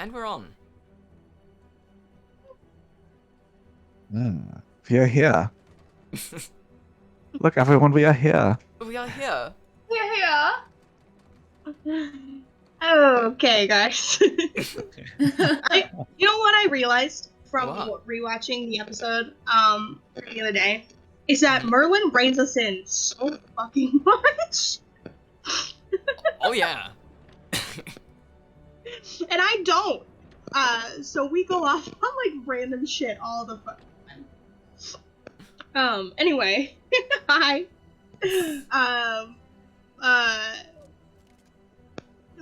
And we're on. We are here. Look, everyone, we are here. We are here. Yeah. Okay, guys. You know what I realized from What? rewatching the episode the other day is that Merlin reins us in so fucking much, Oh yeah. and I don't. So we go off on like random shit all the fucking time. Anyway, hi.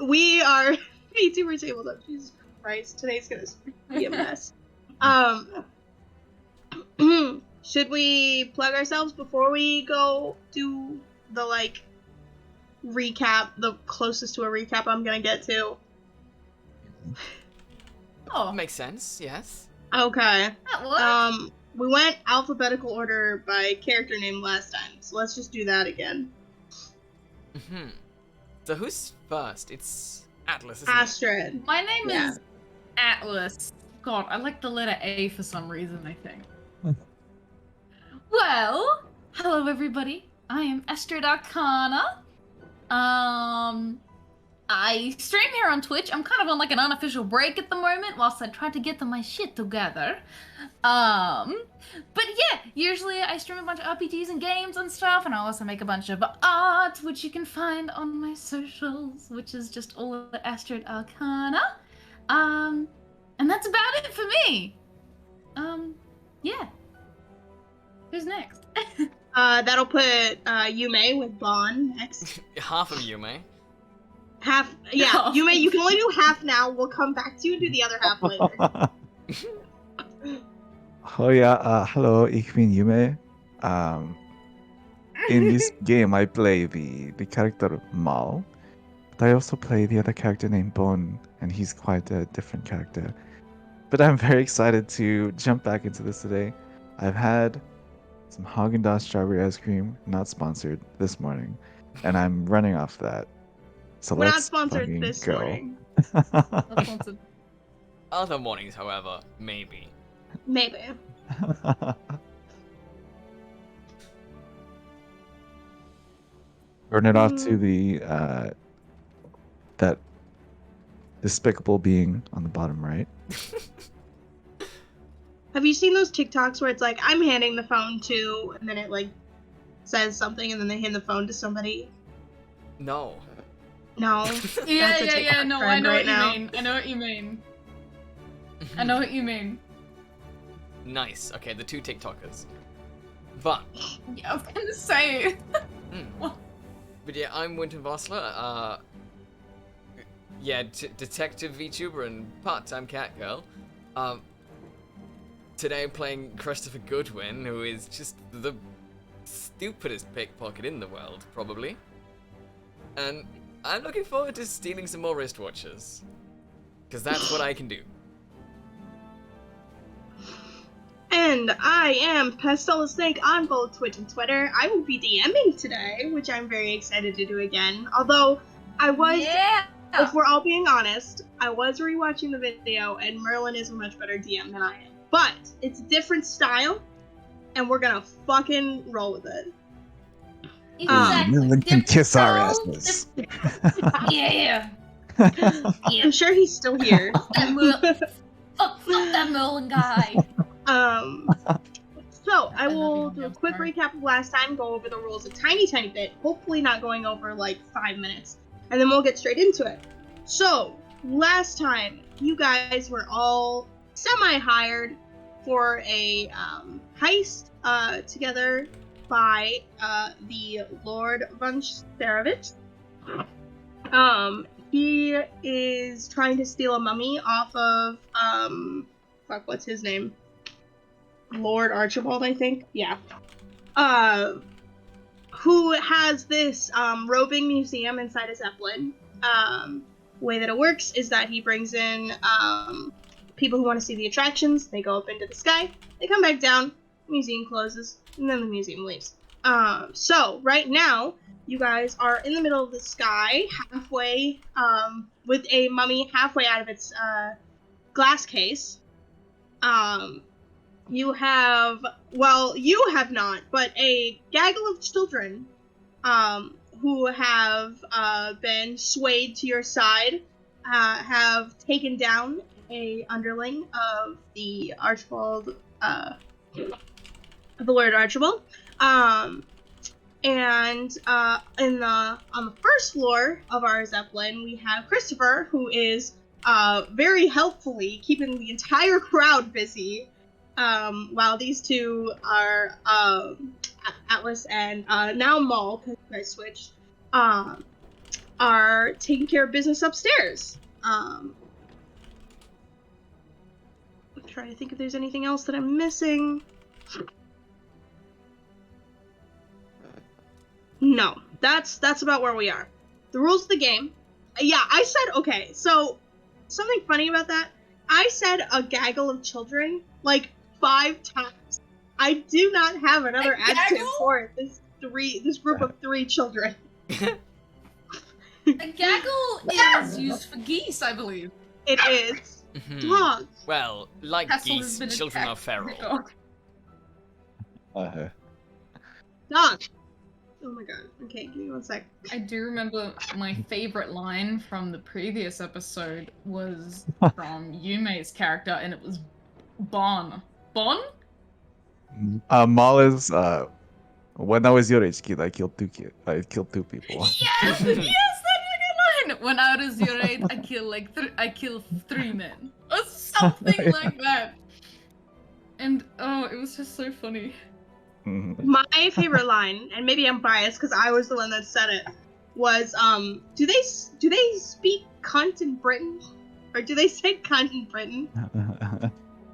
We are VTuber Tabletop. Jesus Christ, today's gonna be a mess. Should we plug ourselves before we go do the like recap, the closest to a recap I'm gonna get to? Oh, Makes sense, yes. Okay. that works. We went alphabetical order by character name last time, so let's just do that again. So who's first? It's Atlas, isn't Astrid. My name yeah. is Atlas. God, I like the letter A for some reason, I think. Well, hello everybody. I am Astrid Arcana. I stream here on Twitch. I'm kind of on like an unofficial break at the moment whilst I try to get my shit together. But yeah, usually I stream a bunch of RPGs and games and stuff, and I also make a bunch of art, which you can find on my socials, which is just all at Astrid Arcana. And that's about it for me. Yeah. Who's next? That'll put Yume with Bon next. it? Half of you, May. Half, yeah. Oh. Yume, you can only do half now. We'll come back to you and do the other half later. Oh yeah, hello, ich bin Yume. In this game, I play the character Mal, but I also play the other character named Bon, and he's quite a different character. But I'm very excited to jump back into this today. I've had some Haagen-Dazs strawberry ice cream, not sponsored, this morning, and I'm running off that. So We're not let's sponsored fucking this go. morning. Not sponsored. Other mornings, however, maybe. Maybe. Burn it off to the that despicable being on the bottom right. Have you seen those TikToks where it's like, I'm handing the phone to, and then it like says something, and then they hand the phone to somebody? No. No. Yeah. That's a TikTok No, I trend know right what you now. mean. I know what you mean. I know what you mean. Nice. Okay, the two TikTokers. But, Yeah, I was gonna say. but yeah, I'm Winton Vossler. Yeah, detective VTuber and part-time cat girl. Today I'm playing Christopher Goodwin, who is just the stupidest pickpocket in the world, probably. And I'm looking forward to stealing some more wristwatches. Because that's what I can do. And I am Pastels on both Twitch and Twitter. I will be DMing today, which I'm very excited to do again. Although, I was, Yeah. if we're all being honest, I was rewatching the video, and Merlin is a much better DM than I am. But, it's a different style, and we're gonna fucking roll with it. Exactly. Merlin can kiss our Different asses. Yeah. I'm sure he's still here. Fuck that Merlin guy. So, I I love will you, do a I'm quick sorry. recap of last time, go over the rules a tiny bit, hopefully not going over like 5 minutes, and then we'll get straight into it. So, last time, you guys were all semi-hired for a heist together by the Lord von Starevich. He is trying to steal a mummy off of, what's his name? Lord Archibald, I think? Yeah. Who has this, roving museum inside a Zeppelin. Way that it works is that he brings in, people who want to see the attractions. They go up into the sky, they come back down, the museum closes, and then the museum leaves. So, right now, you guys are in the middle of the sky, halfway, with a mummy halfway out of its, glass case. You have, well, you have not, but a gaggle of children who have been swayed to your side have taken down a underling of the Archibald, the Lord Archibald. And on the first floor of our Zeppelin, we have Christopher, who is very helpfully keeping the entire crowd busy, while these two are Atlas and now Maul, because you guys switched, are taking care of business upstairs. I'm trying to think if there's anything else that I'm missing. No, that's about where we are. The rules of the game. Yeah, I said, okay, so something funny about that. I said a gaggle of children like 5 times. I do not have another adjective for it. This group of 3 children. A gaggle is used for geese, I believe. It is. Dogs. Well, like Castle geese, has been children are attacked feral. by a dog. Dog. Oh my god. Okay, give me 1 sec. I do remember my favorite line from the previous episode was from Yume's character, and it was Bon. Bon? Mal is when I was your age, kid, I killed 2 people. Yes! Yes, that's a good line! When I was your age, I killed 3 men. Or something like that. And oh, it was just so funny. My favorite line, and maybe I'm biased because I was the one that said it, was do they speak cunt in Britain? Or do they say cunt in Britain?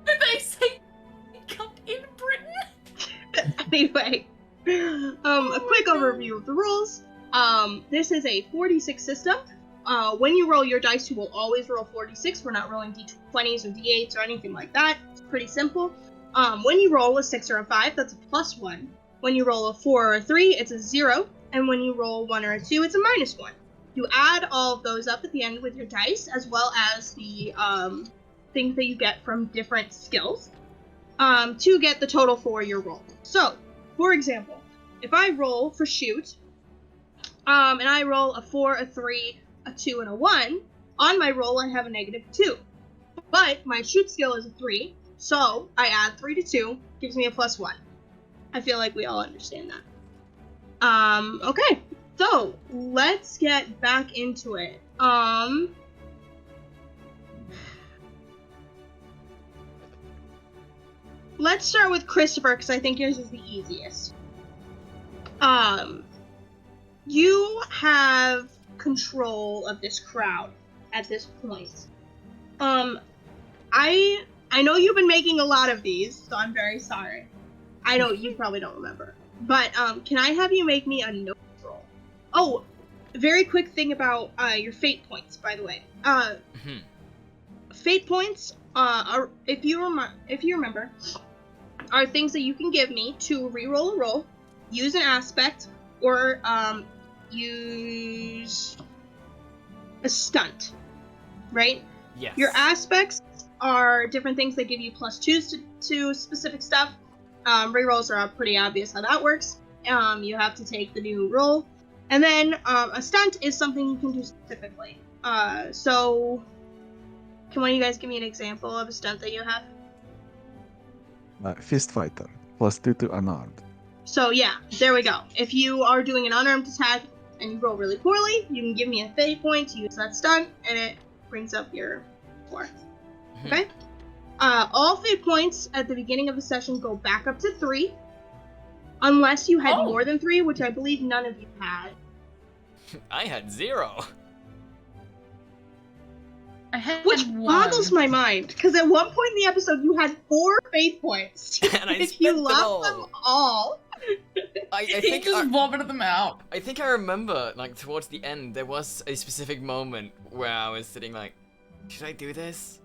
Did they say cunt in Britain? Anyway, a quick overview of the rules. This is a 4d6 system. When you roll your dice, you will always roll 4d6. We're not rolling d20s or d8s or anything like that. It's pretty simple. When you roll a 6 or a 5, that's a +1. When you roll a 4 or a 3, it's a 0. And when you roll a 1 or a 2, it's a -1. You add all of those up at the end with your dice, as well as the things that you get from different skills, to get the total for your roll. So, for example, if I roll for shoot, and I roll a 4, a 3, a 2, and a 1, on my roll I have a -2. But my shoot skill is a 3, so I add 3 to 2, gives me a +1. I feel like we all understand that. Okay, so let's get back into it. Let's start with Christopher, because I think yours is the easiest. You have control of this crowd at this point. I know you've been making a lot of these, so I'm very sorry. I know you probably don't remember. But, can I have you make me a note roll? Oh, very quick thing about, your fate points, by the way. Fate points, are, if you remember, are things that you can give me to reroll a roll, use an aspect, or, use a stunt, right? Yes. Your aspects are different things that give you +2s to specific stuff. Rerolls are pretty obvious how that works. You have to take the new roll. And then a stunt is something you can do specifically. So can one of you guys give me an example of a stunt that you have? Fist fighter, +2 to unarmed. So yeah, there we go. If you are doing an unarmed attack and you roll really poorly, you can give me a fate point to use that stunt, and it brings up your score. Okay? All fate points at the beginning of the session go back up to 3, unless you had more than 3, which I believe none of you had. I had 0. I had Which 1. boggles my mind, because at one point in the episode you had 4 fate points. And I if you spent them lost them all. I He think just vomited them out. I think I remember, like, towards the end, there was a specific moment where I was sitting like, should I do this?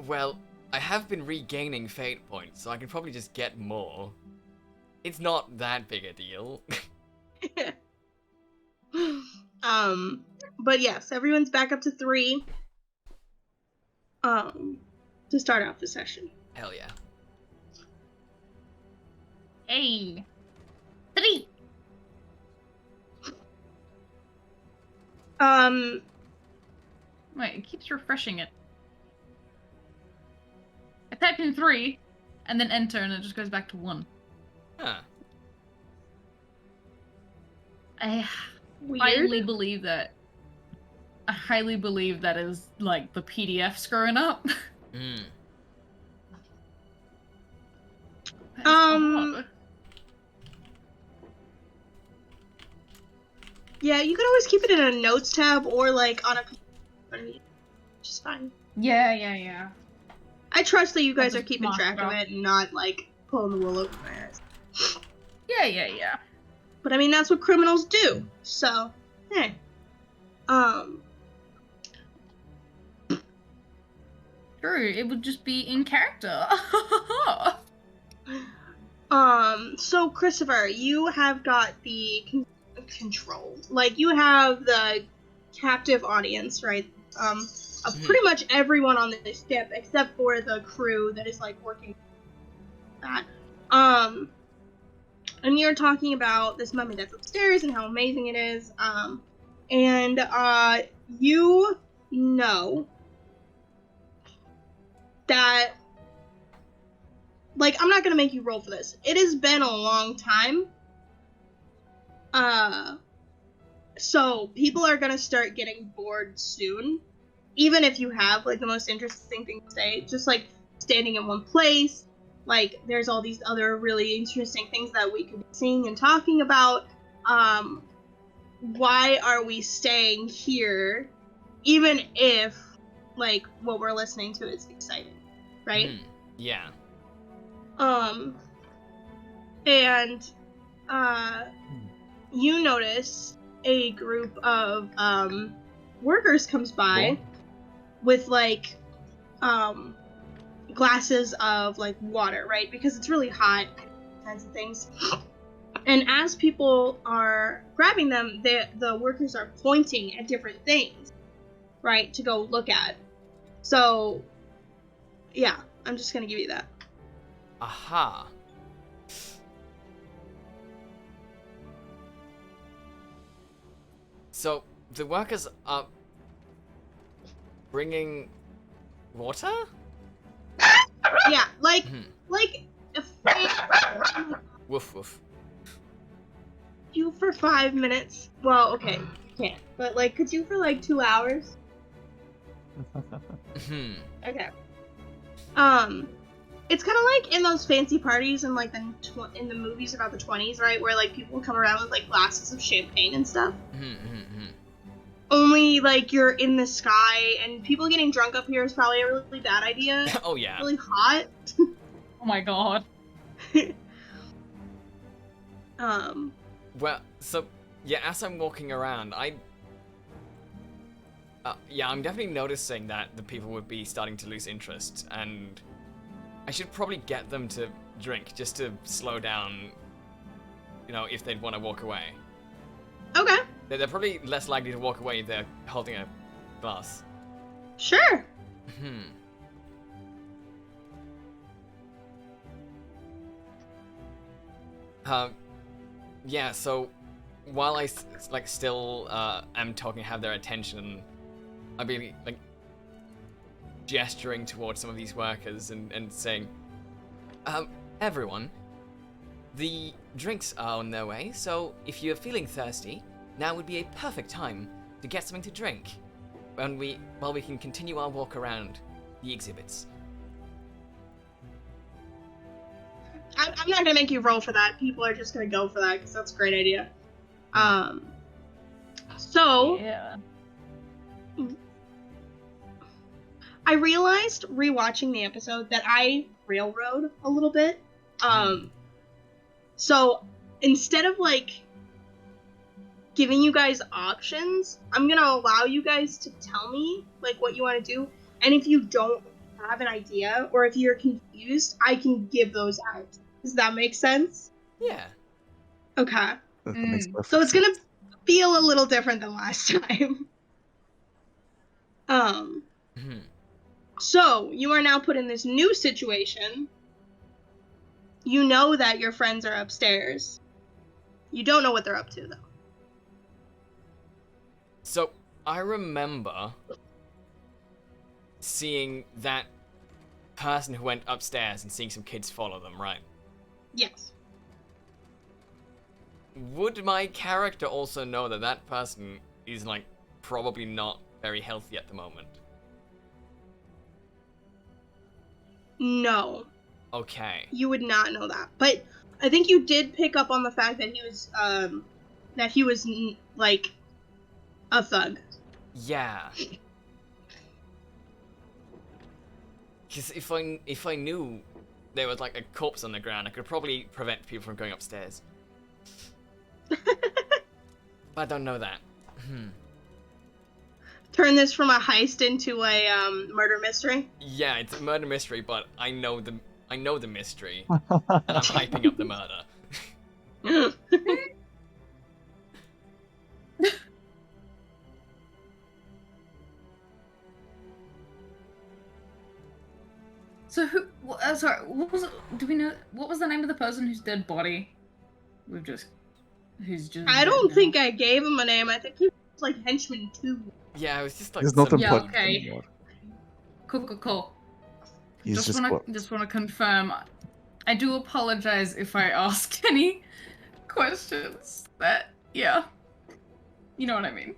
Well, I have been regaining fate points, so I can probably just get more. It's not that big a deal. But yes, everyone's back up to 3. to start off the session. Hell yeah. Hey. 3. Wait, it keeps refreshing it. I type in 3, and then enter, and it just goes back to 1. Huh. I Weird. highly believe that. I highly believe that is like the PDF screwing up. Mm. That is odd. Yeah, you could always keep it in a notes tab or like on a computer, which is fine. Yeah. I trust that you guys I'll are just keeping mark track it of off. it and not like pulling the wool over my eyes. Yeah. But I mean, that's what criminals do. So, hey. True, it would just be in character. So Christopher, you have got the control. Like, you have the captive audience, right? Of pretty much everyone on this ship except for the crew that is like working that. And you're talking about this mummy that's upstairs and how amazing it is. And you know that, like, I'm not gonna make you roll for this. It has been a long time. So people are gonna start getting bored soon. Even if you have like the most interesting thing to say, just like standing in one place. Like, there's all these other really interesting things that we could be seeing and talking about. Why are we staying here, even if like what we're listening to is exciting, right? Yeah. And you notice a group of workers comes by with like glasses of like water, right? Because it's really hot, kinds of things. And as people are grabbing them, the workers are pointing at different things, right, to go look at. So, yeah, I'm just gonna give you that. Aha. So, the workers are bringing water? Yeah, like if they Woof woof. you for 5 minutes. Well, okay, can't. But like, could you for like 2 hours? Okay. It's kind of like in those fancy parties in like in the movies about the 20s, right? Where like people come around with like glasses of champagne and stuff. Only like you're in the sky, and people getting drunk up here is probably a really bad idea. Oh yeah. Really hot. Oh my god. Well, so yeah, as I'm walking around, I'm definitely noticing that the people would be starting to lose interest, and I should probably get them to drink just to slow down, you know, if they'd want to walk away. Okay. They're probably less likely to walk away if they're holding a glass. Sure. Yeah, so while I still am talking, have their attention, I'll be like gesturing towards some of these workers and saying, everyone, the drinks are on their way, so if you're feeling thirsty, now would be a perfect time to get something to drink while we can continue our walk around the exhibits. I'm not gonna make you roll for that. People are just gonna go for that because that's a great idea. So Yeah. I realized rewatching the episode that I railroad a little bit. So instead of like giving you guys options, I'm gonna allow you guys to tell me like what you want to do, and if you don't have an idea or if you're confused, I can give those out. Does that make sense? Yeah. Okay. That makes perfect So it's sense. gonna feel a little different than last time. So, you are now put in this new situation. You know that your friends are upstairs. You don't know what they're up to, though. So, I remember seeing that person who went upstairs and seeing some kids follow them, right? Yes. Would my character also know that that person is, like, probably not very healthy at the moment? No. Okay. You would not know that. But I think you did pick up on the fact that he was, like, a thug. Yeah. Because if I knew there was, like, a corpse on the ground, I could probably prevent people from going upstairs. But I don't know that. Turn this from a heist into a, murder mystery. Yeah, it's a murder mystery, but I know the mystery, and I'm hyping up the murder. So who? Sorry, what was it? Do we know what was the name of the person whose dead body? Who's just. I don't think I gave him a name. I think he was, like, henchman 2. Yeah, it was just like It's not some- Yeah, important okay. anymore. Cool. He's just wanna confirm. I do apologize if I ask any questions. Yeah. You know what I mean.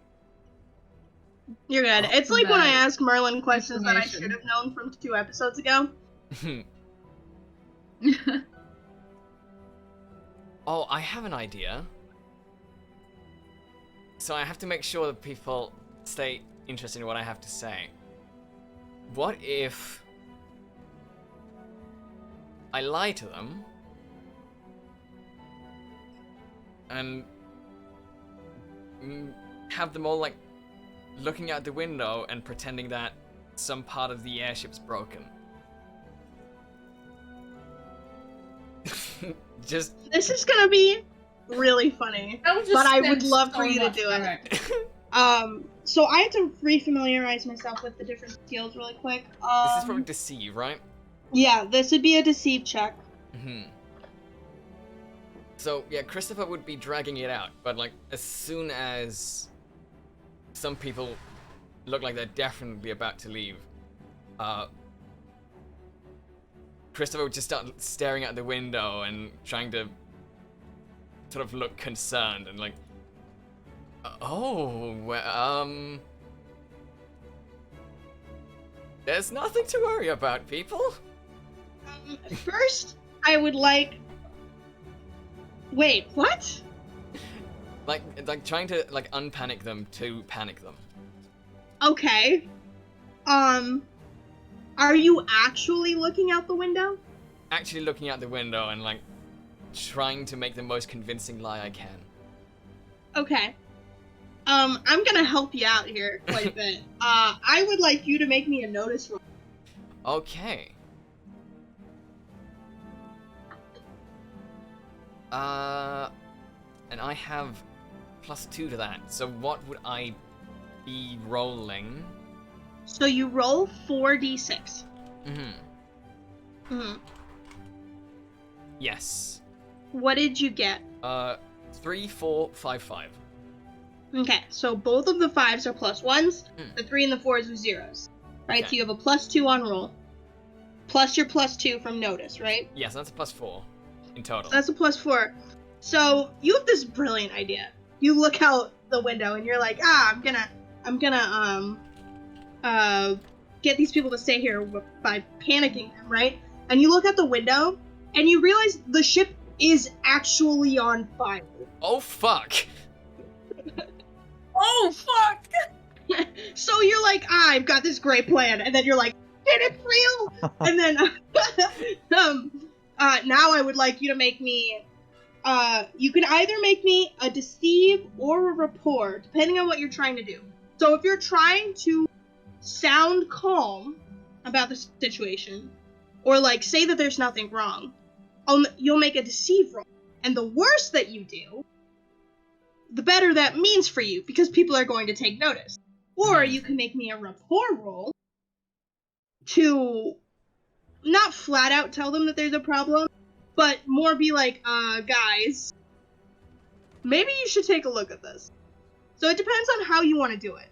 You're good. It's like when I That ask Merlin questions that I information. should have known from 2 episodes ago. Oh, I have an idea. So I have to make sure that people stay interested in what I have to say. What if I lie to them and have them all, like, looking out the window and pretending that some part of the airship's broken? Just This is gonna be really funny. But I would love for you to do it. So I have to re-familiarize myself with the different skills really quick. this is probably deceive, right? Yeah, this would be a deceive check. So, yeah, Christopher would be dragging it out, but, like, as soon as some people look like they're definitely about to leave, Christopher would just start staring out the window and trying to sort of look concerned and, like, oh, well, there's nothing to worry about, people. First, I would like... Wait, what? Like trying to, like, unpanic them to panic them. Okay. Are you actually looking out the window? Actually looking out the window and, like, trying to make the most convincing lie I can. Okay. I'm gonna help you out here quite a bit. I would like you to make me a notice roll. Okay. And I have +2 to that. So what would I be rolling? So you roll 4d6. Yes. What did you get? 3, 4, 5, 5. Okay, so both of the 5s are +1s, the 3 and the 4s are 0s. Right, Okay. so you have a +2 on roll, plus your +2 from notice, right? Yes, that's a +4 in total. So that's a +4. So you have this brilliant idea. You look out the window and you're like, I'm gonna get these people to stay here by panicking them, right? And you look out the window and you realize the ship is actually on fire. Oh fuck! Oh fuck! So you're like, I've got this great plan, and then you're like, did it real? And then, now I would like you to make me, you can either make me a deceive or a rapport, depending on what you're trying to do. So if you're trying to sound calm about the situation, or like say that there's nothing wrong, you'll make a deceive roll. And the worse that you do, the better that means for you, because people are going to take notice. Or you can make me a rapport roll, to not flat out tell them that there's a problem, but more be like, guys, maybe you should take a look at this. So it depends on how you want to do it.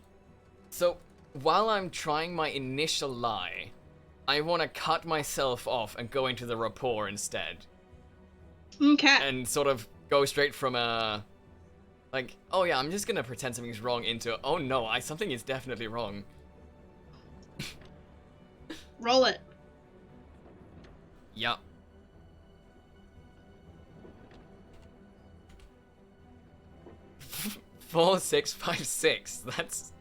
So, while I'm trying my initial lie, I want to cut myself off and go into the rapport instead. Okay. And sort of go straight from a... like, oh yeah, I'm just gonna pretend something's wrong into, oh no, something is definitely wrong. Roll it. Yup. Four, 6, 5, 6. That's...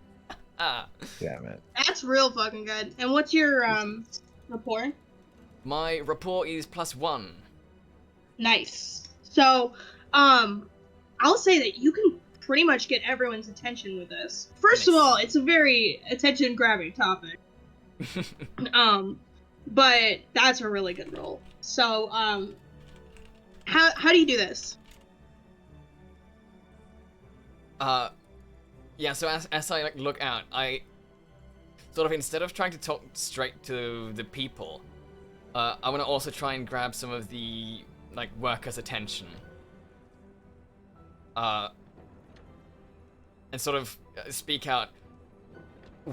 Damn it. That's real fucking good. And what's your, rapport? My rapport is +1. Nice. So, I'll say that you can pretty much get everyone's attention with this. First of Nice. all, it's a very attention-grabbing topic. But that's a really good roll. So, how do you do this? Yeah, so as I like look out, I sort of, instead of trying to talk straight to the people, I want to also try and grab some of the like workers' attention. And sort of speak out.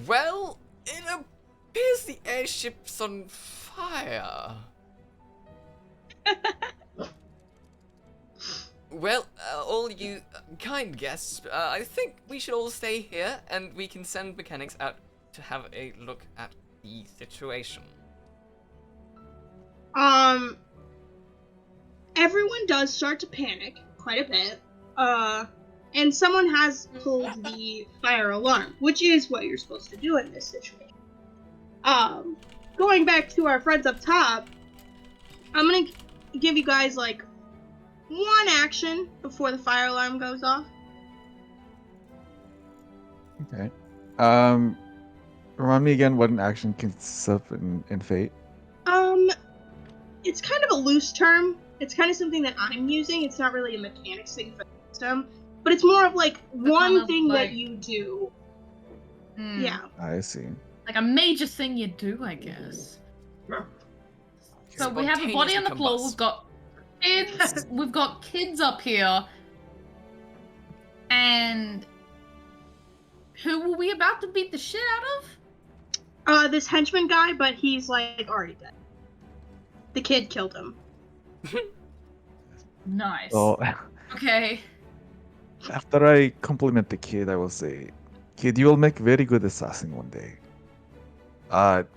Well, it appears the airship's on fire. Well, all you kind guests, I think we should all stay here, and we can send mechanics out to have a look at the situation. Everyone does start to panic quite a bit. And someone has pulled the fire alarm, which is what you're supposed to do in this situation. Going back to our friends up top, I'm gonna give you guys like one action before the fire alarm goes off. Okay. Remind me again what an action consists of in Fate. It's kind of a loose term. It's kind of something that I'm using. It's not really a mechanics thing for the system, but it's more of like one kind of thing like- that you do. Hmm. Yeah. I see. Like a major thing you do, I guess. So we have a body on the floor. We've got kids. We've got kids up here, and who were we about to beat the shit out of? This henchman guy, but he's like already dead. The kid killed him. Nice. So Okay. after I compliment the kid, I will say, "Kid, you will make very good assassin one day.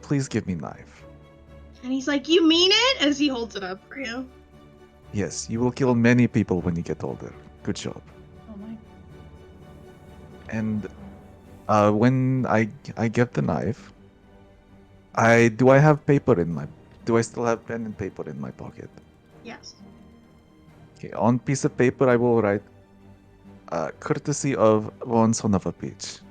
Please give me knife. And he's like, "You mean it?" As he holds it up for you. Yes, you will kill many people when you get older. Good job." Oh my. And when I get the knife, do I have paper in my? Do I still have pen and paper in my pocket? Yes. Okay, on piece of paper I will write, courtesy of one son of a bitch.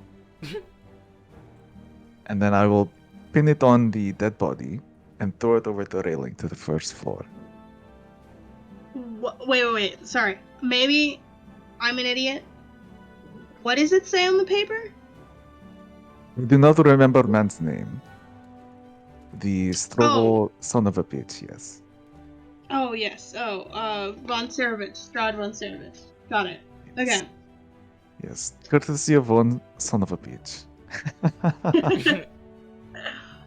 And then I will pin it on the dead body and throw it over the railing to the first floor. Wait. Sorry. Maybe I'm an idiot. What does it say on the paper? I do not remember man's name. The Strobo son of a bitch, yes. Oh, yes. Von Serevich. Strad Von Serevich. Got it. Okay. Yes, courtesy of one son of a bitch.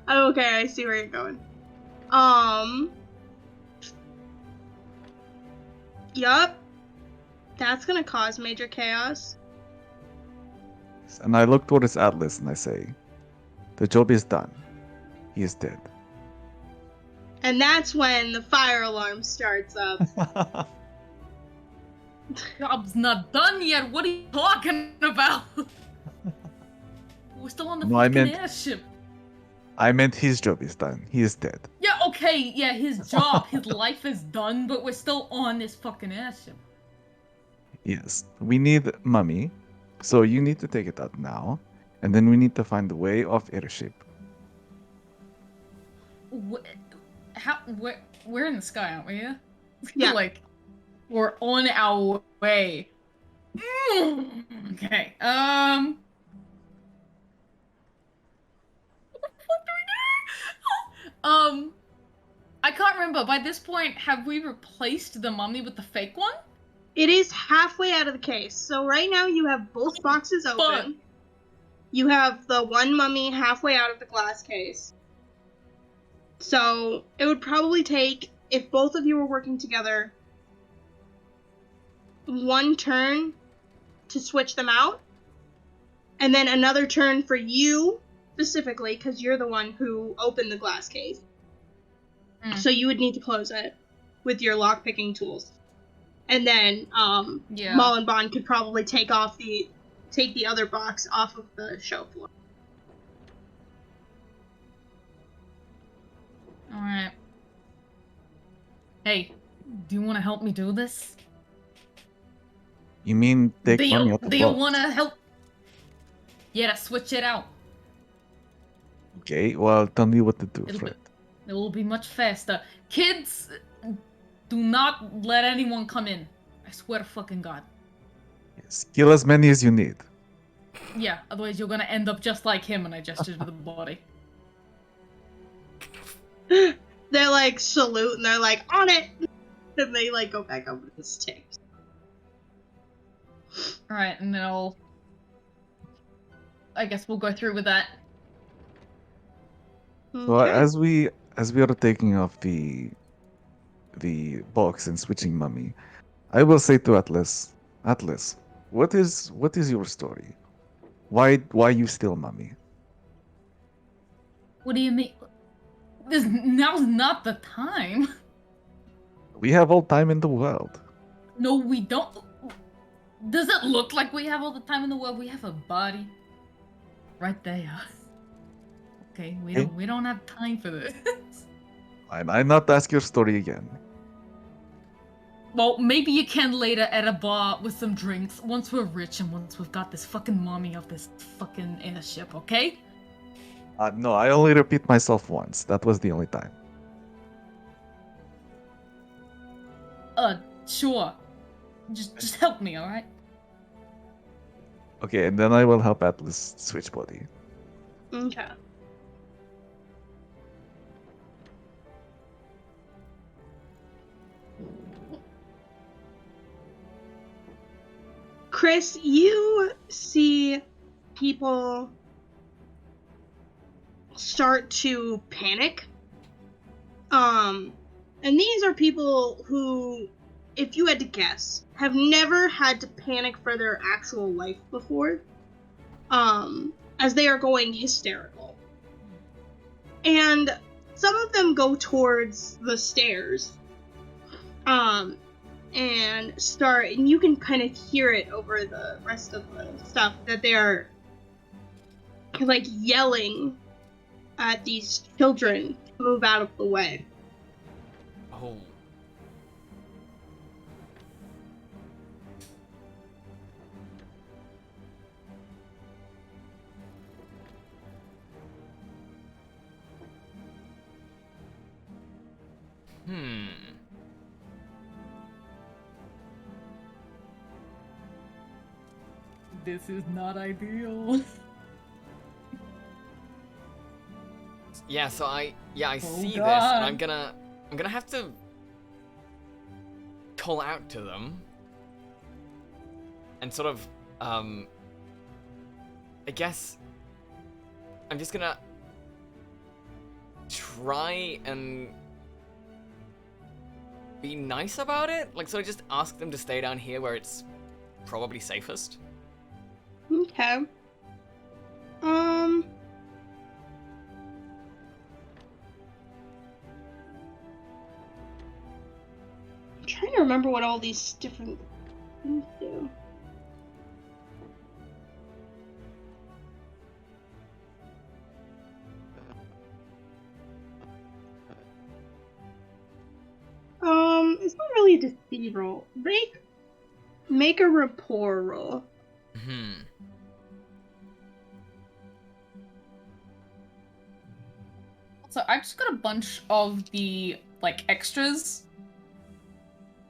Okay, I see where you're going. Yup. That's gonna cause major chaos. And I look towards Atlas and I say, the job is done. He is dead. And that's when the fire alarm starts up. Job's not done yet. What are you talking about? We're still on the No, I fucking meant- airship. I meant his job is done. He is dead. Yeah, okay, yeah, his job, his life is done, but we're still on this fucking airship. Yes, we need mummy. So you need to take it out now. And then we need to find the way off airship. We're in the sky, aren't we? Yeah. Yeah. Like, we're on our way. Okay. What the fuck do we do? remember, by this point, have we replaced the mummy with the fake one? It is halfway out of the case. So right now you have both boxes open. Fuck. You have the one mummy halfway out of the glass case. So it would probably take, if both of you were working together, one turn to switch them out, and then another turn for you specifically, because you're the one who opened the glass case. So you would need to close it with your lockpicking tools. And then Yeah. Maul and Bond could probably take the other box off of the show floor. Alright. Hey, do you want to help me do this? You mean take do money you, out the do you box? want to help? Yeah, to switch it out. Okay, well, tell me what to do, It'll Fred. It will be much faster. Kids, do not let anyone come in. I swear to fucking God. Yes, kill as many as you need. Yeah, otherwise you're gonna end up just like him, and I gestured to the body. They're like salute and they're like on it, and they like go back over the stairs. Alright, and then I guess we'll go through with that. So as we are taking off the box and switching mummy, I will say to Atlas, what is your story? Why you steal mummy? What do you mean? Now's not the time. We have all time in the world. No, we don't. Does it look like we have all the time in the world? We have a body. Right there. Okay, we don't have time for this. I might not ask your story again. Well, maybe you can later at a bar with some drinks, once we're rich and once we've got this fucking mummy of this fucking airship, okay? No, I only repeat myself once. That was the only time. Sure. Just help me, alright? Okay, and then I will help Atlas switch body. Okay. Chris, you see people start to panic. And these are people who, if you had to guess, have never had to panic for their actual life before. As they are going hysterical. And some of them go towards the stairs. And you can kind of hear it over the rest of the stuff that they're like yelling at these children to move out of the way. Oh. This is not ideal. Yeah, so I see this, God. and I'm gonna have to call out to them and sort of I guess I'm just gonna try and be nice about it, like sort of just ask them to stay down here where it's probably safest. Okay. I'm trying to remember what all these different things do. It's not really a deceive roll. Make a rapport roll. So I've just got a bunch of the, like, extras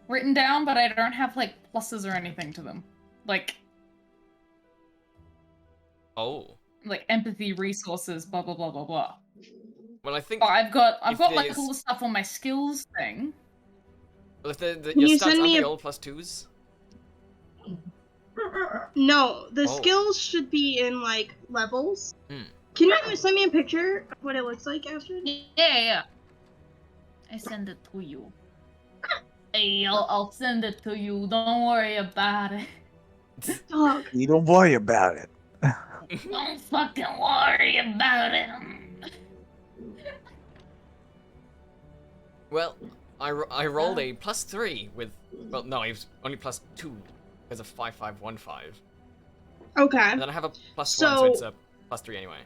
written down, but I don't have, like, pluses or anything to them. Like, Oh. empathy, resources, blah, blah, blah, blah, blah. Well, I think Oh, I've got if like there's- all the stuff on my skills thing. well, if Can your you stats send aren't me they a- all +2s? No, the Oh. skills should be in like levels. Hmm. Can you send me a picture of what it looks like, Astrid? Yeah. I send it to you. Hey, I'll send it to you. Don't worry about it. Dog. You don't worry about it. Don't fucking worry about it. Well, I rolled a +3 with. Well, no, it was only +2 because of 5515. Okay. And then I have a +1, so So- it's a +3 anyway.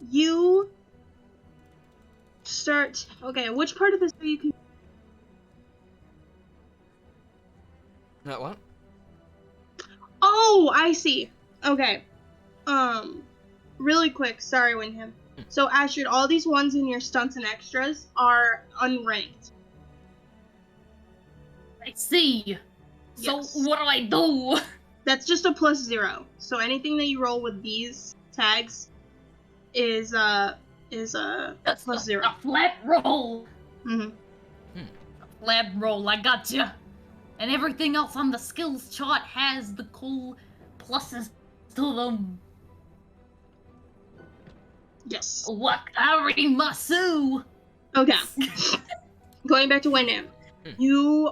You start. Okay, which part of this are you? What? Oh, I see. Okay. Really quick. Sorry, Winham. So, Astrid, all these ones in your stunts and extras are unranked. I see. So Yes. what do I do? That's just a +0. So anything that you roll with these tags is That's +0. a flat roll. Mm-hmm. Flat roll. I gotcha. And everything else on the skills chart has the cool pluses to them. Yes. Wakarimasu. Okay. Going back to Wyndham. You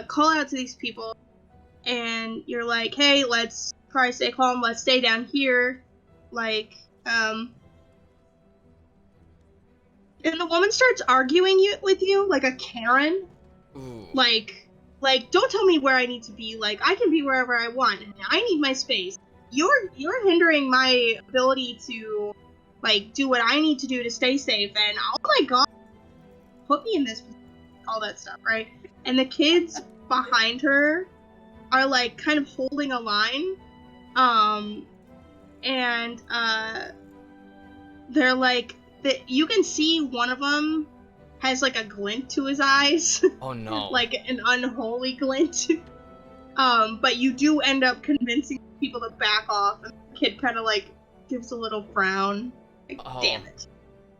call out to these people and you're like, hey, let's try to stay calm, let's stay down here. Like, and the woman starts arguing with you like a Karen. Ooh. Like, don't tell me where I need to be. Like, I can be wherever I want. I need my space. You're hindering my ability to, like, do what I need to do to stay safe. And oh my god, put me in this position, all that stuff, right? And the kids behind her are like kind of holding a line, and they're like you can see one of them has like a glint to his eyes. Oh no. Like an unholy glint. But you do end up convincing people to back off, and the kid kind of like gives a little frown. Like, Oh. damn it.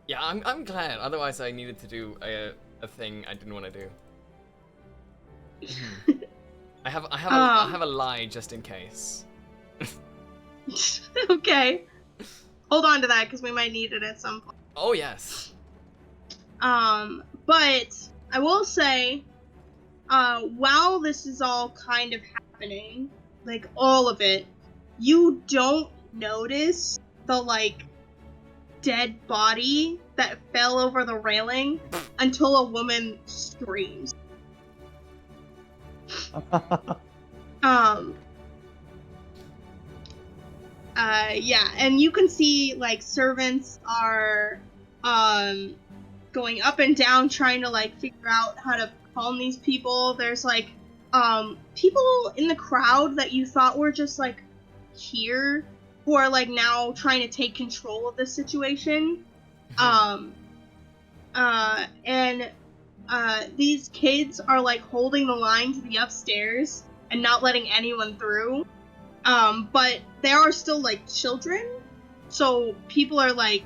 Yeah, I'm glad. Otherwise, I needed to do a thing I didn't want to do. I have a lie just in case. Okay. Hold on to that because we might need it at some point. Oh yes. But I will say, while this is all kind of happening, like all of it, you don't notice the like dead body that fell over the railing until a woman screams. Yeah, and you can see like servants are going up and down trying to like figure out how to calm these people. There's like people in the crowd that you thought were just like here who are like now trying to take control of the situation. And these kids are like holding the line to the upstairs and not letting anyone through. But they are still like children, so people are like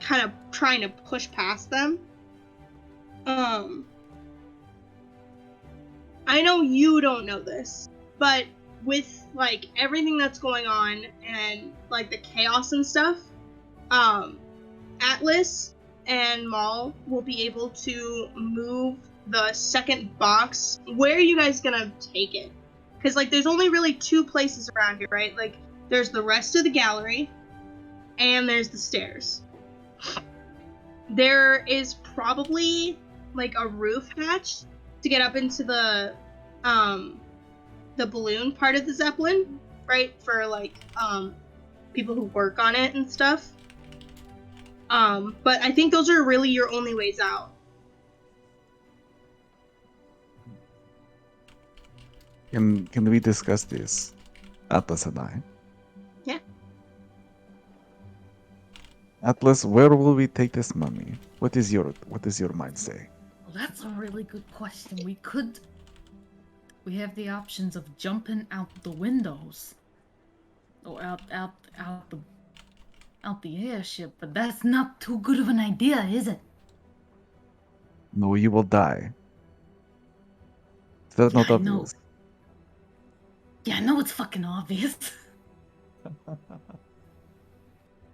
kind of trying to push past them. I know you don't know this, but with like everything that's going on and like the chaos and stuff, Atlas and Maul will be able to move the second box. Where are you guys gonna take it? Because like there's only really two places around here, right? Like there's the rest of the gallery and there's the stairs. There is probably like a roof hatch to get up into the balloon part of the Zeppelin, right? For like people who work on it and stuff. But I think those are really your only ways out. Can we discuss this, Atlas and I? Yeah. Atlas, where will we take this money? What does your mind say? Well, that's a really good question. We have the options of jumping out the windows. Or out the out the airship, but that's not too good of an idea, is it? No, you will die. Is that Yeah, not I know. obvious? Yeah, I know it's fucking obvious.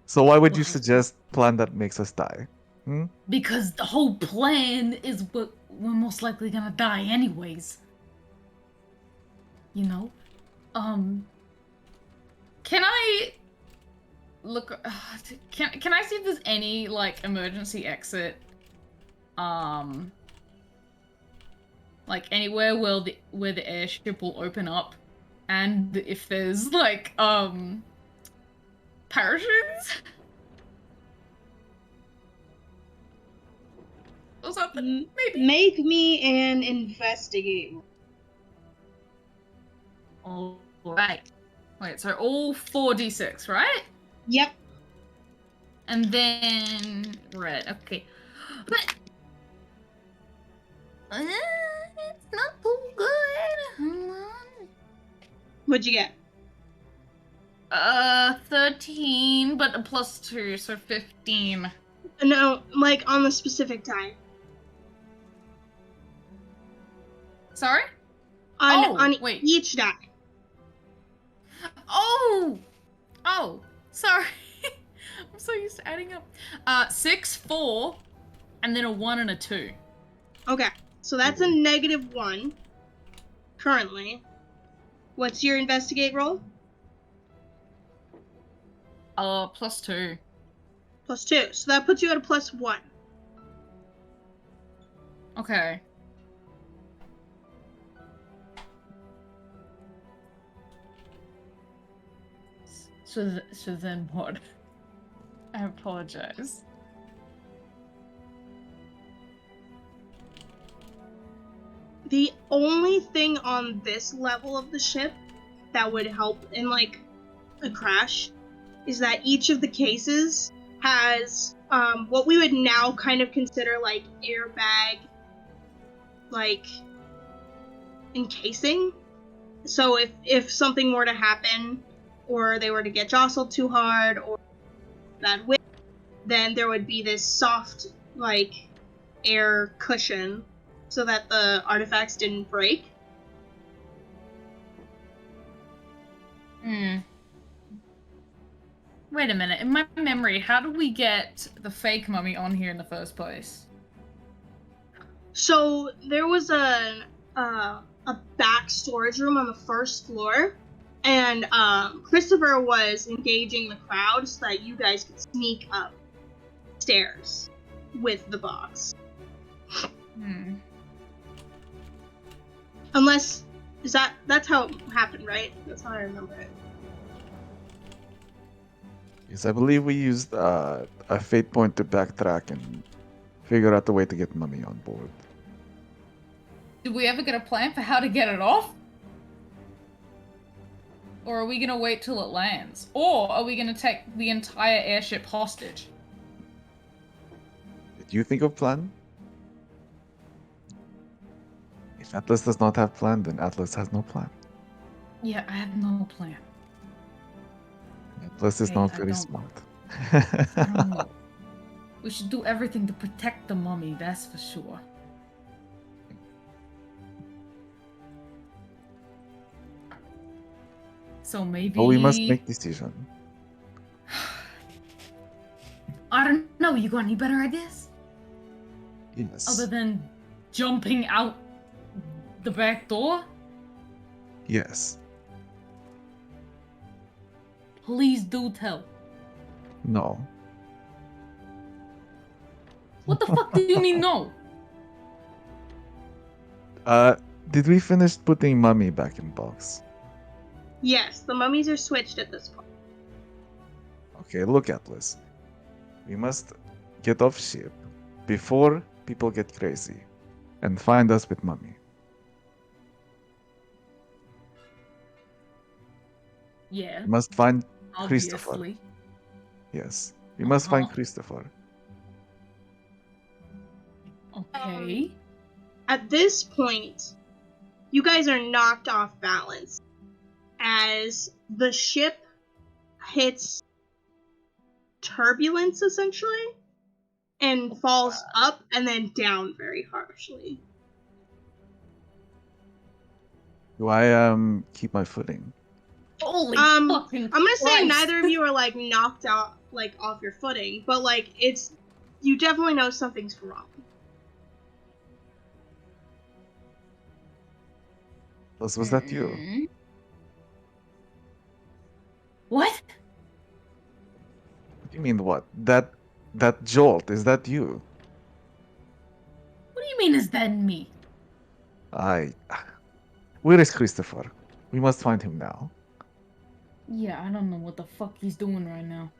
So why would you Well, suggest plan that makes us die? Hmm? because the whole plan is what we're most likely gonna die anyways. You know? Can I look can I see if there's any like emergency exit like anywhere where the airship will open up, and if there's like parachutes or something? Maybe. Make me an investigate. All right. Wait, so all 4d6, right? Yep. And then red. Okay. But it's not too good. Hold on. What'd you get? 13, but a +2, so 15. No, like on the specific die. Sorry? On wait. each die. Oh, sorry. I'm so used to adding up. 6, 4, and then a 1 and a 2. Okay, so that's a -1 currently. What's your investigate roll? +2. +2. So that puts you at a +1. Okay. So then what? I apologize. The only thing on this level of the ship that would help in like a crash is that each of the cases has what we would now kind of consider like airbag like encasing. So if something were to happen or they were to get jostled too hard or that wind, then there would be this soft like air cushion so that the artifacts didn't break. Wait a minute. In my memory, how did we get the fake mummy on here in the first place? So there was a back storage room on the first floor, and Christopher was engaging the crowd so that you guys could sneak up stairs with the box. Unless that's how it happened, right? That's how I remember it. Yes, I believe we used a fate point to backtrack and figure out the way to get Mummy on board. Did we ever get a plan for how to get it off? Or are we gonna wait till it lands? Or are we gonna take the entire airship hostage? Did you think of plan? If Atlas does not have plan, then Atlas has no plan. Yeah, I have no plan. Atlas is Okay, not I very don't- smart. I don't know. We should do everything to protect the mummy, that's for sure. So maybe... But we must make decision. I don't know, you got any better ideas? Yes. Other than jumping out the back door? Yes. Please do tell. No. What the fuck do you mean no? Did we finish putting Mummy back in box? Yes, the mummies are switched at this point. Okay, look, Atlas. We must get off ship before people get crazy and find us with Mummy. Yeah, We must find Christopher. obviously. Yes. We must find Uh-huh. Christopher. Okay. At this point, you guys are knocked off balance as the ship hits turbulence essentially, and falls up and then down very harshly. Do I keep my footing? Holy I'm fucking gonna say Christ. neither of you are like knocked out like off your footing, but like it's you definitely know something's wrong. Was that you? Mm. What? What do you mean what? That jolt, is that you? What do you mean is that me? I Where is Christopher? We must find him now. Yeah, I don't know what the fuck he's doing right now.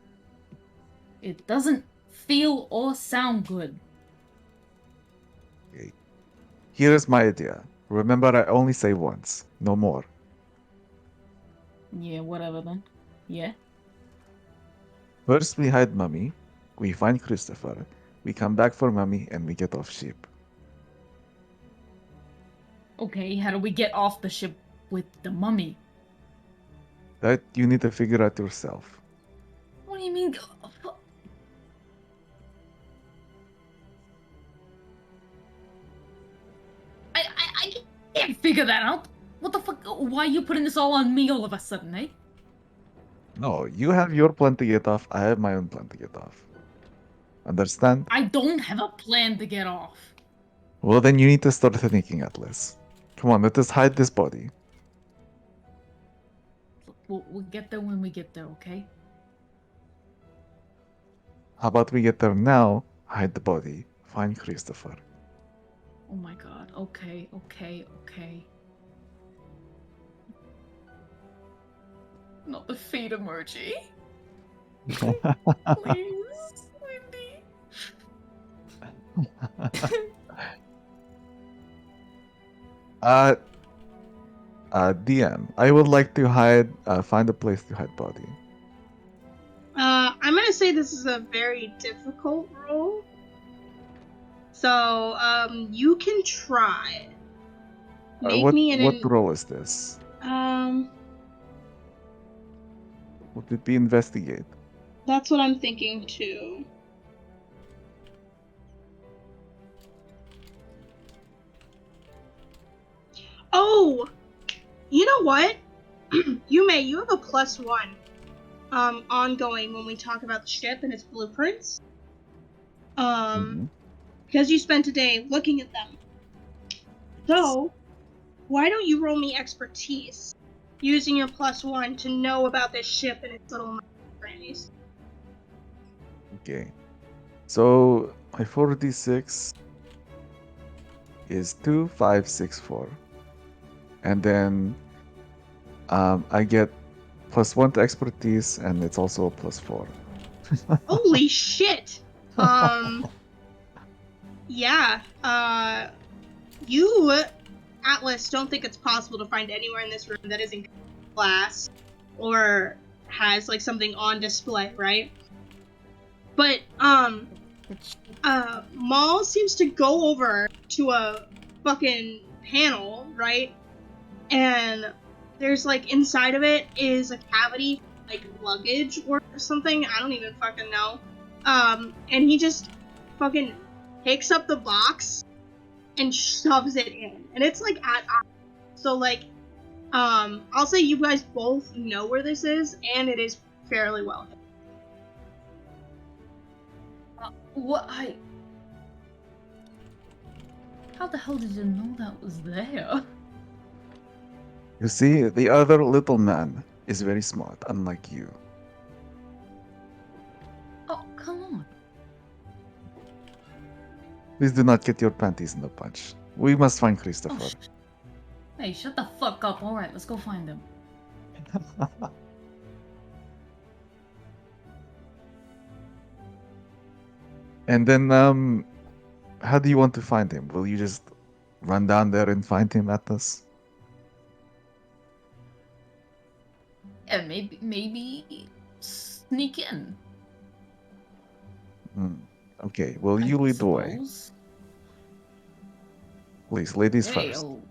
It doesn't feel or sound good. Okay. Here is my idea. Remember, I only say once, no more. Yeah, whatever then. Yeah? First, we hide Mummy. We find Christopher. We come back for Mummy, and we get off ship. Okay, how do we get off the ship with the mummy? That you need to figure out yourself. What do you mean? I can't figure that out. What the fuck? Why are you putting this all on me all of a sudden, eh? No, you have your plan to get off. I have my own plan to get off. Understand? I don't have a plan to get off. Well, then you need to start thinking, Atlas. Come on, let us hide this body. Look, we'll get there when we get there, okay? How about we get there now, hide the body, find Christopher. Oh my god. Okay, okay, okay. Not the feed emoji. Please, Wendy. uh, DM, I would like to find a place to hide body. I'm gonna say this is a very difficult role. So, you can try. Make What me what role is this? Would it be investigate? That's what I'm thinking too. Oh, you know what? You have a +1 ongoing when we talk about the ship and its blueprints. Mhm. Because you spent a day looking at them. So, why don't you roll me expertise using your +1 to know about this ship and its little crannies? Okay. So my 4d6 is 2, 5, 6, 4. And then I get +1 to expertise, and it's also a +4. Holy shit! Yeah, you, Atlas, don't think it's possible to find anywhere in this room that isn't glass or has like something on display, right? But Maul seems to go over to a fucking panel, right? And there's like inside of it is a cavity, like luggage or something. I don't even fucking know. And he just fucking takes up the box and shoves it in, and it's like at so like I'll say you guys both know where this is, and it is fairly well hidden. What How the hell did you know that was there? You see, the other little man is very smart, unlike you. Oh, come on. Please do not get your panties in a bunch. We must find Oh, Christopher. hey, shut the fuck up. Alright, let's go find him. And then, how do you want to find him? Will you just run down there and find him, Atlas? Yeah, maybe sneak in. Okay, well, I you lead the way. suppose. Please, ladies Hey, first. oh.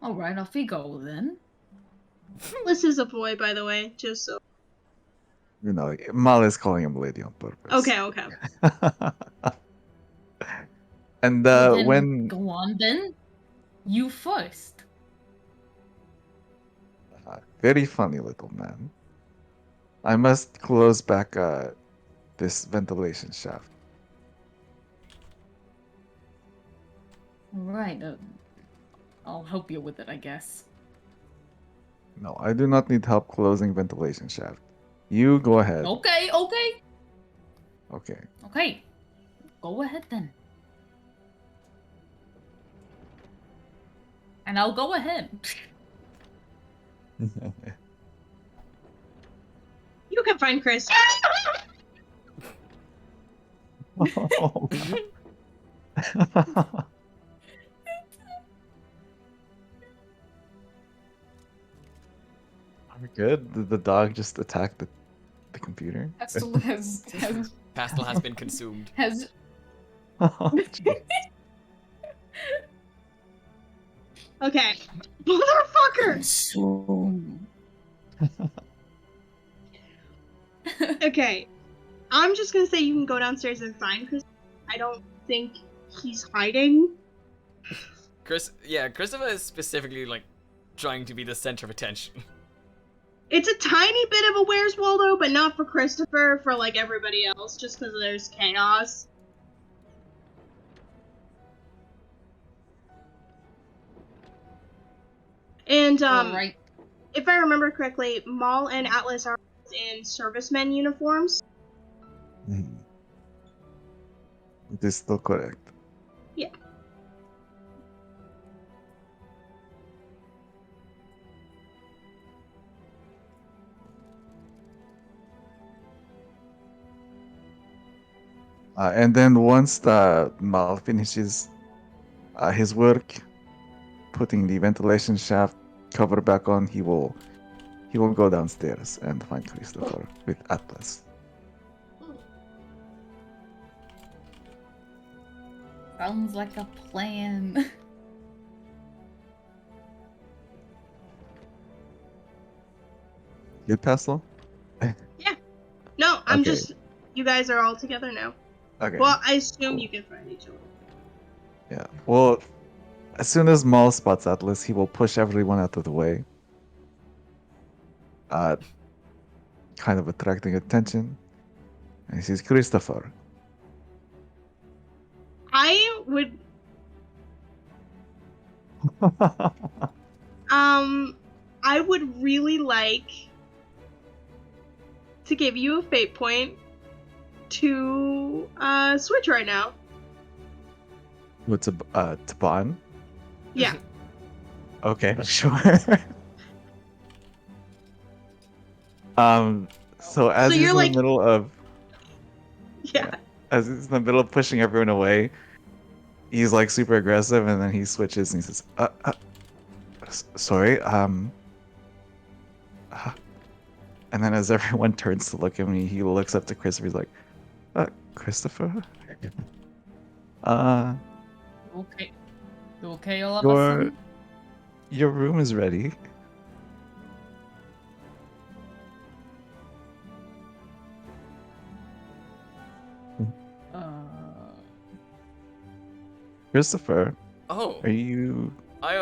Alright, off we go then. This is a boy, by the way, just so. You know, Mal is calling him lady on purpose. Okay, okay. And Well, then when go on then. You first. very funny little man, I must close back this ventilation shaft. Right. I'll help you with it, I guess. No, I do not need help closing ventilation shaft. You go ahead. Okay. Okay. Okay. Go ahead then. And I'll go ahead. You can find Chris. Oh. We're good. Did the dog just attack the computer? Pastel has Pastel has been consumed. Oh, jeez. Okay. Motherfucker! consumed. Okay. I'm just gonna say you can go downstairs and find Chris. I don't think he's hiding. Christopher is specifically like trying to be the center of attention. It's a tiny bit of a Where's Waldo, but not for Christopher, for like everybody else, just because there's chaos. And Right. if I remember correctly, Maul and Atlas are in servicemen uniforms. Hmm. It is still correct. Yeah. And then once the Mal finishes his work, putting the ventilation shaft cover back on, he will go downstairs and find Christopher with Atlas. Sounds like a plan. Good, Pastel? No, I'm Okay. just. You guys are all together now. Okay. Well, I assume Cool. you can find each other. Yeah. Well, as soon as Maul spots Atlas, he will push everyone out of the way. Kind of attracting attention. And he says, Christopher. I would. I would really like to give you a fate point to switch right now. What's to bond? Yeah. Okay, sure. So as So he's you're in like- the middle of Yeah. as he's in the middle of pushing everyone away, he's like super aggressive, and then he switches and he says, sorry, and then as everyone turns to look at me, he looks up to Christopher. He's like, Christopher? Okay. You okay all of a Your sudden? your room is ready. Christopher, Oh, are you? I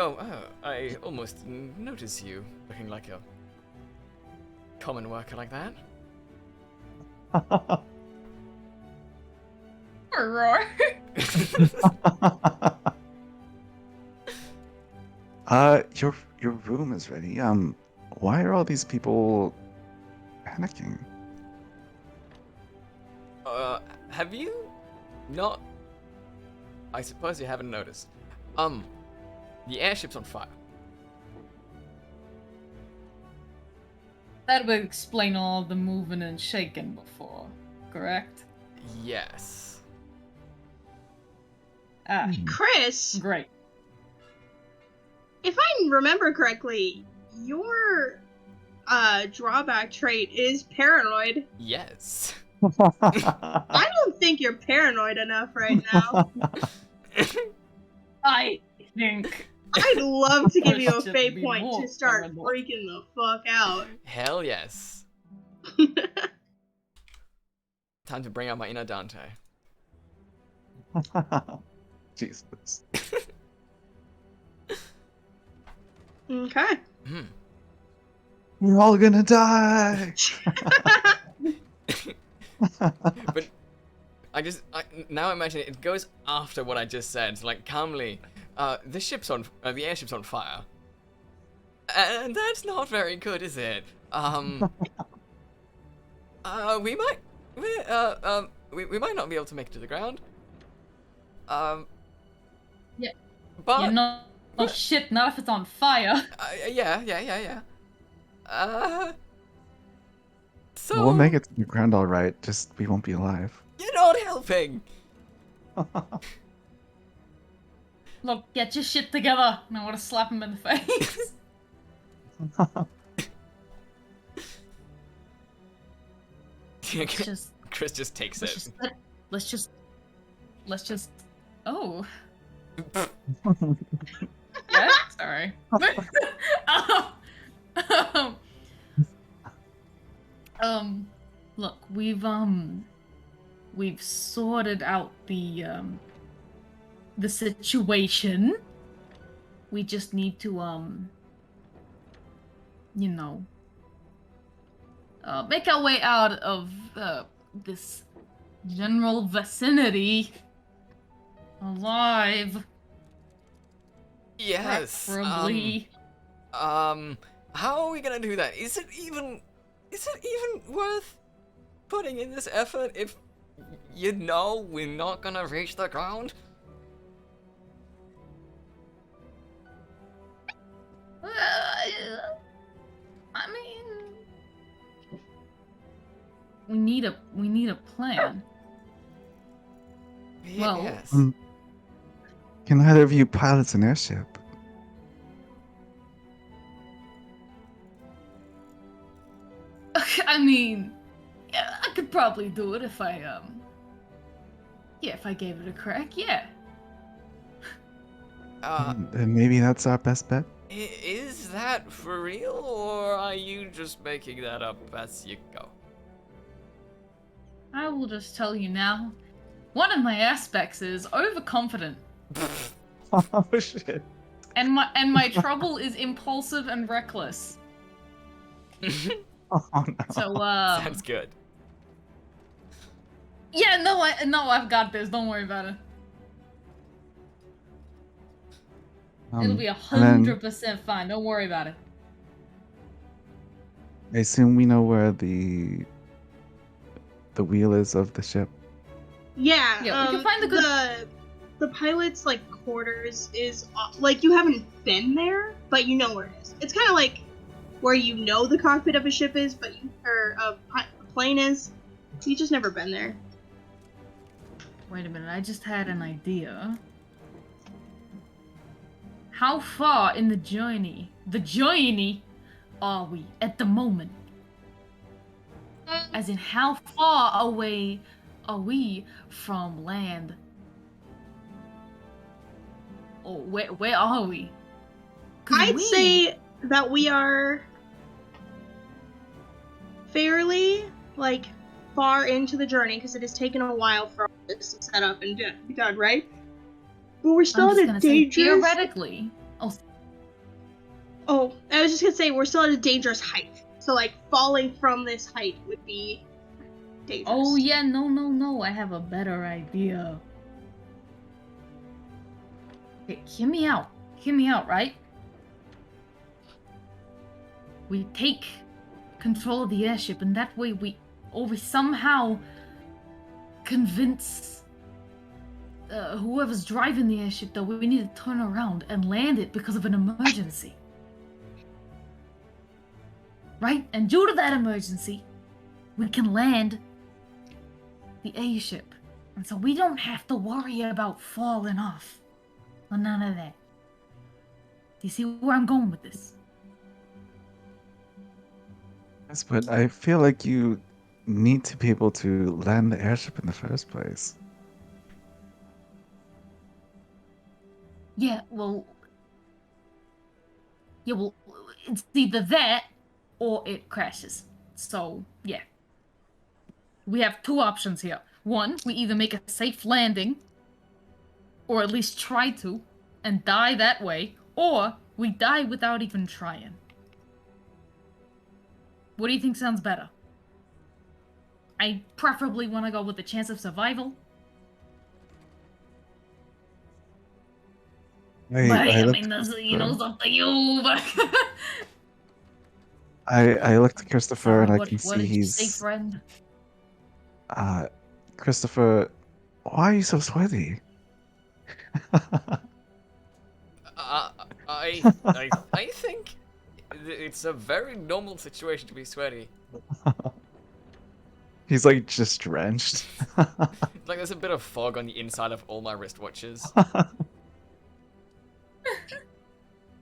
almost notice you looking like a common worker like that. Roar. Your room is ready. Why are all these people panicking? Have you not? I suppose you haven't noticed. The airship's on fire. That would explain all the moving and shaking before, correct? Yes. Ah, Chris, great. if I remember correctly, your drawback trait is paranoid. Yes. I don't think you're paranoid enough right now. I think I'd love to give you a Should fate be point more to start paranoid. freaking the fuck out. Hell yes. Time to bring out my inner Dante. Jesus. Okay. Hmm. We're all gonna die. But now imagine it goes after what I just said, like calmly. The airship's on fire, and that's not very good, is it? We might, we might not be able to make it to the ground. Yeah. But Yeah, no, oh shit, not if it's on fire. yeah. So We'll make it to the ground all right. Just we won't be alive. you're not helping. Look, get your shit together. And I want to slap him in the face. Let's just, Chris just takes let's it. just, let's just, oh. Yeah, sorry. Look, we've sorted out the situation. We just need to, you know, make our way out of, this general vicinity alive. Yes. Preferably. How are we gonna do that? Is it even worth putting in this effort if you know we're not gonna reach the ground? I mean, we need a plan. Well- Yes. Can either of you pilot an airship? I mean, yeah, I could probably do it if I if I gave it a crack. Yeah. Then maybe that's our best bet. Is that for real, or are you just making that up as you go? I will just tell you now. One of my aspects is overconfident, Oh shit. and my trouble is impulsive and reckless. Oh no. So Sounds good. yeah, no, I've got this. Don't worry about it. It'll be and then 100% fine. Don't worry about it. I assume we know where the wheel is of the ship. Yeah. Yeah, we can find the good- the pilot's like quarters is like you haven't been there, but you know where it is. It's kind of like where you know the cockpit of a ship is, but a plane is. You just never been there. Wait a minute, I just had an idea. How far in the journey are we at the moment? As in, how far away are we from land? Or where are we? 'Cause I'd say that we are fairly like far into the journey because it has taken a while for all this to set up and be done, right? But we're still I'm just at a gonna say, dangerous. theoretically. Oh, I was just gonna say we're still at a dangerous height. So like falling from this height would be dangerous. Oh yeah, no. I have a better idea. Okay, hear me out. Hear me out, right? We take control of the airship, and that way we somehow convince whoever's driving the airship that we need to turn around and land it because of an emergency. Right? And due to that emergency, we can land the airship. And so we don't have to worry about falling off. Or none of that. Do you see where I'm going with this? Yes, but I feel like you need to be able to land the airship in the first place. Yeah, well, Yeah, well, it's either that or it crashes. So, yeah. We have two options here. One, we either make a safe landing, or at least try to, and die that way, or we die without even trying. What do you think sounds better? I preferably want to go with the chance of survival, but I I looked mean, at that's, Christopher. it's up to you. But I looked at Christopher so, and I what can what see did you say, he's friend? uh Christopher, why are you so sweaty? Uh, I think it's a very normal situation to be sweaty. He's like just drenched. Like there's a bit of fog on the inside of all my wristwatches.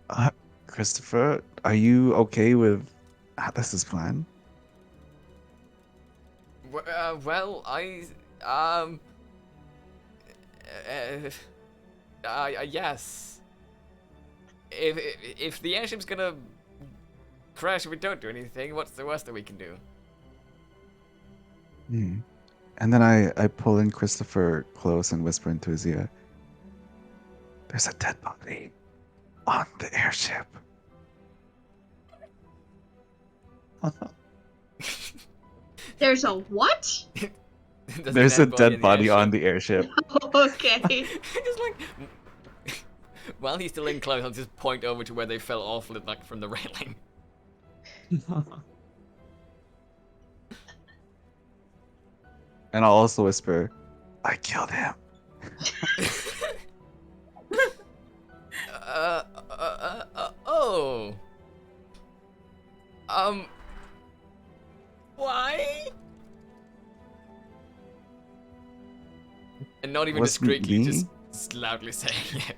uh, Christopher, are you okay with how this is planned? Well, um, uh, yes. If the airship's gonna crash if we don't do anything, what's the worst that we can do? Hmm. And then I pull in Christopher close and whisper into his ear. There's a dead body on the airship. There's a what? There's There's a body in dead the body on airship. the airship. Okay. Just like while he's still in close, I'll just point over to where they fell off, like from the railing. And I'll also whisper, I killed him. Oh. Why? And not even Wasn't discreetly, me. just loudly saying it.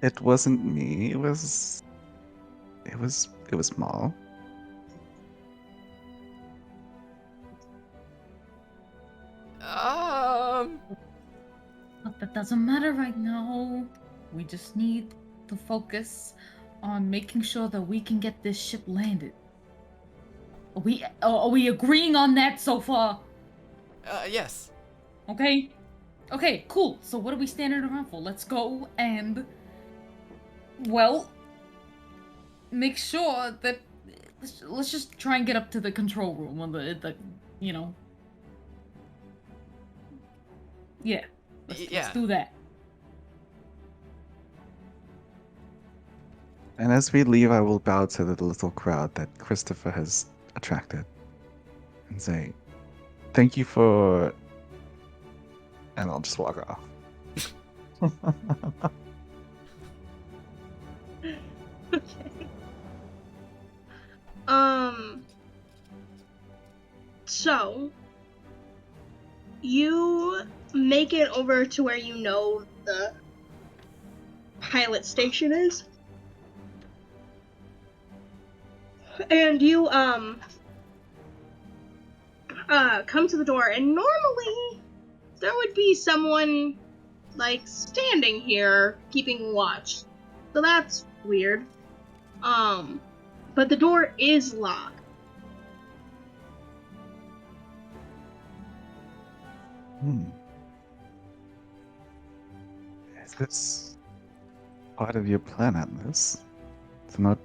It wasn't me. It was Maul. But that doesn't matter right now. We just need to focus on making sure that we can get this ship landed. Are we agreeing on that so far? Yes. Okay. Okay, cool. So what are we standing around for? Let's go and, well, make sure that let's just try and get up to the control room on the you know. Yeah. Let's Yeah. do that. And as we leave, I will bow to the little crowd that Christopher has attracted and say, thank you for. And I'll just walk off. Okay. So you make it over to where you know the pilot station is. And you come to the door, and normally there would be someone like standing here keeping watch. So that's weird. But the door is locked. Is this part of your plan, Atlas? To not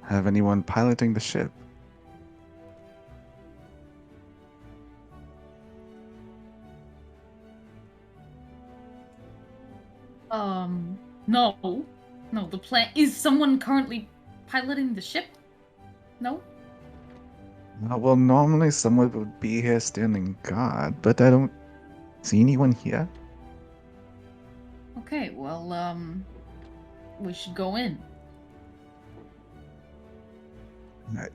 have anyone piloting the ship? No. No, the plan is someone currently piloting the ship? No? Well, normally someone would be here standing guard, but I don't see anyone here. Okay, well, we should go in.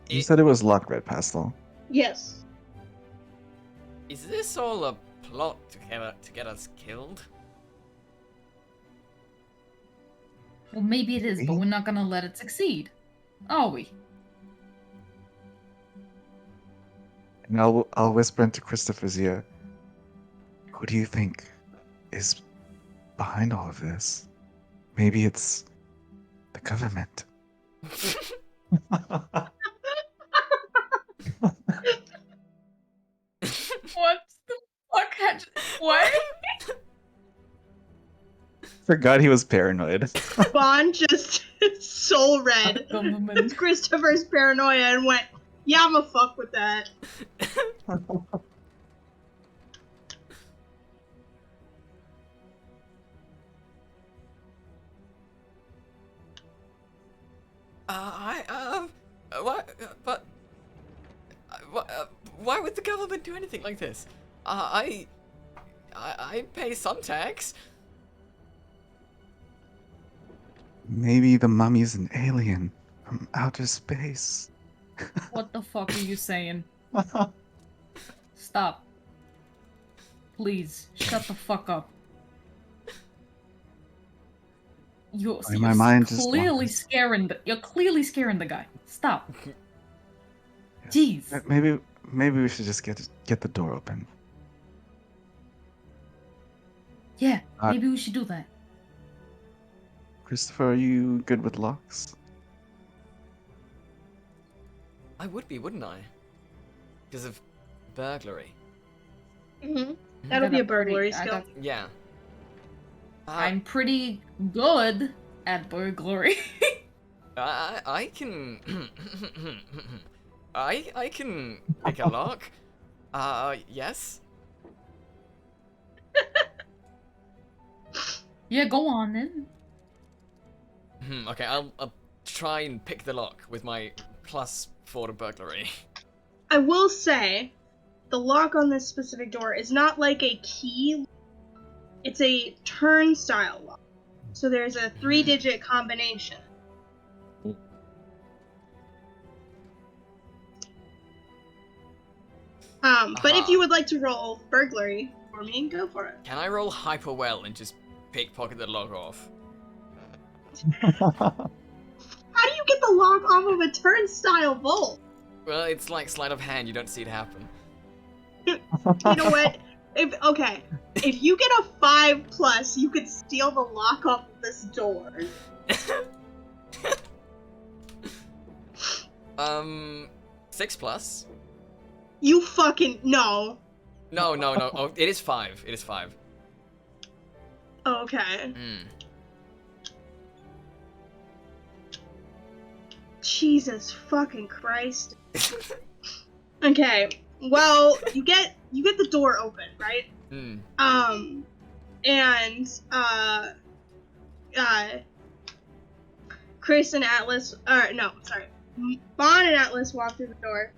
You said it was locked, Red Pastel. Yes. Is this all a plot to get us killed? Well, maybe it is, but we're not gonna let it succeed. Are we? And I'll whisper into Christopher's ear. Who do you think is behind all of this? Maybe it's The government. What the fuck? What? Forgot he was paranoid. Bond just soul read Government. Christopher's paranoia and went, yeah, I'ma fuck with that. What? But why would the government do anything like this? I pay some tax. Maybe the mummy's an alien from outer space. What the fuck are you saying? Stop. Please, shut the fuck up. You're My mind just clearly wanders. you're clearly scaring the guy. Stop. Yes. Jeez. Maybe we should just get the door open. Yeah, Uh, maybe we should do that. Christopher, are you good with locks? I would be, wouldn't I? Because of burglary. Mm-hmm. That'll I be a got pretty- burglary I skill. got- Yeah. I'm pretty good at burglary. I can. I can pick a lock. Yes. Yeah, go on then. Okay, I'll try and pick the lock with my +4 to burglary. I will say, the lock on this specific door is not like a key. It's a turnstile lock. So there's a 3-digit combination. But if you would like to roll burglary for me, go for it. Can I roll hyper well and just pickpocket the lock off? How do you get the lock off of a turnstile vault? Well, it's like sleight of hand. You don't see it happen. You know what? If you get a 5+, you could steal the lock off of this door. 6+. You fucking no. No. Oh, it is 5. It is 5. Okay. Mm. Jesus fucking Christ. Okay. Well, you get the door open, right? Mm. And Chris and Atlas, Bond and Atlas walk through the door.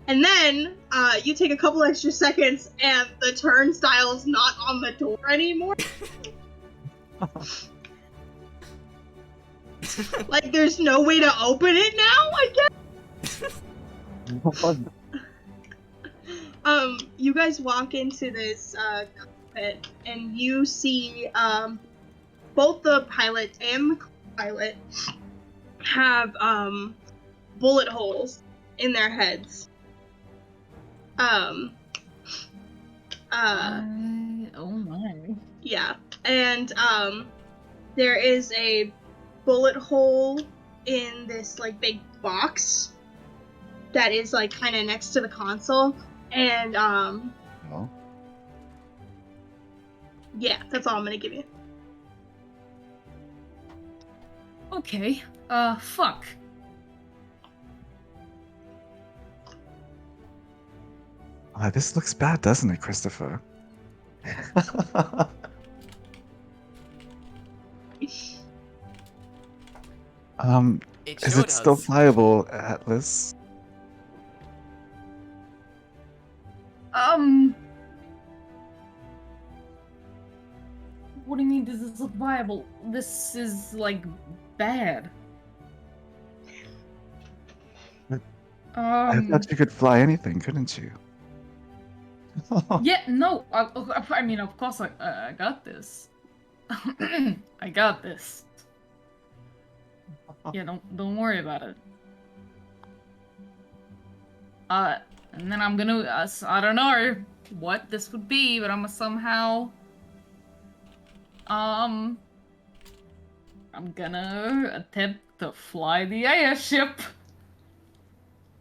And then, you take a couple extra seconds and the turnstile's not on the door anymore. Like, there's no way to open it now, I guess? You guys walk into this, cockpit, and you see, both the pilot and the co-pilot have, bullet holes in their heads. Oh my. Yeah, and there is a bullet hole in this like big box that is like kind of next to the console, and No. yeah, that's all I'm gonna give you. Okay. Fuck. This looks bad, doesn't it, Christopher? It Is sure it still does. pliable, Atlas? What do you mean, does this look viable? This is, like, bad. I thought you could fly anything, couldn't you? Yeah, no, I mean, of course I got this. I got this. Yeah, don't worry about it. And then I'm gonna, I don't know what this would be, but I'm gonna somehow, I'm gonna attempt to fly the airship,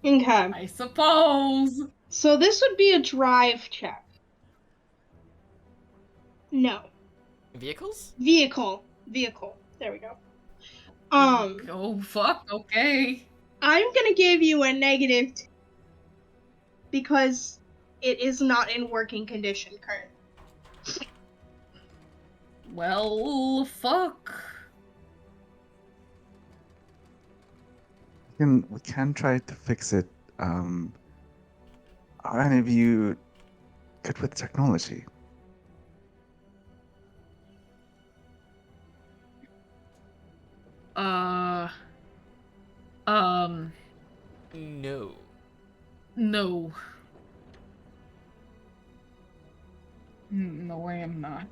Okay. I suppose. So this would be a drive check. No. Vehicles? Vehicle. Vehicle. There we go. Oh, fuck, okay. I'm gonna give you a negative because it is not in working condition currently. Well, fuck. We can try to fix it. Are any of you good with technology? Uh, um, No. no. No, I am not.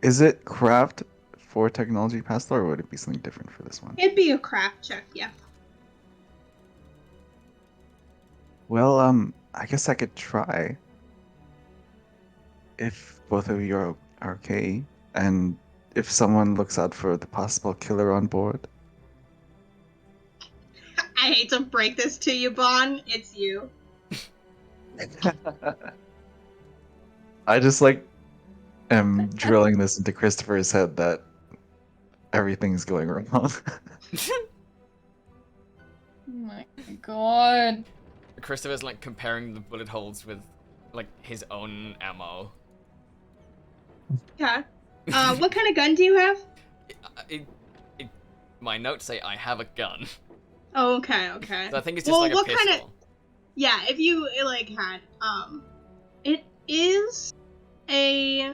Is it craft for technology pastel, or would it be something different for this one? It'd be a craft check, yeah. Well, I guess I could try. If both of you are okay, and if someone looks out for the possible killer on board. I hate to break this to you, Bon. It's you. I just am drilling this into Christopher's head that everything's going wrong. Oh my god. Christopher's like comparing the bullet holes with like his own ammo. Okay. What kind of gun do you have? My notes say I have a gun. Oh, okay, okay. So I think it's just like a what pistol. kind of? Yeah, if you had, it is a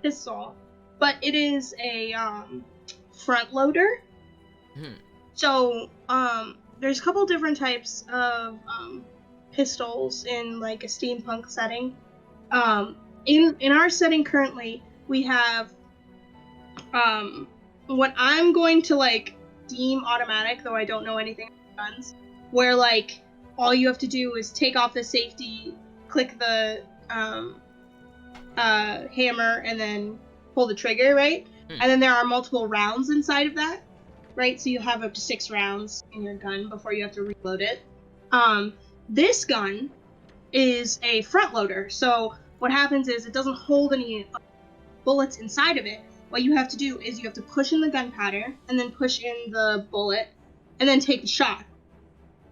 pistol, but it is a front loader. Hmm. So there's a couple different types of pistols in like a steampunk setting. In our setting currently, we have what I'm going to like deem automatic, though I don't know anything about guns, where like all you have to do is take off the safety, click the hammer, and then pull the trigger, right? And then there are multiple rounds inside of that, right? So you have up to 6 rounds in your gun before you have to reload it. This gun is a front loader, so what happens is it doesn't hold any bullets inside of it. What you have to do is you have to push in the gunpowder, and then push in the bullet, and then take the shot.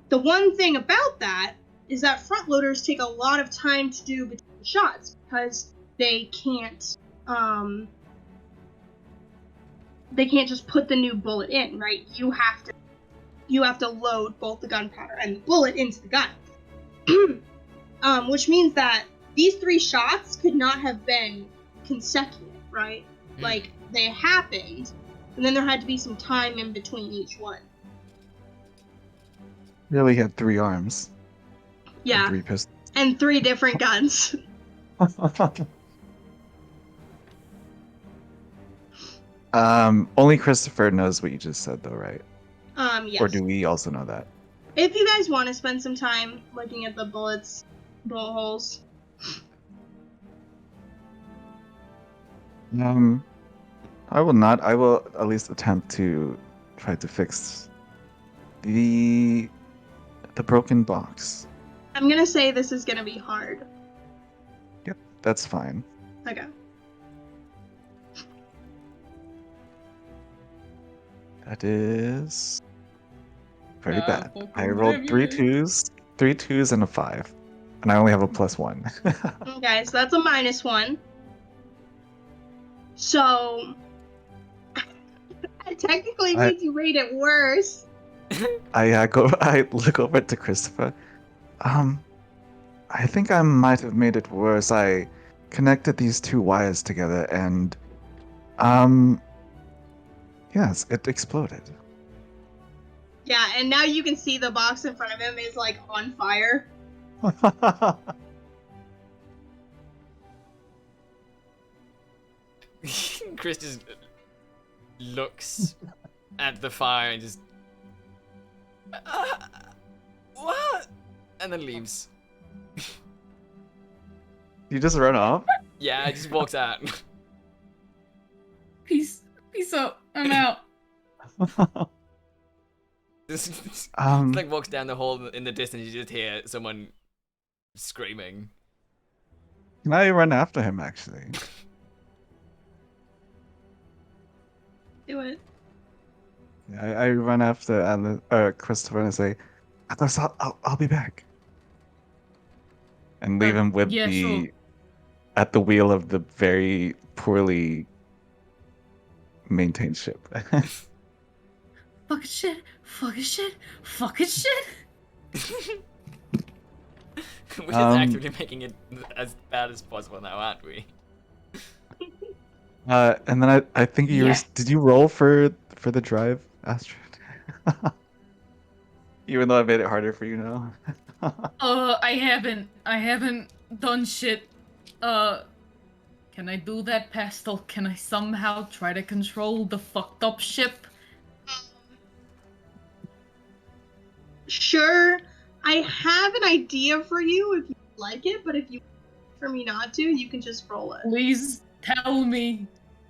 The one thing about that is that front loaders take a lot of time to do between shots because they can't just put the new bullet in, right? You have to load both the gunpowder and the bullet into the gun. Which means that these 3 shots could not have been consecutive, right? Like, they happened, and then there had to be some time in between each one. Really had 3 arms. Yeah. And 3 pistols. And 3 different guns. Only Christopher knows what you just said, though, right? Yes. Or do we also know that? If you guys want to spend some time looking at the bullet holes. I will not. I will at least attempt to try to fix the broken box. I'm gonna say this is gonna be hard. Yep, that's fine. Okay. That is very Nah, bad. fucking I rolled whatever you 3 twos and a 5, and I only have a +1. Okay, so that's a -1. So it technically means you rate it worse. I look over to Christopher. I think I might have made it worse. I connected these 2 wires together, and yes, it exploded. Yeah, and now you can see the box in front of him is like on fire. Chris just looks at the fire and just what? And then leaves. You just run off? Yeah, just walks out. Peace out. I'm out. Just Um, like walks down the hall in the distance. You just hear someone screaming. can I run after him actually? Do it. I run after Christopher and say, Atlas, I'll be back. And leave him with Yeah, sure. at the wheel of the very poorly maintained ship. Fucking shit. Fucking shit. Fucking shit. We're just actively making it as bad as possible now, aren't we? And then I think Yeah. did you roll for the drive, Astrid? Even though I made it harder for you now. I haven't done shit. Can I do that, Pastel? Can I somehow try to control the fucked up ship? Sure, I have an idea for you if you like it, but if you for me not to, you can just roll it. Please tell me.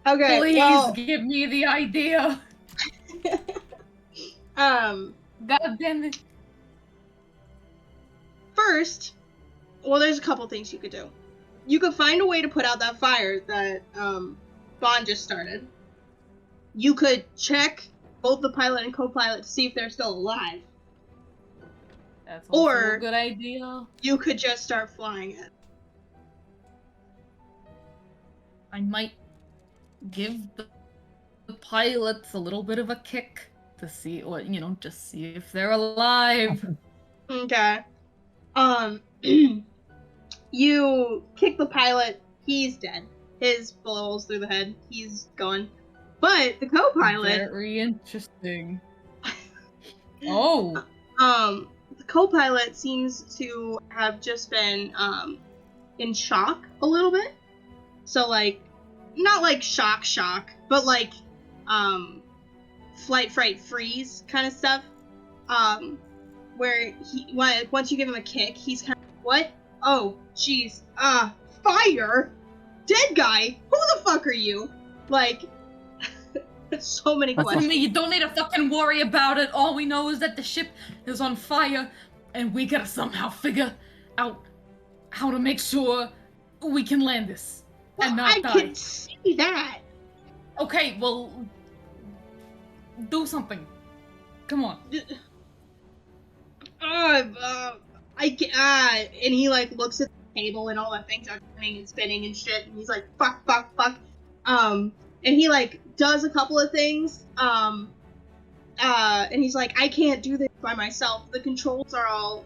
Okay, Please well, give me the idea. God damn it. first, well, there's a couple things you could do. You could find a way to put out that fire that Bond just started. You could check both the pilot and co-pilot to see if they're still alive. That's also Or- a good idea. You could just start flying it. I might give the pilots a little bit of a kick to see what, just see if they're alive. Okay. You kick the pilot, he's dead. His bullet holes through the head, he's gone. But the co-pilot, Very interesting. Oh. the co-pilot seems to have just been in shock a little bit. So like, not like shock, but like flight fright freeze kind of stuff. Where once you give him a kick, he's kind of, what? Oh, jeez. Fire? Dead guy? Who the fuck are you? Like, so many Listen to questions. me, you don't need to fucking worry about it. All we know is that the ship is on fire, and we gotta somehow figure out how to make sure we can land this Well, and not I die. can see that. Okay, well, do something. Come on. And he like looks at the table and all the things are turning and spinning and shit, and he's like, fuck. And he like does a couple of things, and he's like, I can't do this by myself. The controls are all,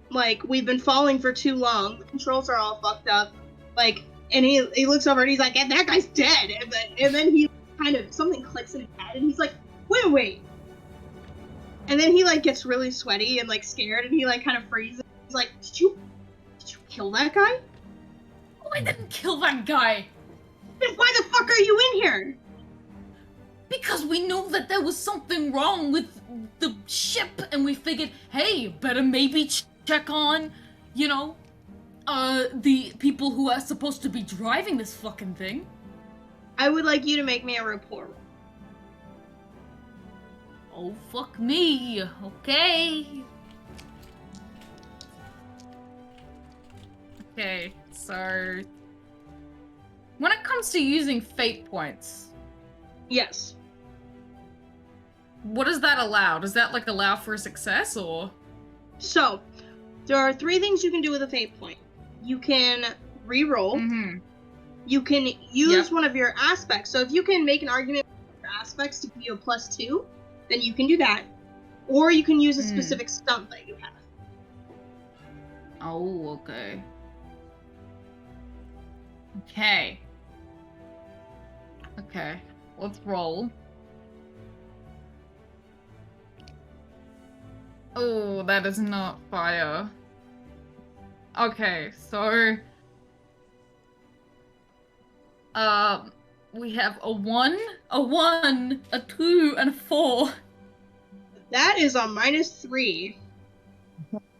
like, we've been falling for too long. The controls are all fucked up. Like, and he looks over and he's like, and that guy's dead. And then he kind of, something clicks in his head, and he's like, wait. And then he like gets really sweaty and like scared, and he like kind of freezes. He's like, did you kill that guy? Oh, I didn't kill that guy! Then why the fuck are you in here? Because we knew that there was something wrong with the ship, and we figured, hey, better maybe check on, the people who are supposed to be driving this fucking thing. I would like you to make me a report roll. Oh, fuck me. Okay. Okay, so... when it comes to using fate points, Yes. what does that allow? Does that, allow for a success, or...? So, there are 3 things you can do with a fate point. You can re-roll. Mm-hmm. You can use Yep. one of your aspects. So if you can make an argument for your aspects to give you a +2, then you can do that. Or you can use a specific stunt that you have. Oh, okay. Okay, let's roll. Oh, that is not fire. Okay, so... we have a 1, a 2, and a 4. That is a -3.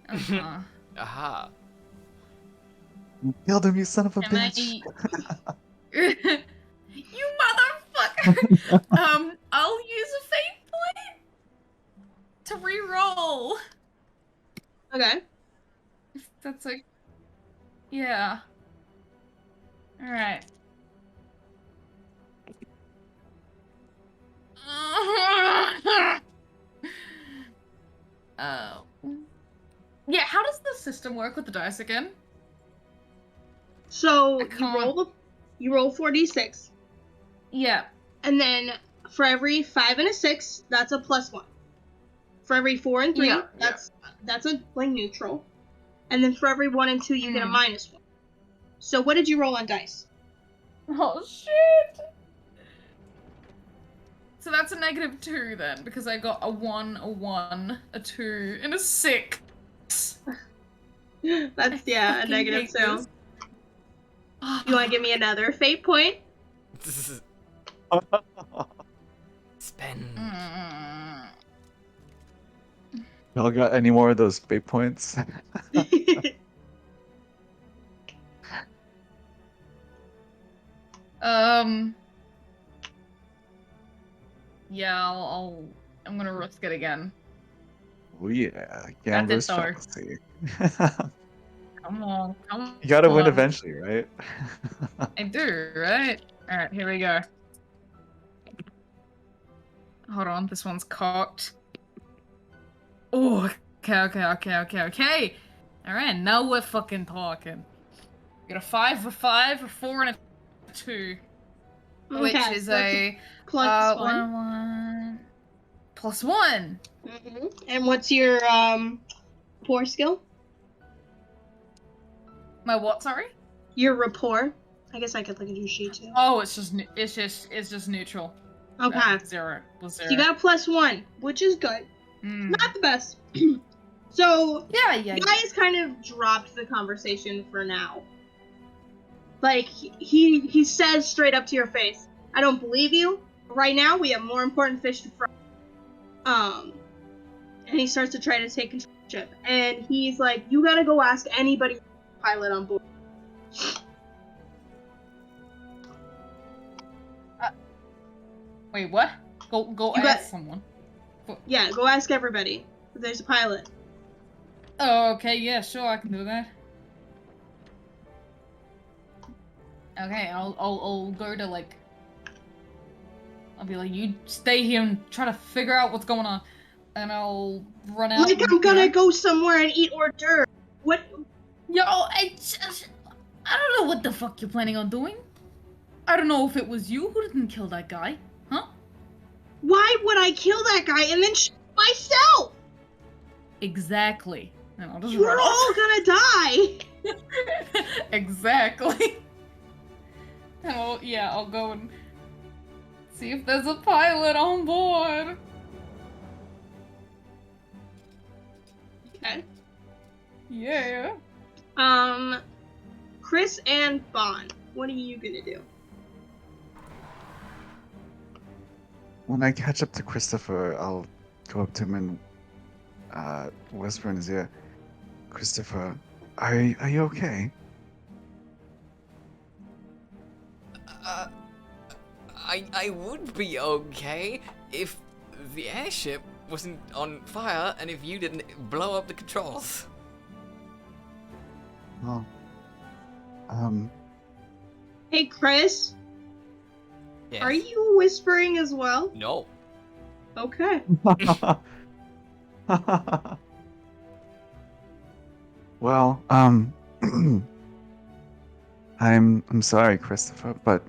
Uh-huh. Aha. You killed him, you son of a Can I... bitch. You I'll use a fate point to re-roll. Okay. If that's like, yeah. All right. Oh. Yeah, how does the system work with the dice again? So I can't. you roll 4d6, Yeah. and then for every 5 and a 6, that's a +1. For every 4 and 3, Yeah. that's a like neutral, and then for every 1 and 2, you get a Mm. -1. So what did you roll on dice? Oh shit. So that's a -2 then, because I got a 1, a 1, a 2, and a 6. That's I a fucking negative hate 2. this. You want to give me another fate point? Spend. Mm. Y'all got any more of those fate points? Yeah, I'm gonna risk it again. Oh yeah, That's it gambler's though. fallacy. Come on, come You gotta win on. eventually, right? I do, right? Alright, here we go. Hold on, this one's cocked. Oh, okay. Alright, now we're fucking talking. Got a 5, a 5, a 4, and a 2. Which Okay, is so that's a +1. 1 +1. And what's your rapport skill? My what? Sorry. Your rapport. I guess I could look at your sheet too. Oh, it's just neutral. Okay. 0 was 0. So you got a +1, which is good. Mm. Not the best. So Yeah. guys kind of dropped the conversation for now. Like he says straight up to your face, "I don't believe you. Right now we have more important fish to fry." And he starts to try to take control of the ship, and he's like, "You gotta go ask anybody pilot on board." Wait, what? Go You ask got- someone. Yeah, go ask everybody if there's a pilot. Oh, okay, yeah, sure, I can do that. Okay, I'll go to like. I'll be like, you stay here and try to figure out what's going on, and I'll run out. Like, I'm gonna go somewhere and eat hors d'oeuvre. What? Yo, I don't know what the fuck you're planning on doing. I don't know if it was you who didn't kill that guy, huh? Why would I kill that guy and then shoot myself? Exactly. And I'll just We're run all off. gonna die. Exactly. And I'll go and see if there's a pilot on board. Okay. Yeah. Chris and Bond, what are you gonna do? When I catch up to Christopher, I'll go up to him and whisper in his ear, "Christopher, are you okay?" I would be okay if the airship wasn't on fire and if you didn't blow up the controls. Oh. Hey, Chris, Yes. are you whispering as well? No. Okay. Well, I'm sorry, Christopher, but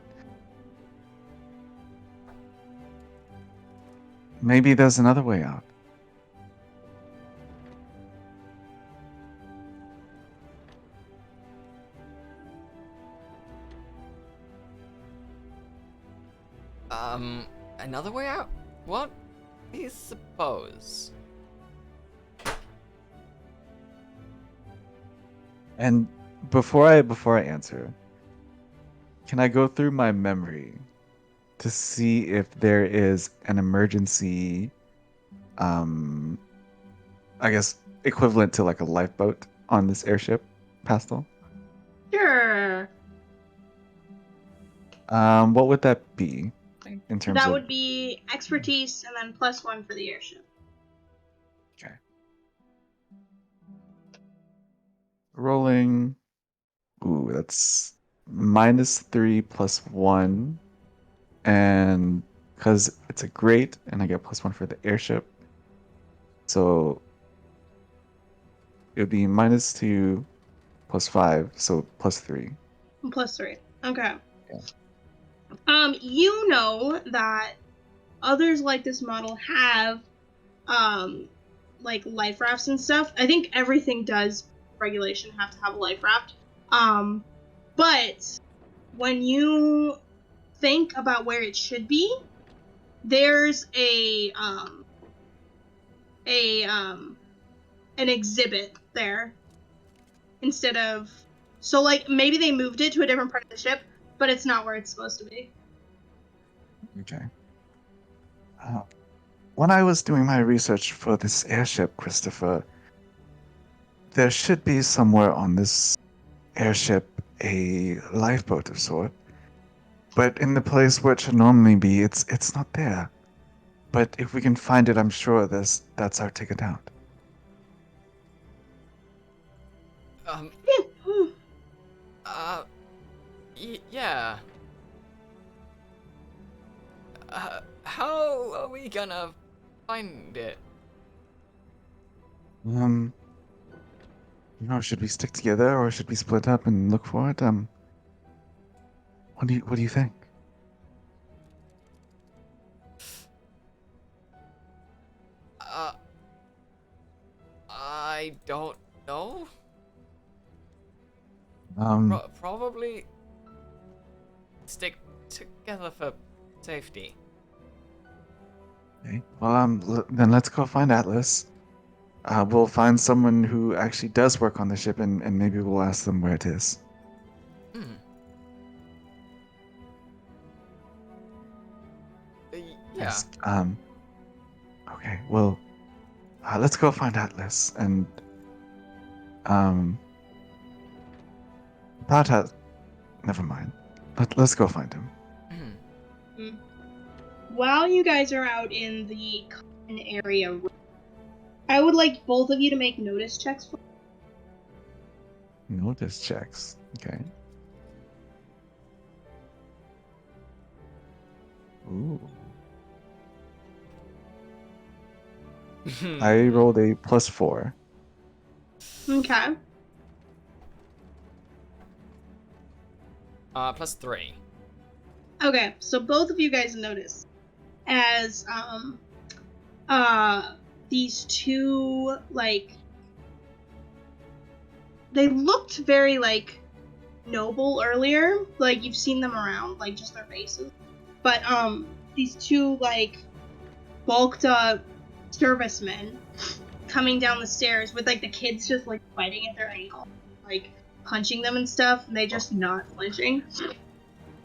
maybe there's another way out. Another way out? What do you suppose? And before I answer, can I go through my memory to see if there is an emergency, I guess equivalent to like a lifeboat on this airship, Pastel? Sure. What would that be? I think in terms That of. would be expertise and then +1 for the airship. Okay. Rolling. Ooh, that's -3 +1. And because it's a great, and I get +1 for the airship. So it would be -2 +5, so +3. +3. Okay. Yeah. You know that others like this model have like life rafts and stuff. I think everything does regulation have to have a life raft. But when you think about where it should be, there's an exhibit there instead of, so like maybe they moved it to a different part of the ship, but it's not where it's supposed to be. Okay. When I was doing my research for this airship, Christopher, there should be somewhere on this airship a lifeboat of sort. But in the place where it should normally be, it's not there. But if we can find it, I'm sure that's our ticket out. Um, yeah. How are we gonna find it? Should we stick together or should we split up and look for it? What do you think? I don't know. Um, Probably stick together for safety. okay. Well, then let's go find Atlas. We'll find someone who actually does work on the ship, and maybe we'll ask them where it is. Hmm. Yeah. Yes. Okay. Well, let's go find Atlas, and about At. Never mind. Let's go find him. Hmm. While you guys are out in the common area, I would like both of you to make notice checks for Notice checks. Okay. Ooh. I rolled a +4. Okay. +3. Okay, so both of you guys notice as these two, like, they looked very like noble earlier, like you've seen them around, like just their faces. But these two like bulked up servicemen coming down the stairs with like the kids just like biting at their ankle, like punching them and stuff, and they just not flinching.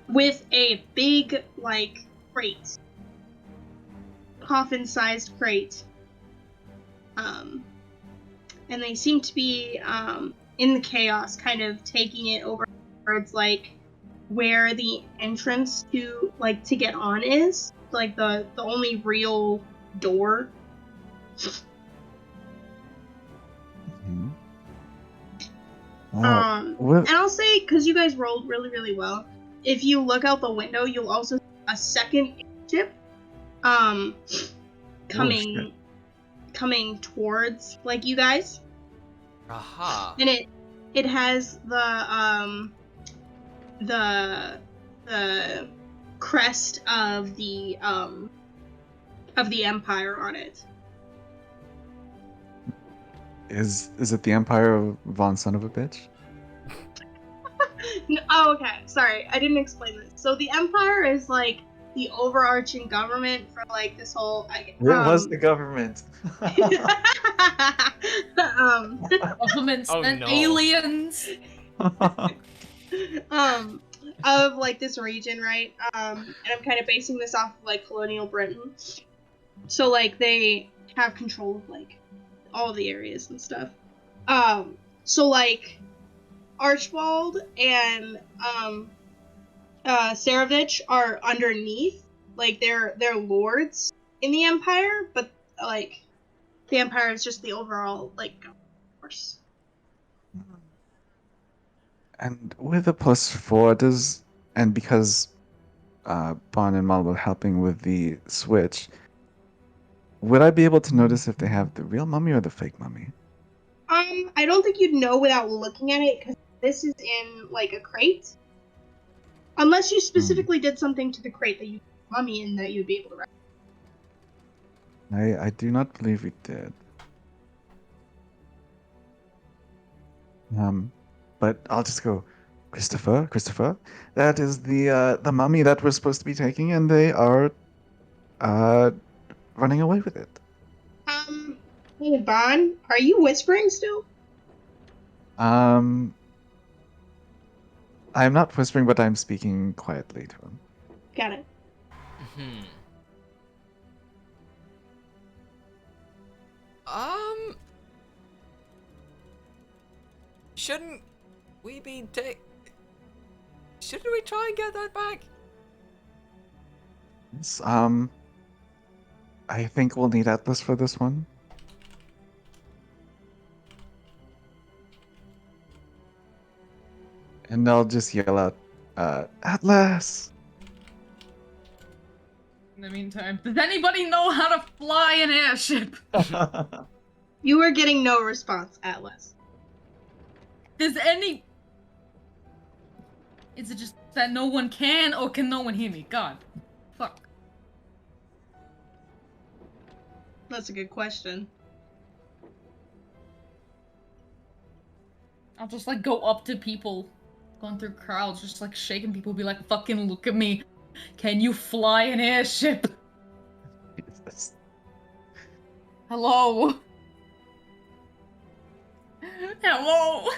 With a big like crate, coffin-sized crate. And they seem to be in the chaos, kind of taking it over towards like where the entrance to like to get on is, like the only real door. Mhm. And I'll say, because you guys rolled really, really well, if you look out the window, you'll also see a second ship coming towards like you guys. Aha. And it has the crest of the Empire on it. Is it the Empire of Von Son of a Bitch? No, oh, okay. Sorry, I didn't explain this. So the Empire is like the overarching government for like this whole. Where was the government? Governments Oh, and no. aliens. Of like this region, right? And I'm kind of basing this off of like colonial Britain. So like they have control of like all the areas and stuff. So like Archibald and Saravich are underneath like they're lords in the Empire, but like the Empire is just the overall like force. And with a +4, and because Bon and Mal were helping with the switch, would I be able to notice if they have the real mummy or the fake mummy? I don't think you'd know without looking at it because this is in like a crate. Unless you specifically did something to the crate that you mummy in that you'd be able to recognize. I do not believe we did. But I'll just go, Christopher, that is the mummy that we're supposed to be taking, and they are running away with it. Hey, Bon, are you whispering still? I'm not whispering, but I'm speaking quietly to him. Got it. Hmm. Um. Shouldn't we be Shouldn't we try and get that back? Yes, I think we'll need Atlas for this one. And I'll just yell out, Atlas! In the meantime, does anybody know how to fly an airship? You are getting no response, Atlas. Does any... Is it just that no one can, or can no one hear me? God. Fuck. That's a good question. I'll just, like, go up to people going through crowds, just, like, shaking people, be like, fucking look at me. Can you fly an airship? Jesus. Hello? Hello?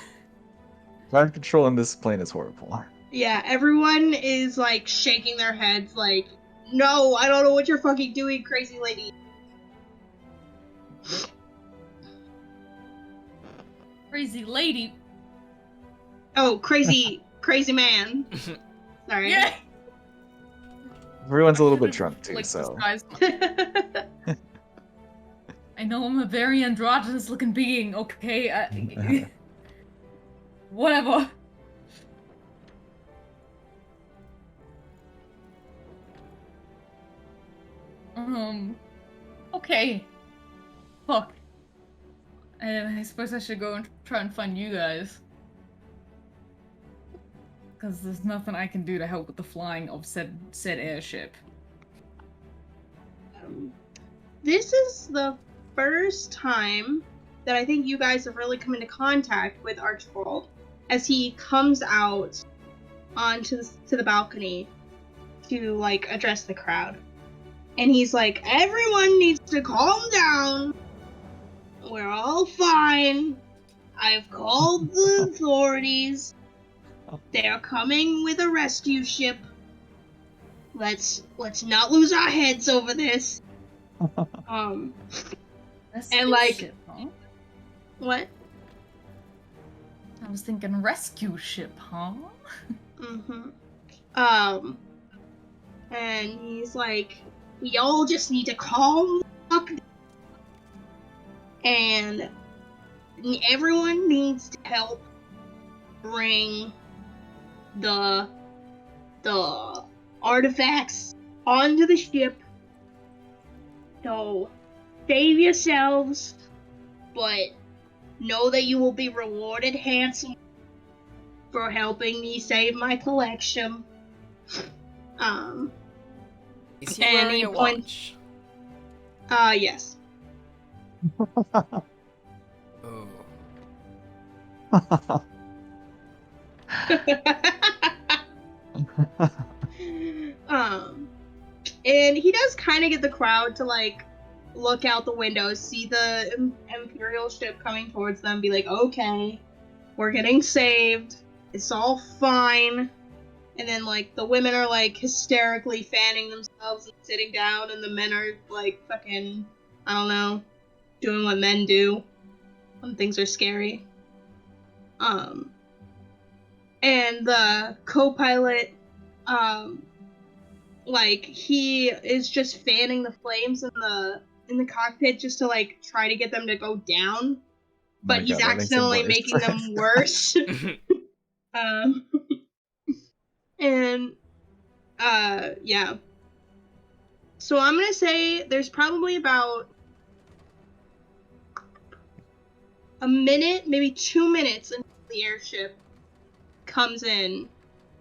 Ground control in this plane is horrible. Yeah, everyone is like shaking their heads like, no, I don't know what you're fucking doing, crazy lady. Crazy lady. Oh, crazy man. Sorry. Yeah! Everyone's a little bit Should've, drunk too, like, so. disguised I know I'm a very androgynous looking being, okay? Whatever. Okay. Fuck. And I suppose I should go and try and find you guys. Because there's nothing I can do to help with the flying of said airship. This is the first time that I think you guys have really come into contact with Archibald as he comes out onto the balcony to like address the crowd. And he's like, everyone needs to calm down. We're all fine. I've called the authorities. They're coming with a rescue ship. Let's not lose our heads over this. Rescue like- ship, huh? What? I was thinking rescue ship, huh? And he's like, we all just need to calm the fuck down. And everyone needs to help bring the artifacts onto the ship. So save yourselves, but know that you will be rewarded handsomely for helping me save my collection. Is he And wearing he a points- watch? Yes. Oh. And he does kind of get the crowd to like look out the window, see the Imperial ship coming towards them, be like, okay, we're getting saved, it's all fine. And then like the women are like hysterically fanning themselves and sitting down, and the men are like fucking, I don't know, doing what men do when things are scary. And the co-pilot like he is just fanning the flames in the cockpit just to like try to get them to go down, but My he's God, that makes it accidentally worse. making them worse. um, and yeah. So I'm gonna say there's probably about a minute, maybe 2 minutes until the airship comes in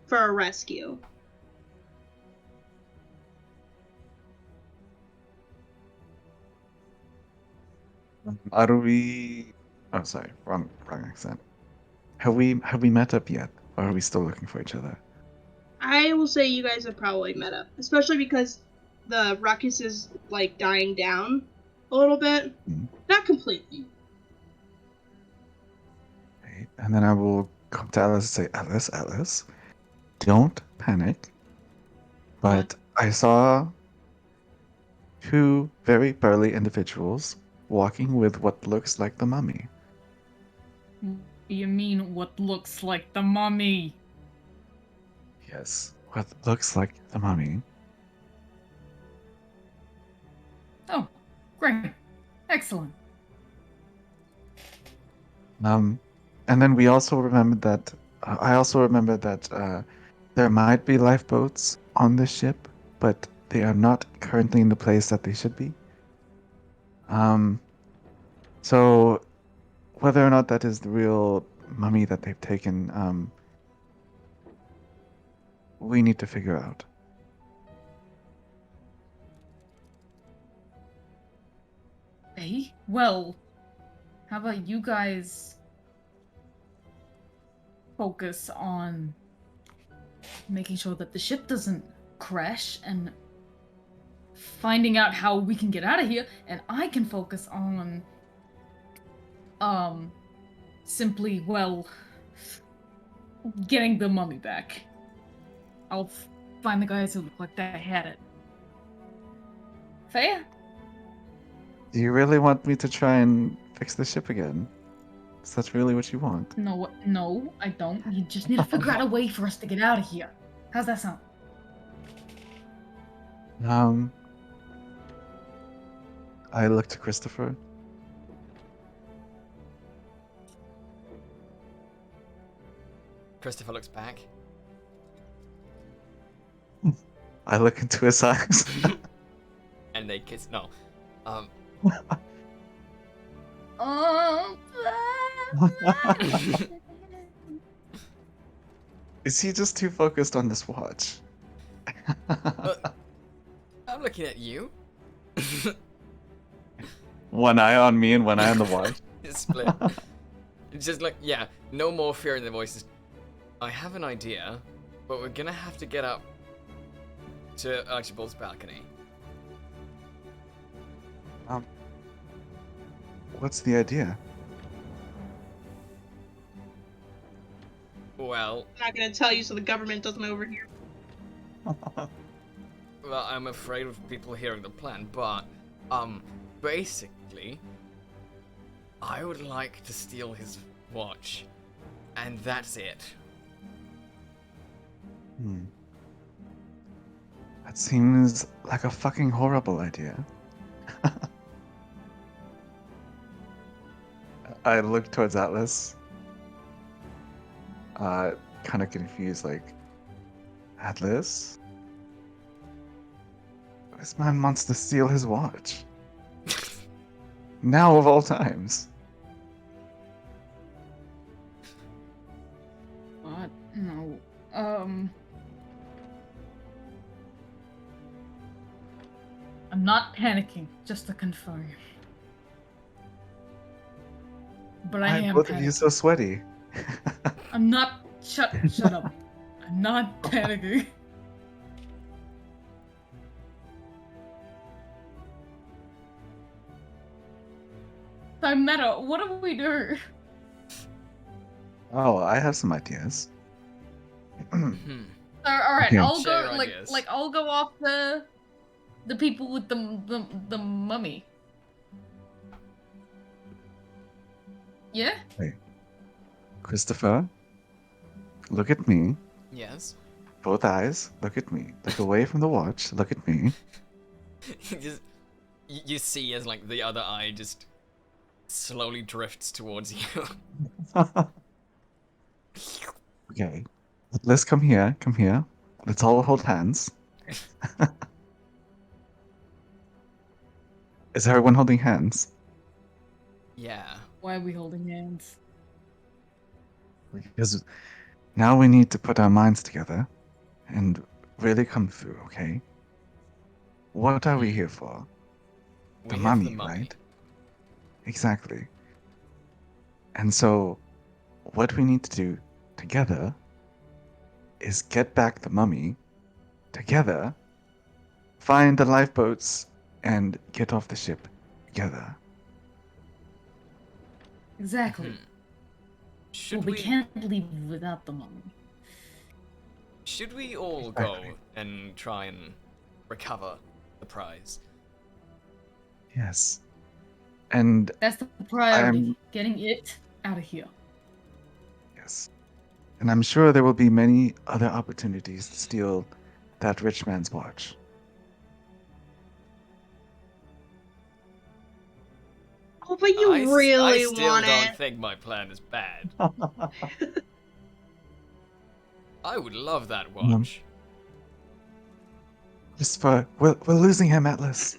for a rescue. Are we? Oh, sorry, wrong accent. Have we met up yet, or are we still looking for each other? I will say you guys have probably met up, especially because the ruckus is like dying down a little bit. Hmm. Not completely. Okay. And then I will come to Alice and say, Alice, don't panic. But I saw two very burly individuals walking with what looks like the mummy. You mean what looks like the mummy? Yes, what looks like the mummy. Oh, great. Excellent. And then we also remembered that I also remember that there might be lifeboats on this ship, but they are not currently in the place that they should be. Um, so whether or not that is the real mummy that they've taken, we need to figure out. Hey, well, how about you guys focus on making sure that the ship doesn't crash and finding out how we can get out of here, and I can focus on simply, well, getting the mummy back. I'll find the guys who look like they had it. Fair? Do you really want me to try and fix the ship again? Is that really what you want? No, I don't. You just need to figure out a way for us to get out of here. How's that sound? Um, I look to Christopher. Christopher looks back. I look into his eyes. And they kiss. No. Oh, Is he just too focused on this watch? I'm looking at you. One eye on me and one eye on the watch. It's split. It's just like, yeah, no more fear in the voices. I have an idea, but we're gonna have to get up to Archibald's balcony. What's the idea? Well, I'm not gonna tell you so the government doesn't overhear. well, I'm afraid of people hearing the plan, but, basically, I would like to steal his watch, and that's it. That seems like a fucking horrible idea. I look towards Atlas. Kind of confused, like, Atlas? This man wants to steal his watch. Now of all times. What? No. I'm not panicking, just to confirm. But I Why am both of you panicking. so sweaty? I'm not. Shut up. I'm not panicking. Meta, what do we do? Oh, I have some ideas. Hmm. All right, Okay. I'll Share go. your Like, ideas. I'll go off the people with the mummy. Yeah. Christopher, look at me. Yes. Both eyes, look at me. Look away from the watch, look at me. You see as like the other eye just slowly drifts towards you. Okay. Let's come here, come here. Let's all hold hands. Is everyone holding hands? Yeah. Why are we holding hands? Because now we need to put our minds together and really come through, okay? What are we here for? We The have mummy, the mummy. right? Exactly. And so, what we need to do together is get back the mummy together, find the lifeboats, and get off the ship together. Exactly. Hmm. Well, Should we we can't leave without the mummy. should we all Exactly. go and try and recover the prize? Yes. And That's the priority. I'm Getting it out of here. yes. And I'm sure there will be many other opportunities to steal that rich man's watch. Oh, but you I really still want don't it. think my plan is bad. I would love that watch. Christopher, we're losing him, Atlas.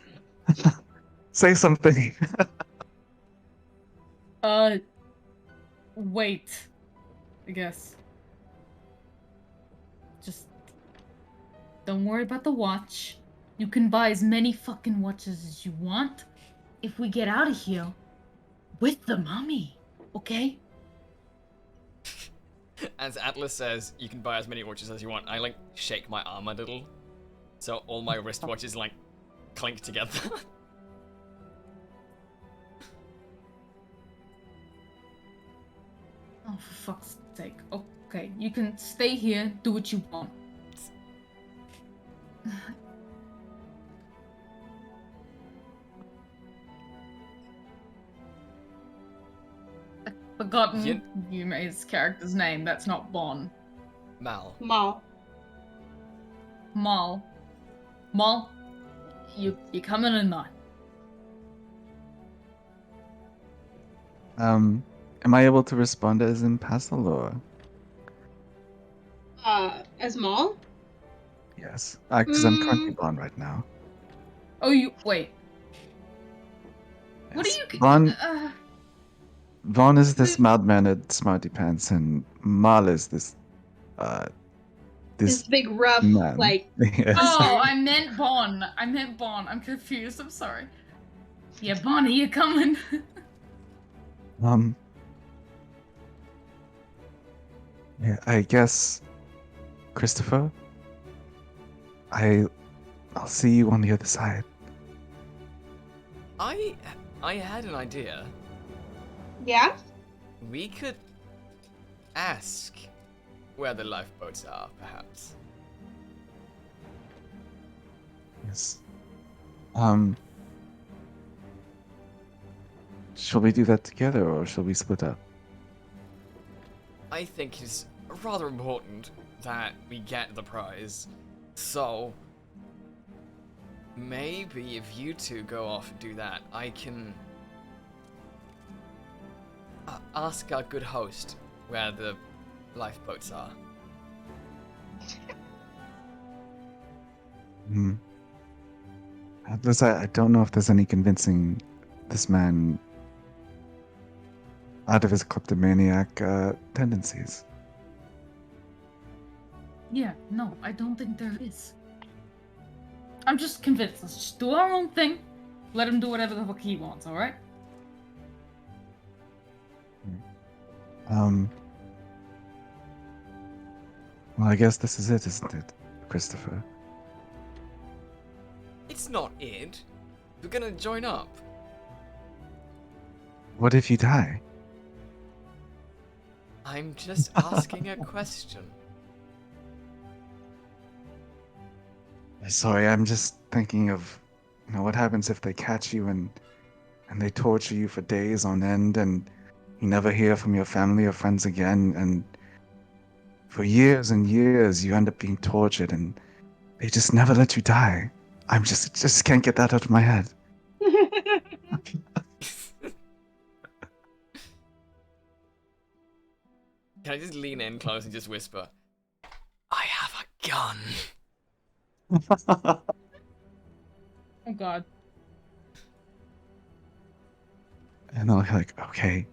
Say something. Wait. I guess. Just don't worry about the watch. You can buy as many fucking watches as you want if we get out of here with the mummy. Okay? As Atlas says, you can buy as many watches as you want. I like shake my arm a little, so all my wristwatches like clink together. Oh, for fuck's sake. Okay, you can stay here, do what you want. I've forgotten Yume's character's name. That's not Bon. Mal. Mal. Mal. Mal, you coming or not? Am I able to respond as in Pastel or? As Mal? Yes. Because I'm currently Mm. Vaughn right now. Oh, wait. What are Yes. you? Vaughn is this we- mild-mannered smarty pants, and Mal is this This big rough, man. like. Yes. Oh, I meant Bon. I'm confused. I'm sorry. Yeah, Bon, are you coming? Yeah, I guess, Christopher, I'll see you on the other side. I had an idea. Yeah? We could ask where the lifeboats are, perhaps. Yes. Shall we do that together, or shall we split up? I think it's rather important that we get the prize. So, maybe if you two go off and do that, I can ask our good host where the lifeboats are. Hmm. Atlas, I don't know if there's any convincing this man out of his kleptomaniac tendencies. Yeah, no, I don't think there is. I'm just convinced. Let's just do our own thing. Let him do whatever the fuck he wants, alright? Well, I guess this is it, isn't it, Christopher? It's not it. We're gonna join up. What if you die? I'm just asking a question. Sorry, I'm just thinking of, what happens if they catch you and they torture you for days on end, and you never hear from your family or friends again, and for years and years, you end up being tortured, and they just never let you die. I'm just can't get that out of my head. Can I just lean in close and just whisper, I have a gun. Oh god. And they're like, okay,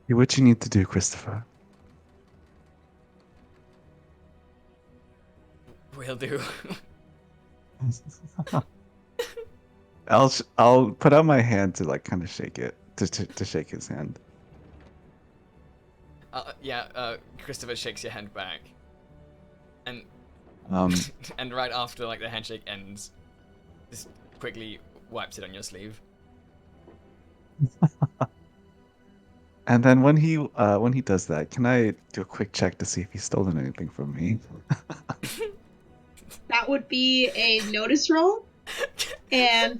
what you need to do, Christopher? Will do. I'll put out my hand to like kind of shake it to shake his hand. Christopher shakes your hand back. And Um, and right after like the handshake ends, just quickly wipes it on your sleeve. and then when he does that, can I do a quick check to see if he's stolen anything from me? That would be a notice roll. And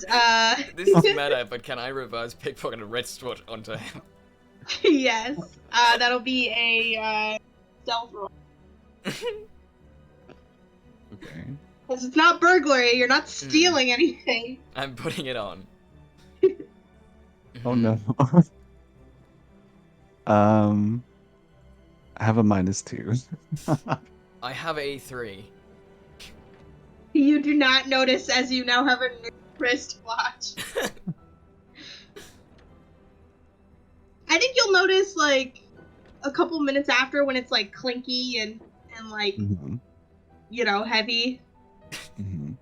This is meta, but can I reverse pickpocket a red sword onto him? yes, that'll be a stealth roll. Okay. Because it's not burglary, you're not stealing anything. I'm putting it on. Oh no. I have a -2. I have a 3. You do not notice as you now have a new wristwatch. I think you'll notice like a couple minutes after when it's like clinky and like Mhm. you know, heavy. Mhm.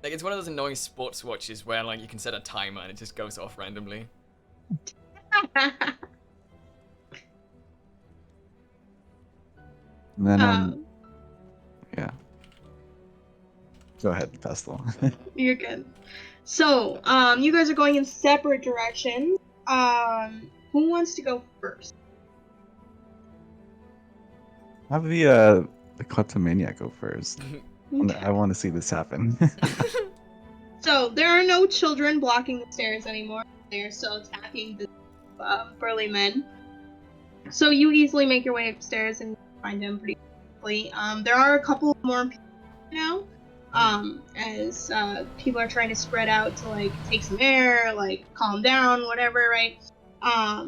Like it's one of those annoying sports watches where like you can set a timer and it just goes off randomly. And then Um, yeah. Go ahead, Pestle. You're good. So, you guys are going in separate directions. Who wants to go first? Have the kleptomaniac go first. I want to see this happen. So, there are no children blocking the stairs anymore. They are still attacking the burly men. So, you easily make your way upstairs and find him pretty quickly. There are a couple more people now. As people are trying to spread out to like take some air, like calm down, whatever, right? I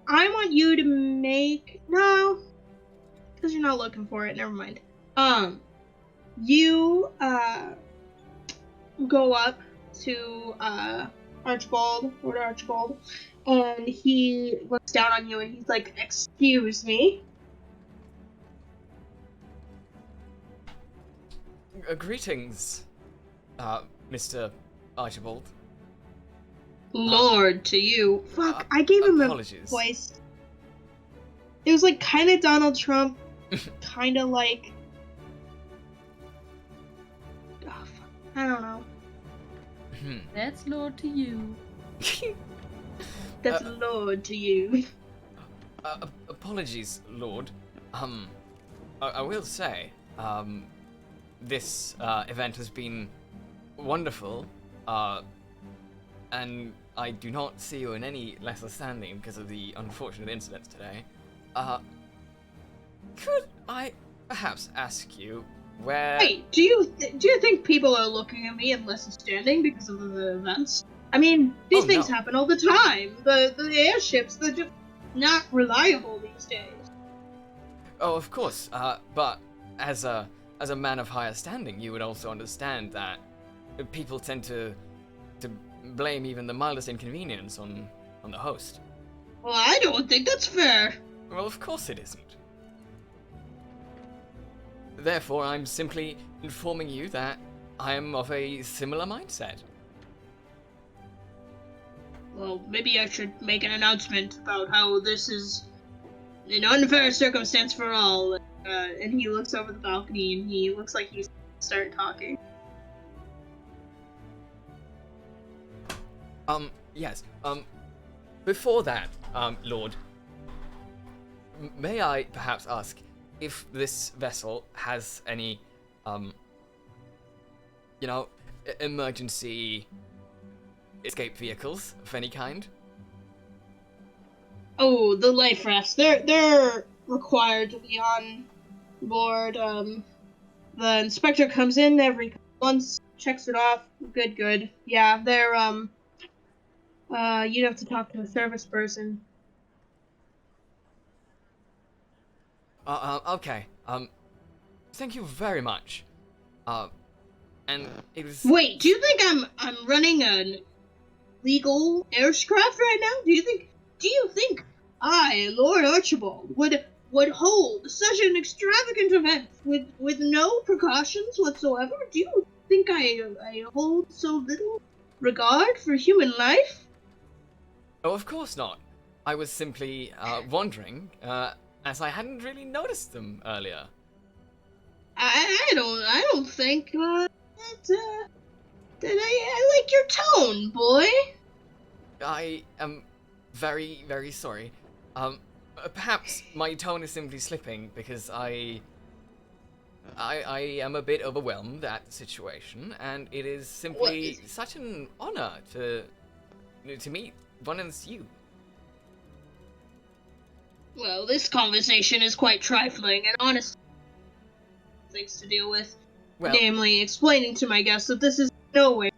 want you to make because you're not looking for it. Never mind. You go up to Lord Archibald, and he looks down on you and he's like, "Excuse me." Greetings, Mr. Archibald. Lord to you. Fuck, I gave him apologies. a voice. It was like kind of Donald Trump, kind of like. Oh, fuck. I don't know. That's Lord to you. That's Lord to you. Apologies, Lord. I will say, this event has been wonderful, and I do not see you in any lesser standing because of the unfortunate incidents today. Could I perhaps ask you where? Wait, do you think people are looking at me in lesser standing because of the events? I mean, these things happen all the time. The airships, they're just not reliable these days. Oh, of course. But as a man of higher standing, you would also understand that people tend to blame even the mildest inconvenience on the host. Well, I don't think that's fair. Well, of course it isn't. Therefore, I'm simply informing you that I am of a similar mindset. Well, maybe I should make an announcement about how this is an unfair circumstance for all. And he looks over the balcony and he looks like he's start talking. Yes. Before that, Lord, may I perhaps ask if this vessel has any, emergency escape vehicles of any kind? Oh, the life rafts. They're required to be on board. The inspector comes in every couple months, checks it off. Good. Yeah, they're you'd have to talk to a service person. Okay. Thank you very much. And it was. Wait, do you think I'm running a legal aircraft right now? Do you think I, Lord Archibald, would hold such an extravagant event with no precautions whatsoever? Do you think I hold so little regard for human life? Oh, of course not. I was simply wondering, as I hadn't really noticed them earlier. I don't think that I like your tone, boy. I am very, very sorry. Perhaps my tone is simply slipping because I am a bit overwhelmed at the situation, and it is simply such an honor to meet one as you. Well, this conversation is quite trifling, and honestly, things to deal with. Well, Namely, explaining to my guests that this is no way.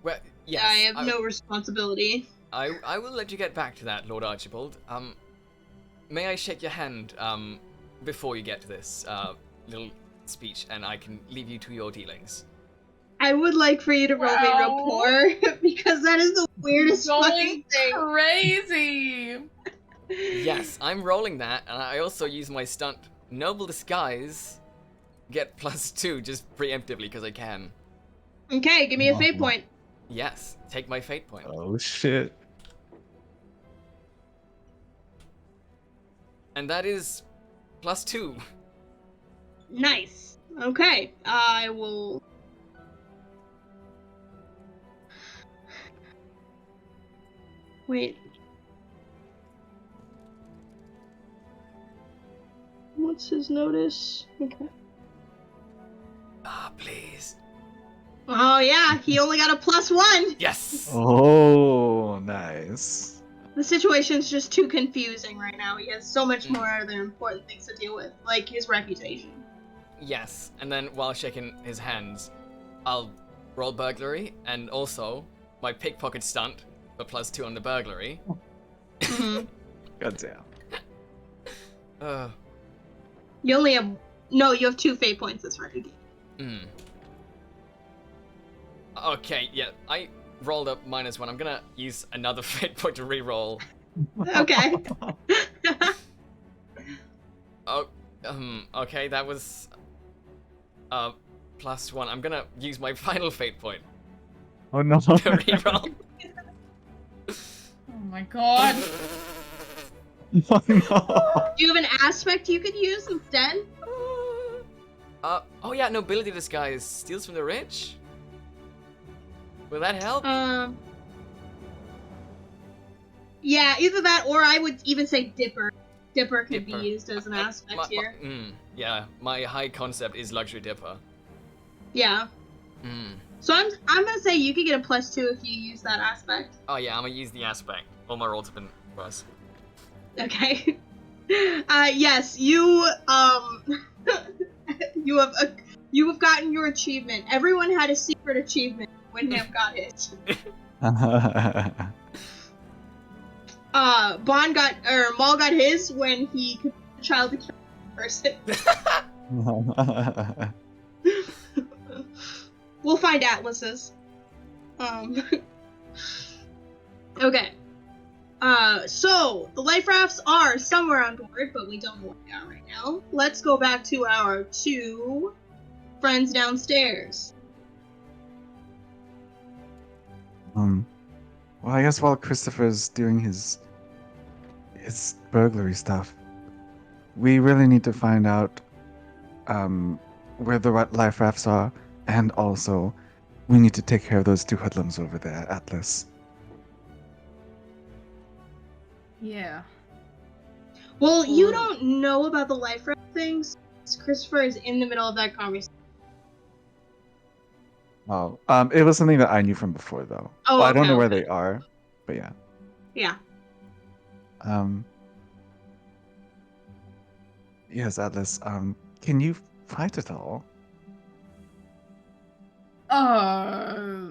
well, yes. I have no responsibility. I will let you get back to that, Lord Archibald. May I shake your hand before you get to this little speech, and I can leave you to your dealings. I would like for you to roll me rapport, because that is the weirdest fucking thing. Crazy. Yes, I'm rolling that, and I also use my stunt Noble Disguise. Get +2 just preemptively because I can. Okay, give me a fate point. Yes, take my fate point. Oh shit. And that is +2. Nice. Okay, I will. Wait. What's his notice? Okay. Please. Oh yeah, he only got a +1. Yes! Oh, nice. The situation's just too confusing right now. He has so much more other important things to deal with, like his reputation. Yes, and then while shaking his hands, I'll roll burglary, and also my pickpocket stunt for +2 on the burglary. Mhm. Goddamn. You only have you have 2 fate points. That's right. Okay, yeah, I rolled up -1. I'm gonna use another fate point to re-roll. Okay. Oh, okay, that was +1. I'm gonna use my final fate point Oh no. to re-roll. Oh my god. Oh no. Do you have an aspect you could use instead? Oh yeah, nobility disguise steals from the rich. Will that help? Yeah, either that or I would even say Dipper. Dipper could be Dipper. used as an aspect here. Yeah, my high concept is luxury dipper. Yeah. So I'm gonna say you could get a +2 if you use that aspect. Oh yeah, I'm gonna use the aspect. All my rolls have been plus. Okay. Yes, you you have gotten your achievement. Everyone had a secret achievement when Nim got his. Maul got his when he could be a child to kill a person. We'll find Atlas's. Okay. So the life rafts are somewhere on board, but we don't know where they are right now. Let's go back to our 2 friends downstairs. Well, I guess while Christopher's doing his burglary stuff, we really need to find out where the life rafts are, and also we need to take care of those 2 hoodlums over there, Atlas. Yeah. Well, you don't know about the life raft things. Christopher is in the middle of that conversation. Oh, it was something that I knew from before, though. Oh, Well, I don't okay, know where okay. they are, but yeah. Yeah. Um, yes, Atlas. Can you fight at all? Uh,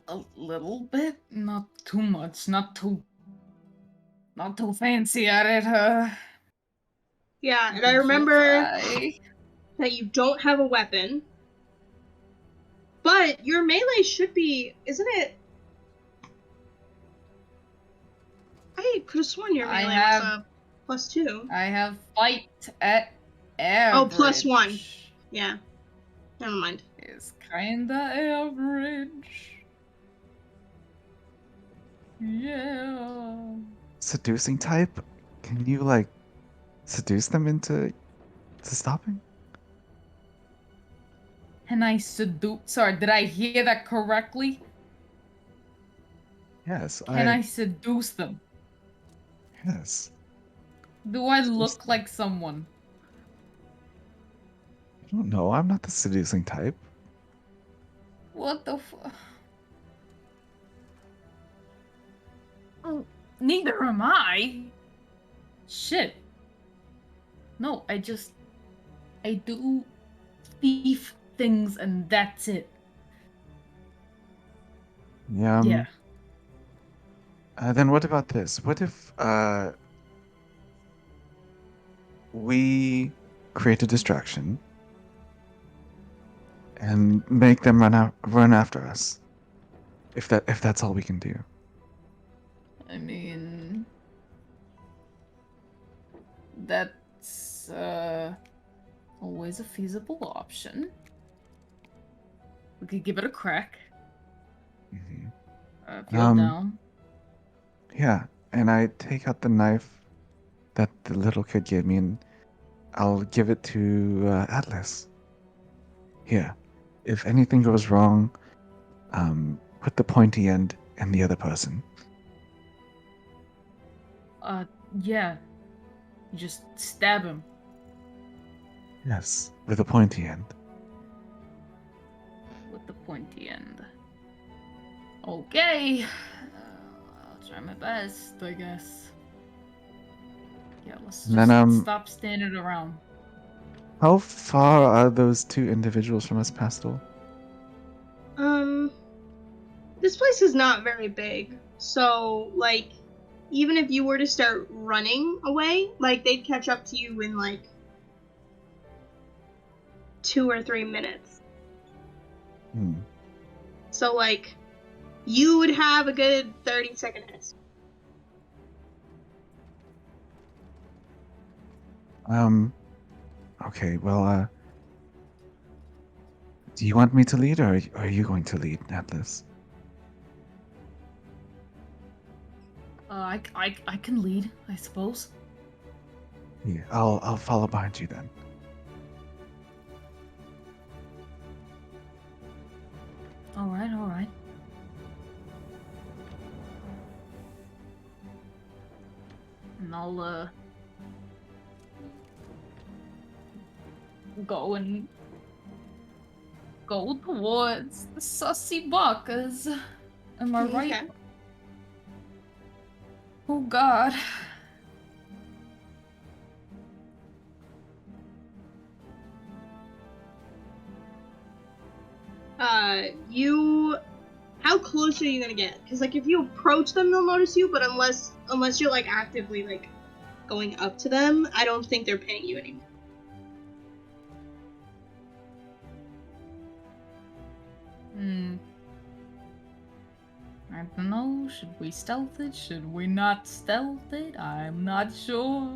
a little bit, not too much, not too fancy at it. Yeah, You and I can sure remember try. that you don't have a weapon, but your melee should be, isn't it? I could have sworn your I melee was have a +2. I have fight at Oh, average. +1. Yeah. Never mind. Is kinda average. Yeah. Seducing type? Can you like seduce them into stopping? Can I seduce? Sorry, did I hear that correctly? Yes, Can I seduce them? yes. Do I Seduce look them. like someone? I don't know. I'm not the seducing type. What the neither am I. Shit. No, I do thief things and that's it. Yeah. Yeah. Then what about this? What if we create a distraction and make them run after us? If that's all we can do. I mean, that's always a feasible option. We could give it a crack. hmm If you're Um. down. Yeah. And I take out the knife that the little kid gave me, and I'll give it to Atlas. Here. If anything goes wrong, put the pointy end in the other person. Yeah. You just stab him. Yes, with a pointy end. With the pointy end. Okay. I'll try my best, I guess. Yeah, let's And then, just stop standing around. how far are those two individuals from us, Pastel? This place is not very big, so, like, even if you were to start running away, like, they'd catch up to you in, like, 2 or 3 minutes. Hmm. So, like, you would have a good 30-second head start. Okay, well, do you want me to lead, or are you going to lead, Atlas? I can lead, I suppose. Yeah, I'll follow behind you then. Alright, alright. And I'll, go towards the sussy buckers. Am I right? Okay. Oh god. How close are you gonna get? Because, like, if you approach them, they'll notice you, but unless you're, like, actively, like, going up to them, I don't think they're paying you anymore. I don't know. Should we stealth it? Should we not stealth it? I'm not sure.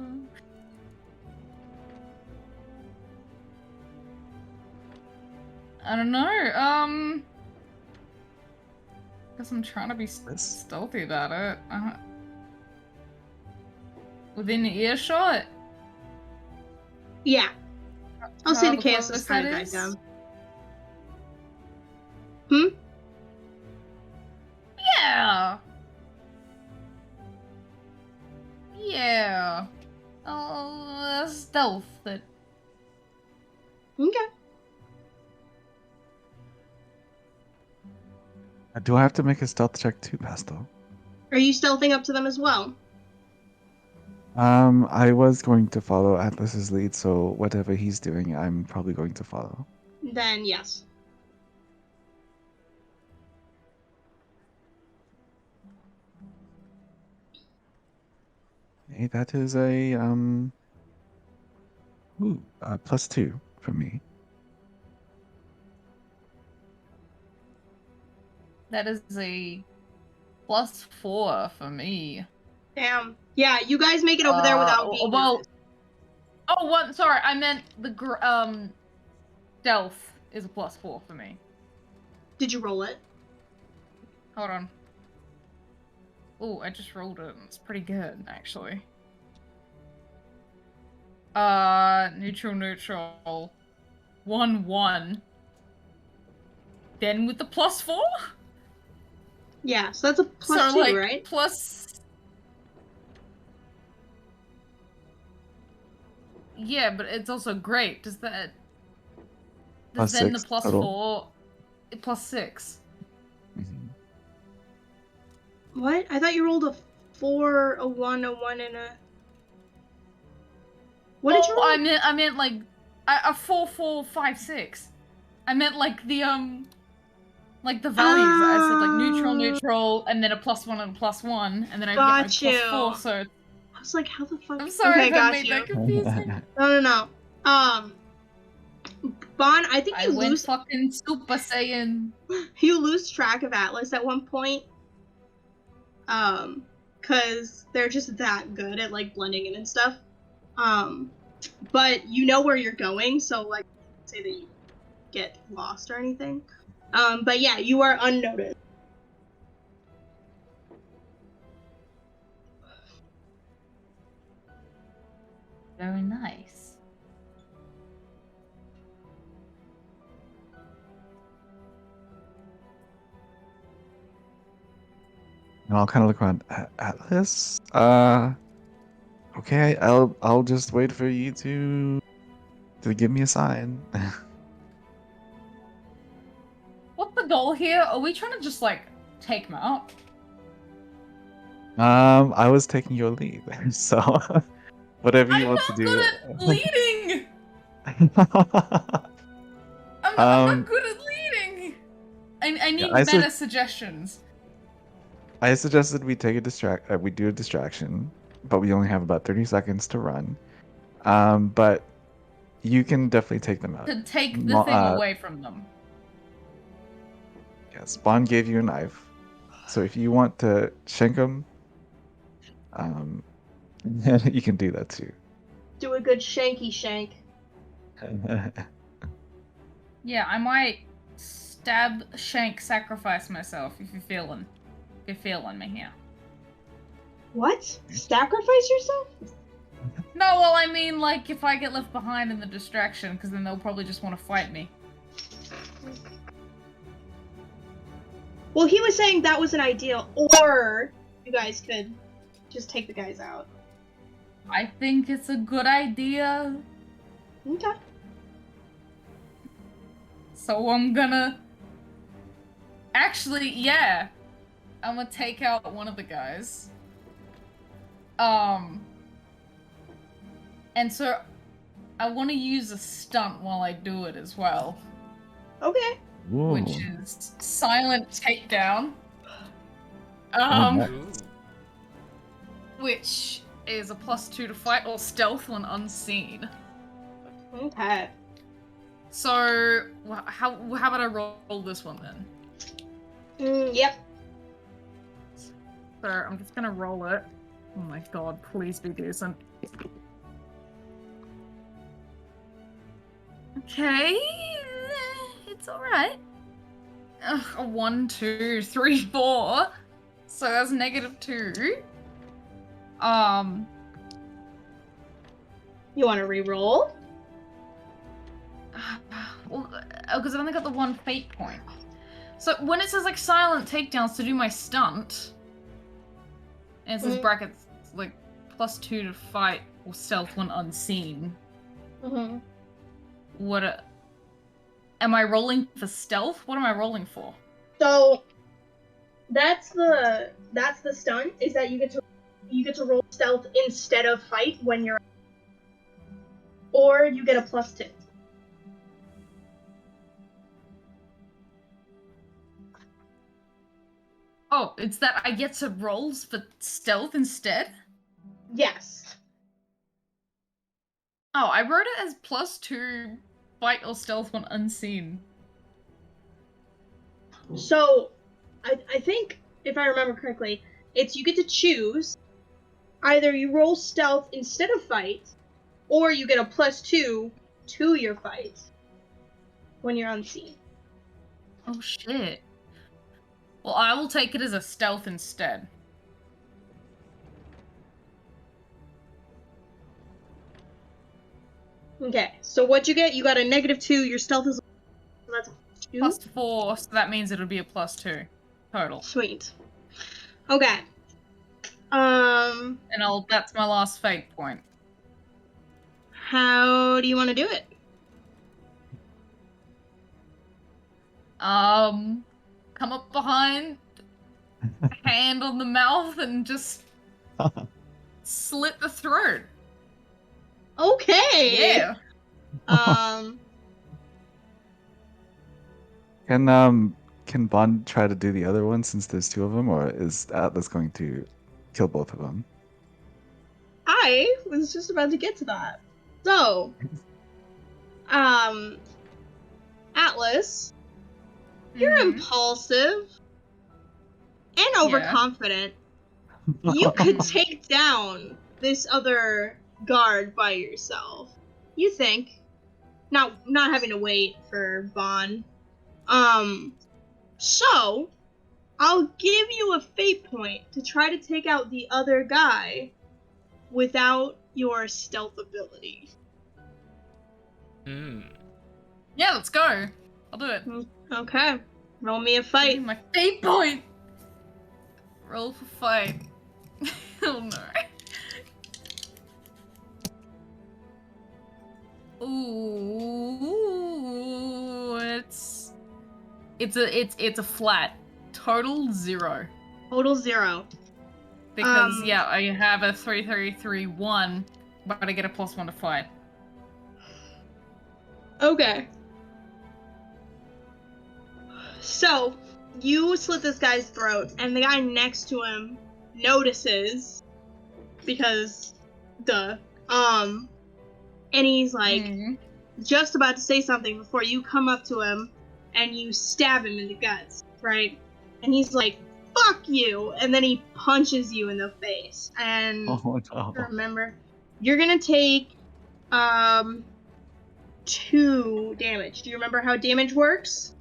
I don't know. Guess I'm trying to be stealthy about it. Within earshot? Yeah. I'll say the However chaos close is kind that of died is? down. Yeah. Yeah. Oh, stealth it. Okay. Do I have to make a stealth check too, Pastel? Are you stealthing up to them as well? I was going to follow Atlas's lead, so whatever he's doing, I'm probably going to follow. Then yes. Hey, that is a +2 for me. That is a +4 for me. Damn. Yeah, you guys make it over there without being well, noticed. oh, what? Sorry, I meant the stealth is a +4 for me. Did you roll it? Hold on. Oh, I just rolled it. It's pretty good, actually. Neutral. 1-1. Then with the +4? Yeah, so that's a +2, so, like, right? plus... Yeah, but it's also great. Does then +6 the total. +4... +6. Mhm. What? I thought you rolled a 4, a 1, a 1, and a... What did you roll? I meant like a 4, 4, 5, 6. I meant like the values. I said like neutral, and then a +1 and a +1, and then I get my Got you. +4. So I was like, how the fuck? I'm sorry Okay, if I got made you. that confusing. No. Bon, I think I you went lose fucking Super Saiyan. you lose track of Atlas at one point. Cause they're just that good at like blending in and stuff. But you know where you're going, so like say that you get lost or anything. But yeah, you are unnoticed. Very nice. And I'll kind of look around. Atlas? Okay, I'll just wait for you to give me a sign. What's the goal here? Are we trying to just like take him out? I was taking your lead, so whatever you I'm want to not good at do. leading. I'm not good at leading. I need I meta suggestions. suggested we take we do a distraction, but we only have about 30 seconds to run. But you can definitely take them out. To take the thing away from them. Yes, Bond gave you a knife, so if you want to shank them, you can do that too. Do a good shanky shank. Yeah, I might stab, shank, sacrifice myself if you're feeling me here. What? Sacrifice yourself? No, well, I mean, like, if I get left behind in the distraction, because then they'll probably just want to fight me. Well, he was saying that was an idea, or you guys could just take the guys out. I think it's a good idea. Okay. So I'm gonna... Actually, yeah. I'm gonna take out one of the guys. And so I want to use a stunt while I do it as well. Okay. Which is silent takedown. Ooh. Which is a +2 to fight or stealth when unseen. Okay. So how about I roll this one then? Yep. So I'm just gonna roll it. Oh my god, please be decent. Okay, it's alright. A 1, 2, 3, 4. So that's -2. You want to re-roll? Well, because I've only got the 1 fate point. So when it says like silent takedowns to do my stunt, and it says brackets like +2 to fight or stealth when unseen. Mm-hmm. Am I rolling for stealth? What am I rolling for? So, That's the stunt, is that you get to roll stealth instead of fight when you're, or you get a +2. Oh, it's that I get to rolls for stealth instead? Yes. Oh, I wrote it as +2 fight or stealth when unseen. So, I think, if I remember correctly, it's you get to choose. Either you roll stealth instead of fight, or you get a +2 to your fight when you're unseen. Oh shit. Well, I will take it as a stealth instead. Okay, so what you get? You got a -2. Your stealth is, so that's a +2. +4, so that means it'll be a +2 total. Sweet. Okay. And that's my last fate point. How do you want to do it? Come up behind, hand on the mouth, and just slit the throat. Okay. Yeah. Can Bond try to do the other one since there's two of them, or is Atlas going to kill both of them? I was just about to get to that. So, Atlas, you're Mhm. impulsive and overconfident. You could take down this other guard by yourself. You think, not having to wait for Bond. So I'll give you a fate point to try to take out the other guy without your stealth ability. Yeah, let's go. I'll do it. Okay. Roll me a Give fight. me my fate point. Roll for fight. Oh no. Ooh, it's a flat. Total 0. Total 0. Because yeah, I have a 3-3-3-1, but I get a +1 to fight. Okay. So, you slit this guy's throat, and the guy next to him notices, because, duh, and he's like, just about to say something before you come up to him, and you stab him in the guts, right? And he's like, fuck you! And then he punches you in the face. And, Oh no. remember, you're gonna take, 2 damage. Do you remember how damage works?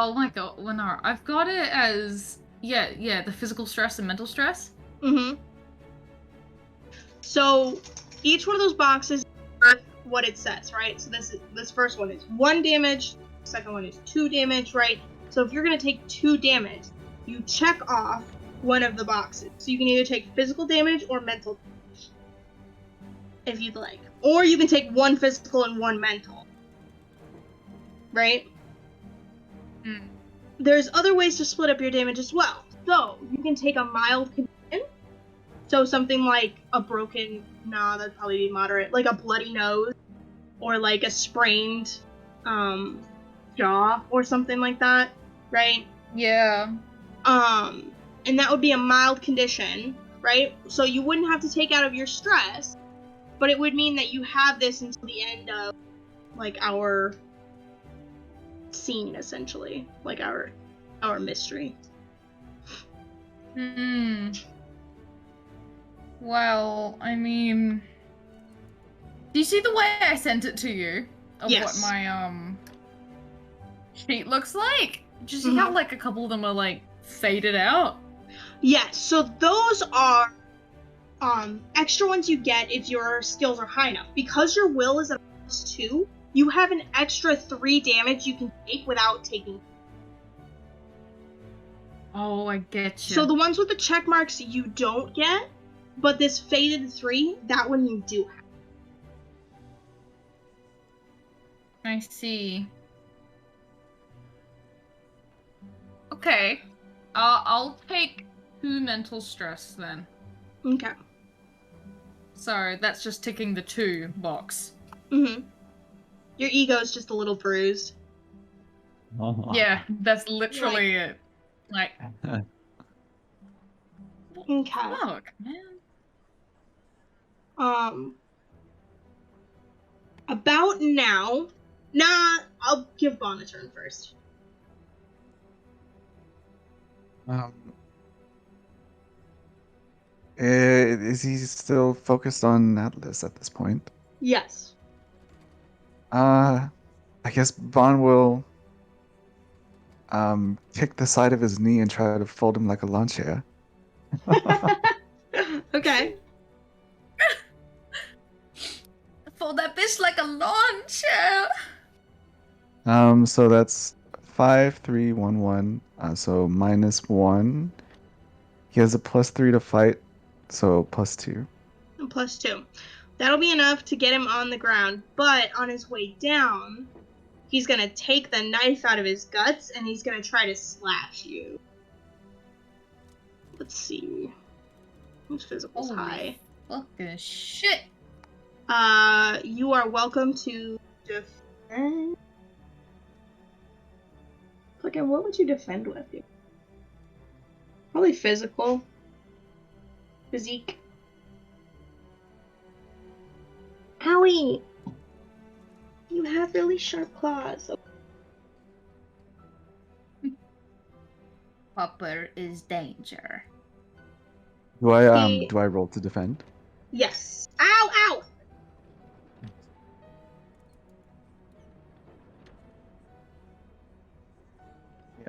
Oh my god, Lenara, I've got it as the physical stress and mental stress. Mm-hmm. So each one of those boxes is what it says, right? So this first one is 1 damage, second one is 2 damage, right? So if you're gonna take 2 damage, you check off one of the boxes. So you can either take physical damage or mental damage, if you'd like. Or you can take 1 physical and 1 mental. Right? There's other ways to split up your damage as well. So you can take a mild condition. So something like a broken, that'd probably be moderate, like a bloody nose, or like a sprained jaw or something like that, right? Yeah. And that would be a mild condition, right? So you wouldn't have to take out of your stress, but it would mean that you have this until the end of like our scene, essentially, like our mystery. Well, I mean, do you see the way I sent it to you of Yes. what my sheet looks like? Do you see how like a couple of them are like faded out? Yes, so those are extra ones you get if your skills are high enough. Because your will is at +2, you have an extra 3 damage you can take without taking. Oh, I get you. So the ones with the check marks you don't get, but this faded 3, that one you do have. I see. Okay. I'll take 2 mental stress then. Okay. So that's just ticking the 2 box. Mm-hmm. Your ego's just a little bruised. Yeah, that's literally it. Like, Okay. fuck, man. About now. Nah, I'll give Bon a turn first. Is he still focused on Atlas at this point? Yes. I guess Bon will kick the side of his knee and try to fold him like a lawn chair. Okay. Fold that bitch like a lawn chair. So that's 5, 3, 1, 1. So -1. He has a +3 to fight, so +2. And +2. That'll be enough to get him on the ground, but on his way down, he's gonna take the knife out of his guts and he's gonna try to slash you. Let's see. Whose physical's Holy high? fucking shit. You are welcome to defend. Fucking, what would you defend with? Probably physical. Physique. Howie! You have really sharp claws. Popper is danger. Do I He- do I roll to defend? Yes. Ow, ow!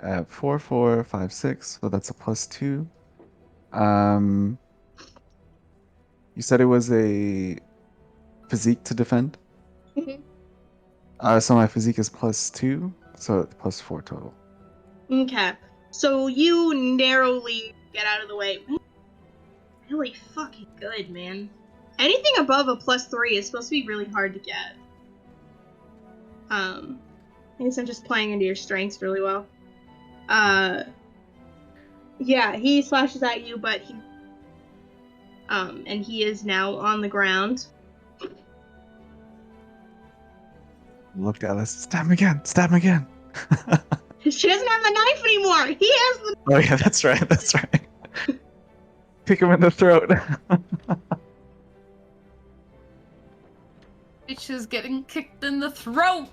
I have 4, 4, 5, 6, so that's a +2. Um, you said it was a physique to defend? Mhm. So my physique is +2, so it's +4 total. Okay. So you narrowly get out of the way. Really fucking good, man. Anything above a +3 is supposed to be really hard to get. I guess I'm just playing into your strengths really well. Yeah, he slashes at you, but and he is now on the ground. Look, Alice, stab him again, stab him again. She doesn't have the knife anymore. He has the. Oh yeah, that's right, that's right. Kick him in the throat. Bitch is getting kicked in the throat.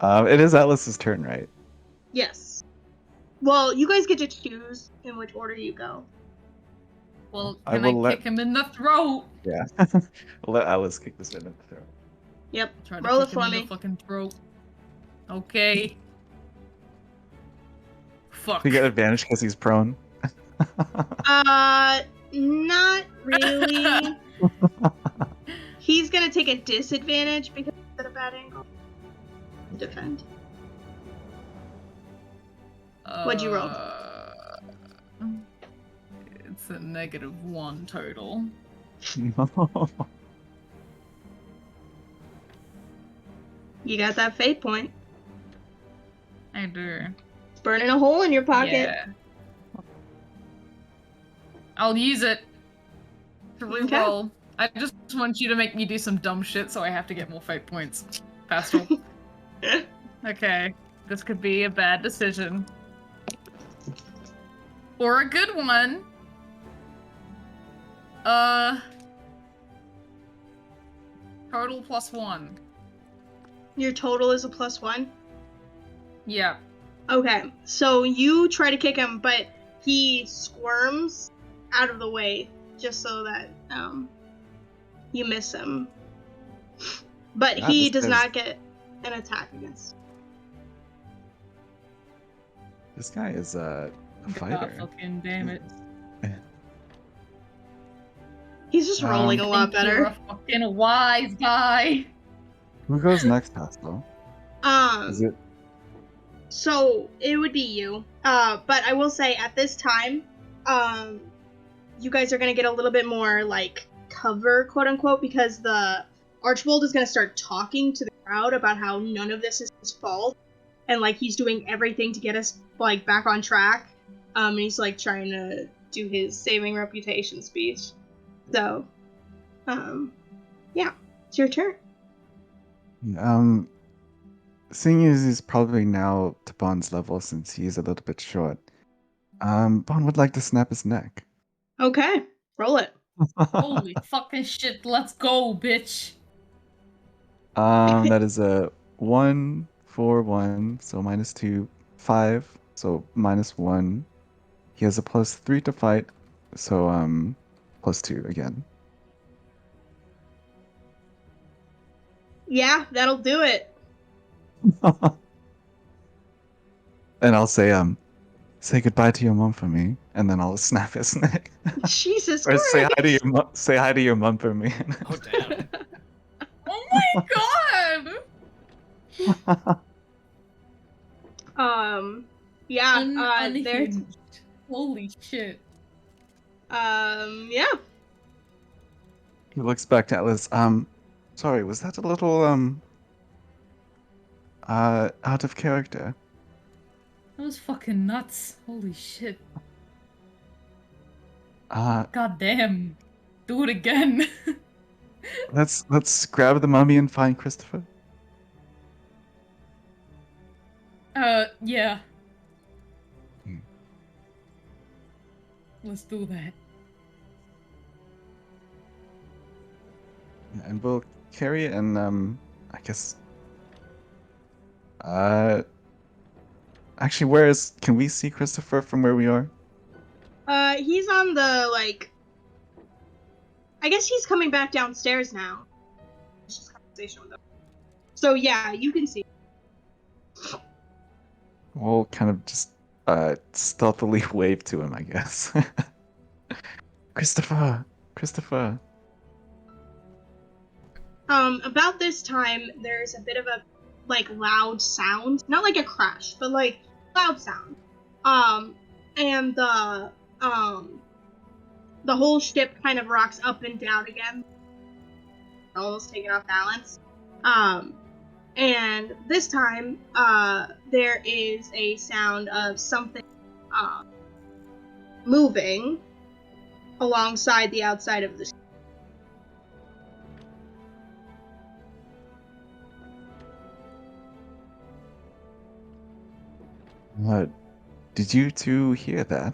It is Atlas's turn, right? Yes. Well, you guys get to choose in which order you go. Well, I can I, will let- kick him in the throat? Yeah. We'll let Alice kick this in the throat. Yep. Try to Roll it kick him for in me. the fucking throat. Okay. Fuck. You get advantage because he's prone. Not really. He's gonna take a disadvantage because he's at a bad angle. Defend. What'd you roll? It's a -1 total. No. You got that fate point. I do. It's burning a hole in your pocket. Yeah. I'll use it to Okay. reroll. I just want you to make me do some dumb shit so I have to get more fate points. Pastel. Okay. This could be a bad decision. Or a good one. Total +1. Your total is a +1. Yeah. Okay, so you try to kick him, but he squirms out of the way just so that you miss him. But God, he this does guy's- not get an attack against. This guy is a God fighter. fucking damn it. He's just rolling a lot Think you're better. a fucking wise guy. Who goes next, Pastel? Is it? So it would be you. But I will say at this time, you guys are gonna get a little bit more like cover, quote unquote, because the Archbold is gonna start talking to the proud about how none of this is his fault, and like he's doing everything to get us like back on track. And he's like trying to do his saving reputation speech. So, yeah, it's your turn. Seeing as he's probably now to Bond's level since he's a little bit short, Bond would like to snap his neck. Okay, roll it. Holy fucking shit, let's go, bitch. That is a 1, 4, 1, so -2, 5, so -1. He has a +3 to fight, so +2 again. Yeah, that'll do it. And I'll say goodbye to your mom for me, and then I'll snap his neck. Jesus Or Christ! say hi to your mom for me. Oh damn. Oh my god! Yeah, there's Unhinged. Holy shit. yeah. He looks back to Atlas. Sorry, was that a little out of character? That was fucking nuts. Holy shit. Uh, God damn. Do it again. let's grab the mummy and find Christopher. Yeah. Hmm. Let's do that. And we'll carry it and I guess actually can we see Christopher from where we are? He's on the like. I guess he's coming back downstairs now. It's just conversation with him. So yeah, you can see. We'll kind of just stealthily wave to him, I guess. Christopher! Christopher! About this time, there's a bit of a like loud sound, not like a crash, but like loud sound. And the whole ship kind of rocks up and down again, almost taking off balance. And this time, there is a sound of something moving alongside the outside of the ship. Did you two hear that?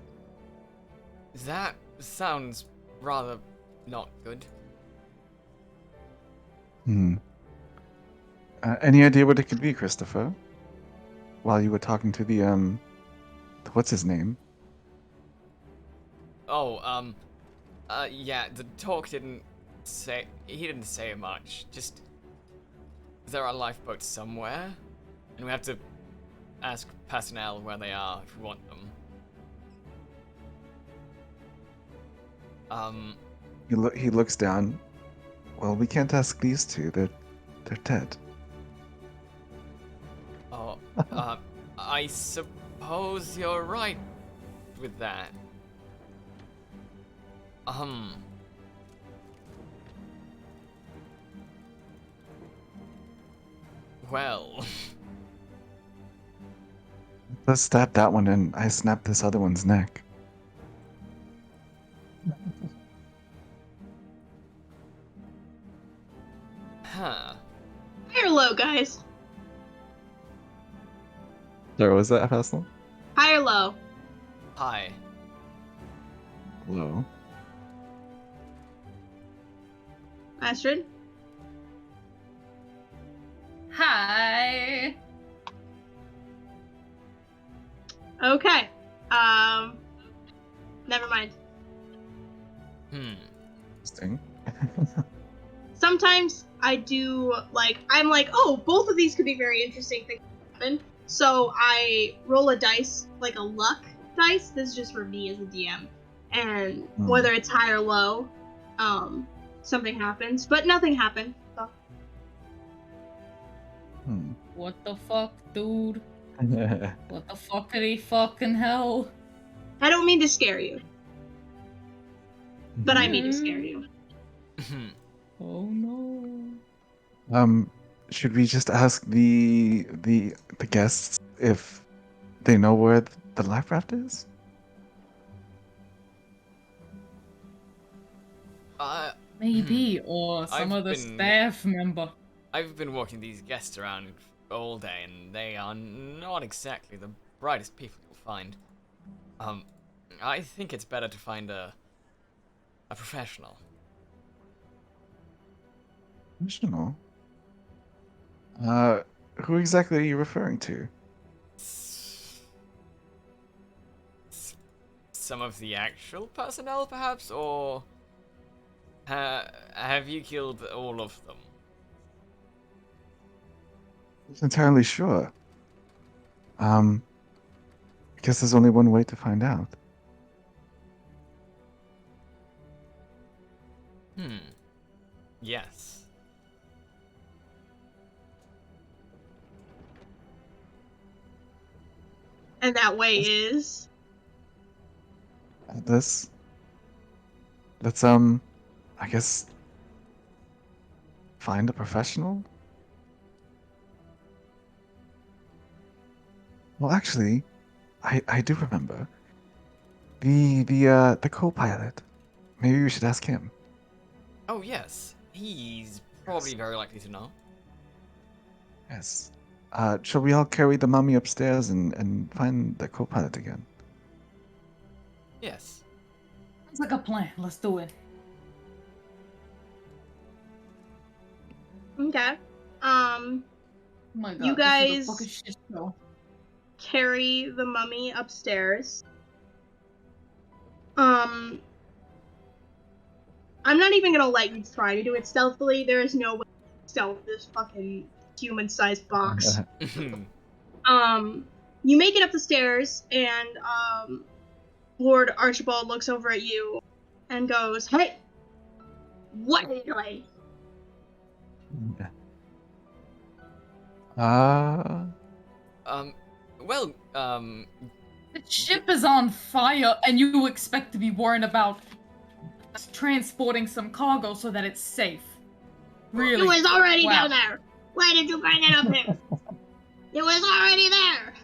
That sounds rather not good. Any idea what it could be, Christopher? While you were talking to the what's his name? Oh, yeah, the talk didn't say much. Just there are lifeboats somewhere, and we have to ask personnel where they are if we want them. He looks down. Well, we can't ask these two. They're dead. Oh, I suppose you're right with that. Well, Let's stab that one and I snap this other one's neck. huh. High or low, guys? Sorry, was that Pastel? High or low? Hi. Low. Astrid? Hi. Okay. Never mind. Interesting. Sometimes I do, like, I'm like, oh, both of these could be very interesting things to happen. So I roll a dice, like a luck dice. This is just for me as a DM. And whether it's high or low, something happens. But nothing happened. So. What the fuck, dude? What the fuckity fucking hell? I don't mean to scare you. But I mean to scare you. Oh no. should we just ask the guests if they know where the life raft is? Uh, Maybe, or some I've other been- staff member. I've been walking these guests around all day, and they are not exactly the brightest people you'll find. I think it's better to find a professional. Professional? Who exactly are you referring to? Some of the actual personnel, perhaps, or have you killed all of them? I'm not entirely sure. I guess there's only one way to find out. Yes. And that way is. Let's I guess find a professional. Well, actually, I do remember the co-pilot. Maybe we should ask him. Oh, yes. He's probably very likely to know. Yes. Shall we all carry the mummy upstairs and find the co-pilot again? Yes. Sounds like a plan. Let's do it. Okay. Oh my god. You this is a guys- fucking shit show. Carry the mummy upstairs. I'm not even gonna let you try to do it stealthily. There is no way to stealth this fucking human-sized box. You make it up the stairs, and Lord Archibald looks over at you and goes, "Hey, what are you doing?" Well, The ship is on fire, and you expect to be worrying about transporting some cargo so that it's safe. Really? It was already Wow. down there. Why did you bring it up here? It was already there.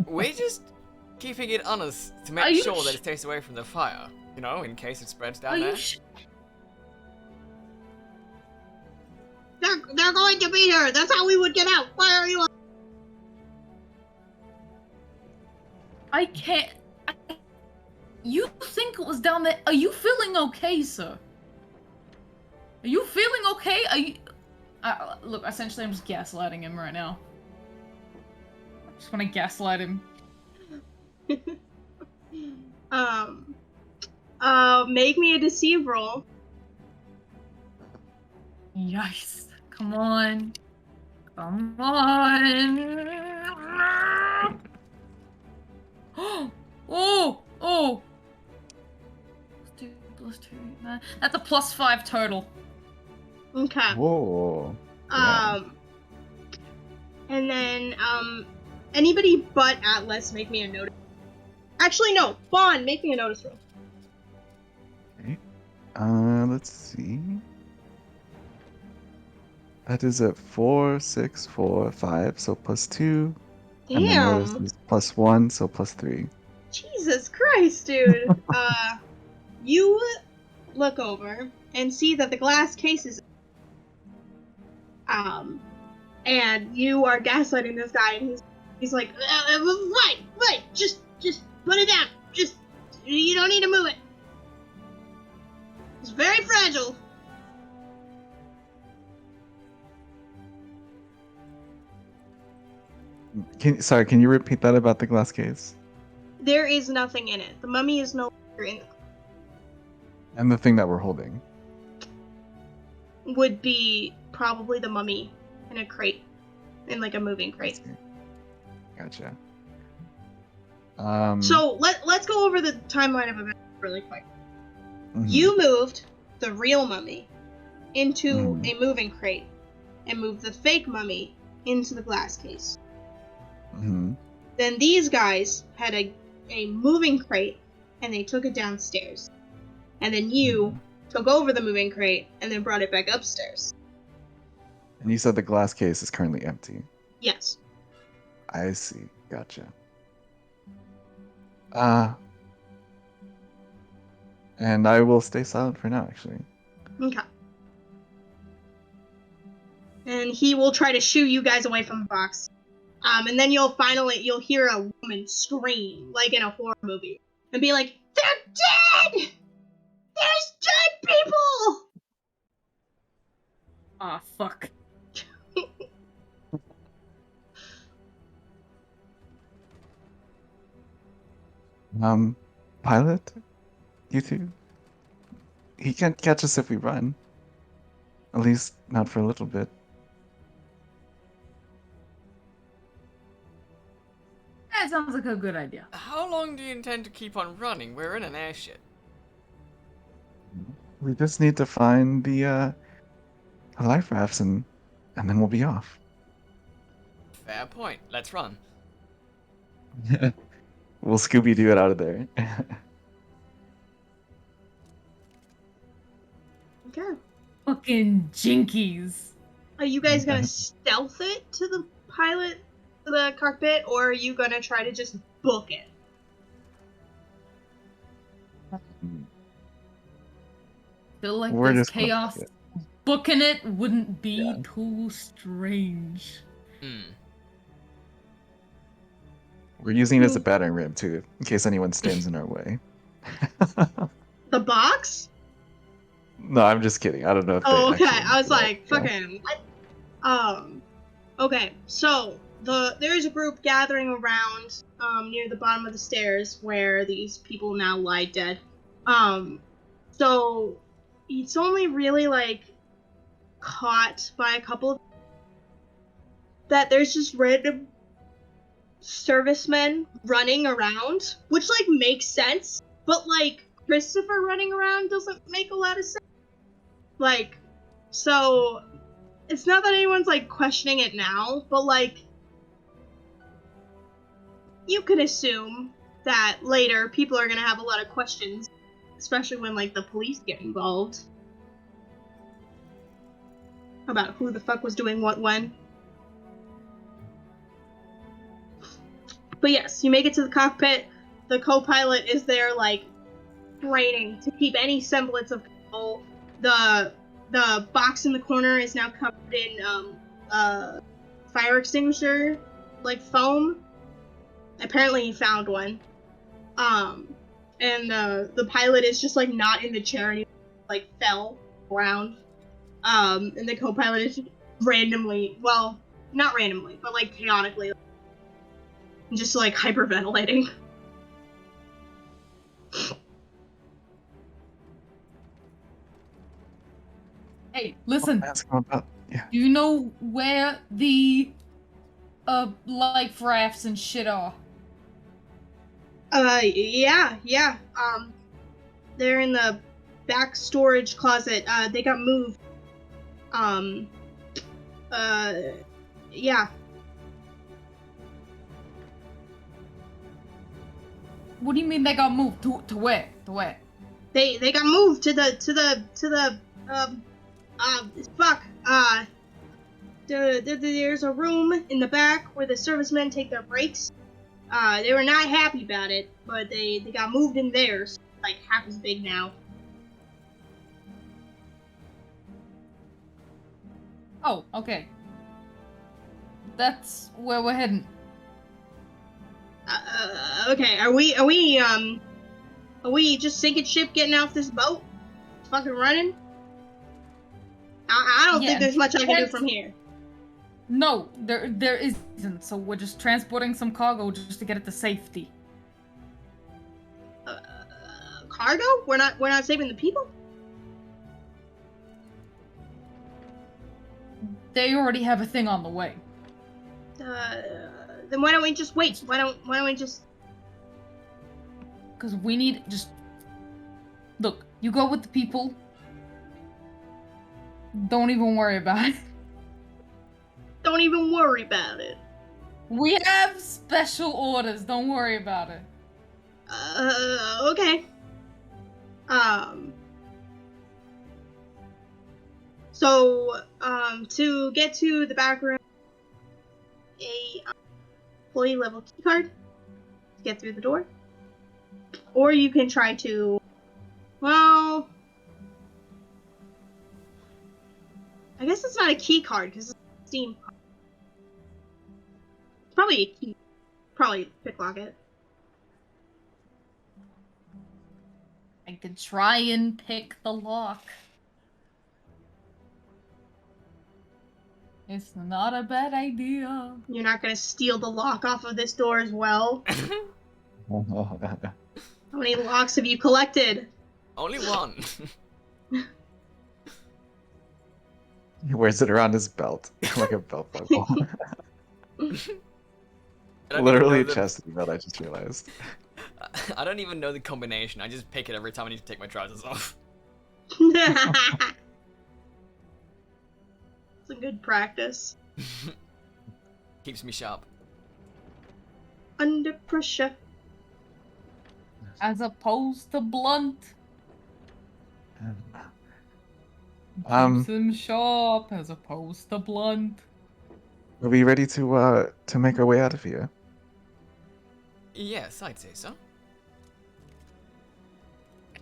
we're just keeping it honest to Are make you sure that it stays away from the fire. You know, in case it spreads down Are there. you They're going to be here. That's how we would get out. Why are you? I can't. You think it was down there? Are you feeling okay, sir? Are you feeling okay? Are you? Look, essentially, I'm just gaslighting him right now. I just want to gaslight him. Make me a deceive roll. Yikes! Come on, come on! Oh! +2, 9. That's a +5 total. Okay. Whoa. Yeah. And then, anybody but Atlas make me a notice. Actually, no. Bond, make me a notice roll. Okay. Let's see. That is a 4, 6, 4, 5, so +2. And then notice Damn. is +1, so +3. Jesus Christ, dude. You look over and see that the glass case is. And you are gaslighting this guy, and he's like, right, just put it down. You don't need to move it. It's very fragile. Can you repeat that about the glass case? There is nothing in it. The mummy is no longer in it. And the thing that we're holding. Would be probably the mummy in a crate, in like a moving crate. Gotcha. So let's go over the timeline of events really quick. Mhm. You moved the real mummy into Mhm. a moving crate, and moved the fake mummy into the glass case. Mhm. Then these guys had a moving crate, and they took it downstairs. And then you took over the moving crate, and then brought it back upstairs. And you said the glass case is currently empty. Yes. I see. Gotcha. And I will stay silent for now, actually. Okay. And he will try to shoo you guys away from the box. And then you'll hear a woman scream, like in a horror movie, and be like, "They're dead! There's dead people!" Ah, fuck. Pilot? You two? He can't catch us if we run. At least not for a little bit. That sounds like a good idea. How long do you intend to keep on running? We're in an airship. We just need to find the life rafts and then we'll be off. Fair point. Let's run. We'll Scooby-Doo it out of there. Okay. Fucking jinkies. Are you guys gonna stealth it to the pilot, to the cockpit, or are you gonna try to just book it? Feel like We're there's just gonna chaos. book it. Booking it wouldn't be Yeah. too strange. We're using it as a battering ram too, in case anyone stands in our way. The box? No, I'm just kidding. I don't know if Oh, they okay. actually I was do that, like, so. fucking what? Okay. So there is a group gathering around near the bottom of the stairs where these people now lie dead. So it's only really like caught by a couple of that there's just random servicemen running around, which like makes sense, but like Christopher running around doesn't make a lot of sense. Like, so it's not that anyone's like questioning it now, but like you could assume that later people are gonna have a lot of questions, especially when like the police get involved about who the fuck was doing what when. But yes, you make it to the cockpit. The co-pilot is there, like, training to keep any semblance of control. The box in the corner is now covered in fire extinguisher, like foam. Apparently, he found one. And the pilot is just like not in the chair and he like fell around. And the co-pilot is just randomly, well, not randomly, but like chaotically. Just like hyperventilating. Hey, listen. Ask him about. Yeah. Do you know where the life rafts and shit are? Yeah. They're in the back storage closet. They got moved. Yeah. What do you mean they got moved? To where? To where? They got moved to the fuck. There's a room in the back where the servicemen take their breaks. They were not happy about it, but they got moved in there, so it's like half as big now. Oh, okay. That's where we're heading. Okay, are we just sinking ship, getting off this boat, fucking running? I don't think there's much I can do from here. No, there isn't. So we're just transporting some cargo just to get it to safety. Cargo? We're not saving the people? They already have a thing on the way. Then why don't we just wait? Why don't we just? Because we need just look. You go with the people. Don't even worry about it. Don't even worry about it. We have special orders. Don't worry about it. Okay. So, to get to the back room, a employee level key card to get through the door. Or you can try to, well, I guess it's not a key card because it's a Steam card. It's probably a key. Probably picklock it. I could try and pick the lock. It's not a bad idea. You're not gonna steal the lock off of this door as well. How many locks have you collected? Only one. He wears it around his belt like a belt buckle. I don't Literally a even know chastity belt, I just realized. I don't even know the combination. I just pick it every time I need to take my trousers off. It's a good practice. Keeps me sharp. Under pressure. As opposed to blunt. Um, Keeps him sharp as opposed to blunt. Are we ready to make our way out of here? Yes, I'd say so.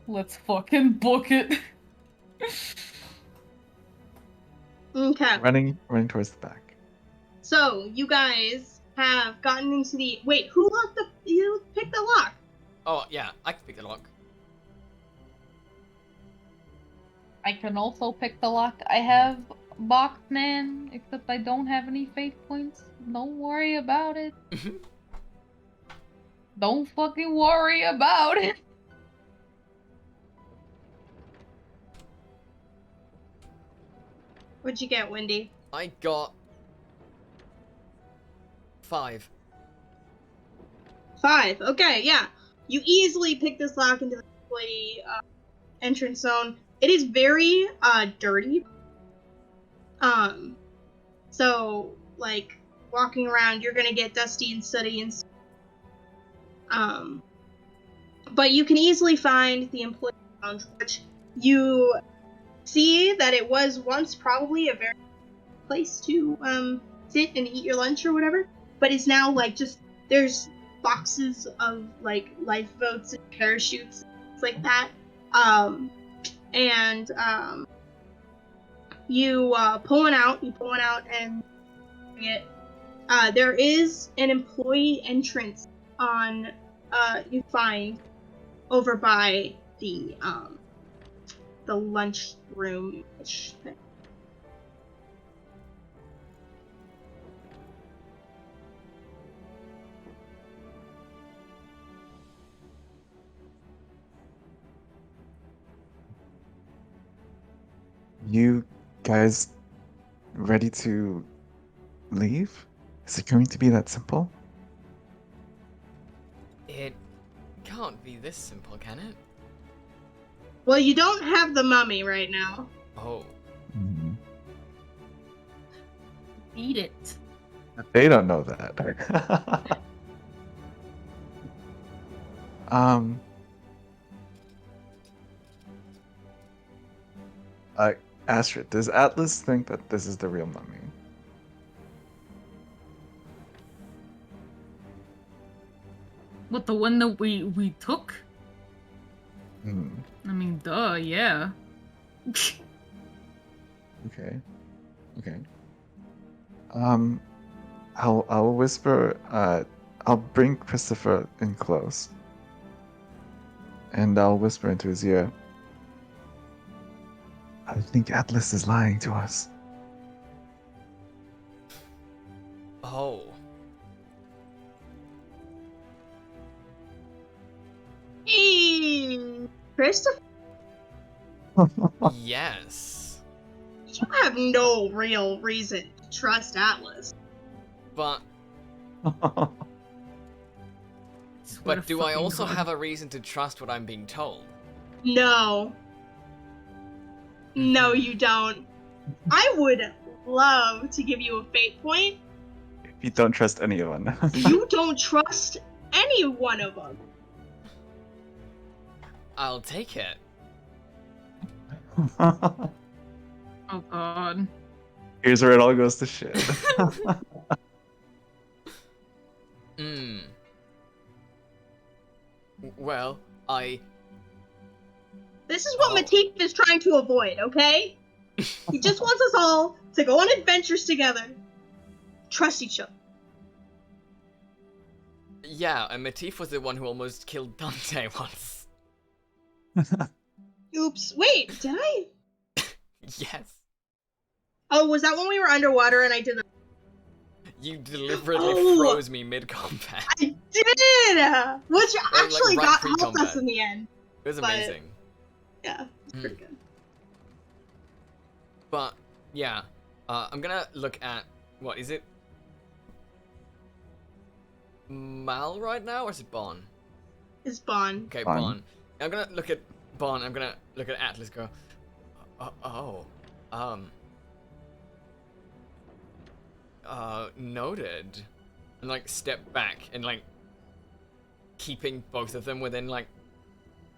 Let's fucking book it. Okay. Running towards the back. So, you guys have gotten into the... Wait, who locked the... You picked the lock? Oh, yeah, I can pick the lock. I can also pick the lock. I have Boxman, except I don't have any fate points. Don't worry about it. Don't fucking worry about it. What'd you get, Wendy? I got 5. 5. Okay, yeah. You easily pick this lock into the employee entrance zone. It is very dirty. So like walking around, you're gonna get dusty and sooty and but you can easily find the employee lounge, which you see that it was once probably a very place to sit and eat your lunch or whatever, but it's now like just there's boxes of like lifeboats and parachutes and things like that. You pull one out and bring it. There is an employee entrance on you find over by the lunch room thing. You guys ready to leave? Is it going to be that simple? It can't be this simple, can it? Well, you don't have the mummy right now. Oh. Mhm. Eat it. They don't know that. Astrid, does Atlas think that this is the real mummy? What, the one that we took? Hmm. I mean, duh, yeah. Okay. Okay. I'll whisper. I'll bring Christopher in close, and I'll whisper into his ear. I think Atlas is lying to us. Oh. Hey, Christopher, Yes. you have no real reason to trust Atlas. But Swear to do I fucking also God. have a reason to trust what I'm being told? No. No, you don't. I would love to give you a fate point. You don't trust anyone. You don't trust any one of them. I'll take it. Oh god. Here's where it all goes to shit. Hmm. Well, I. This is what Oh. Matif is trying to avoid, okay? He just wants us all to go on adventures together. Trust each other. Yeah, and Matif was the one who almost killed Dante once. Oops. Wait, did I? Yes. Oh, was that when we were underwater and I did that? You deliberately Oh. froze me mid-combat. I did! Which actually right helped pre-combat. us in the end. It was But- amazing. Yeah, it's pretty good. But, yeah. I'm gonna look at... What, is it? Mal right now, or is it Bon? It's Bon. Okay, Bon. Bon. I'm gonna look at Bon, I'm gonna look at Atlas, go... Noted. And, like, step back, and, like, keeping both of them within, like,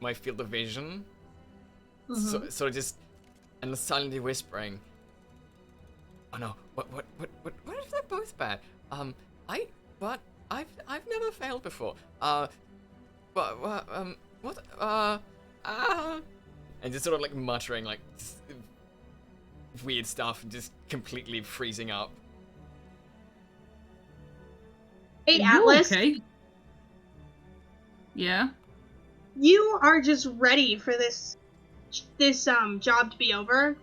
my field of vision. Mhm. So just... And silently whispering... Oh no, what if they're both bad? I've never failed before. And just sort of like muttering like weird stuff and just completely freezing up. Hey, Are you Atlas. okay? Yeah? You are just ready for this job to be over,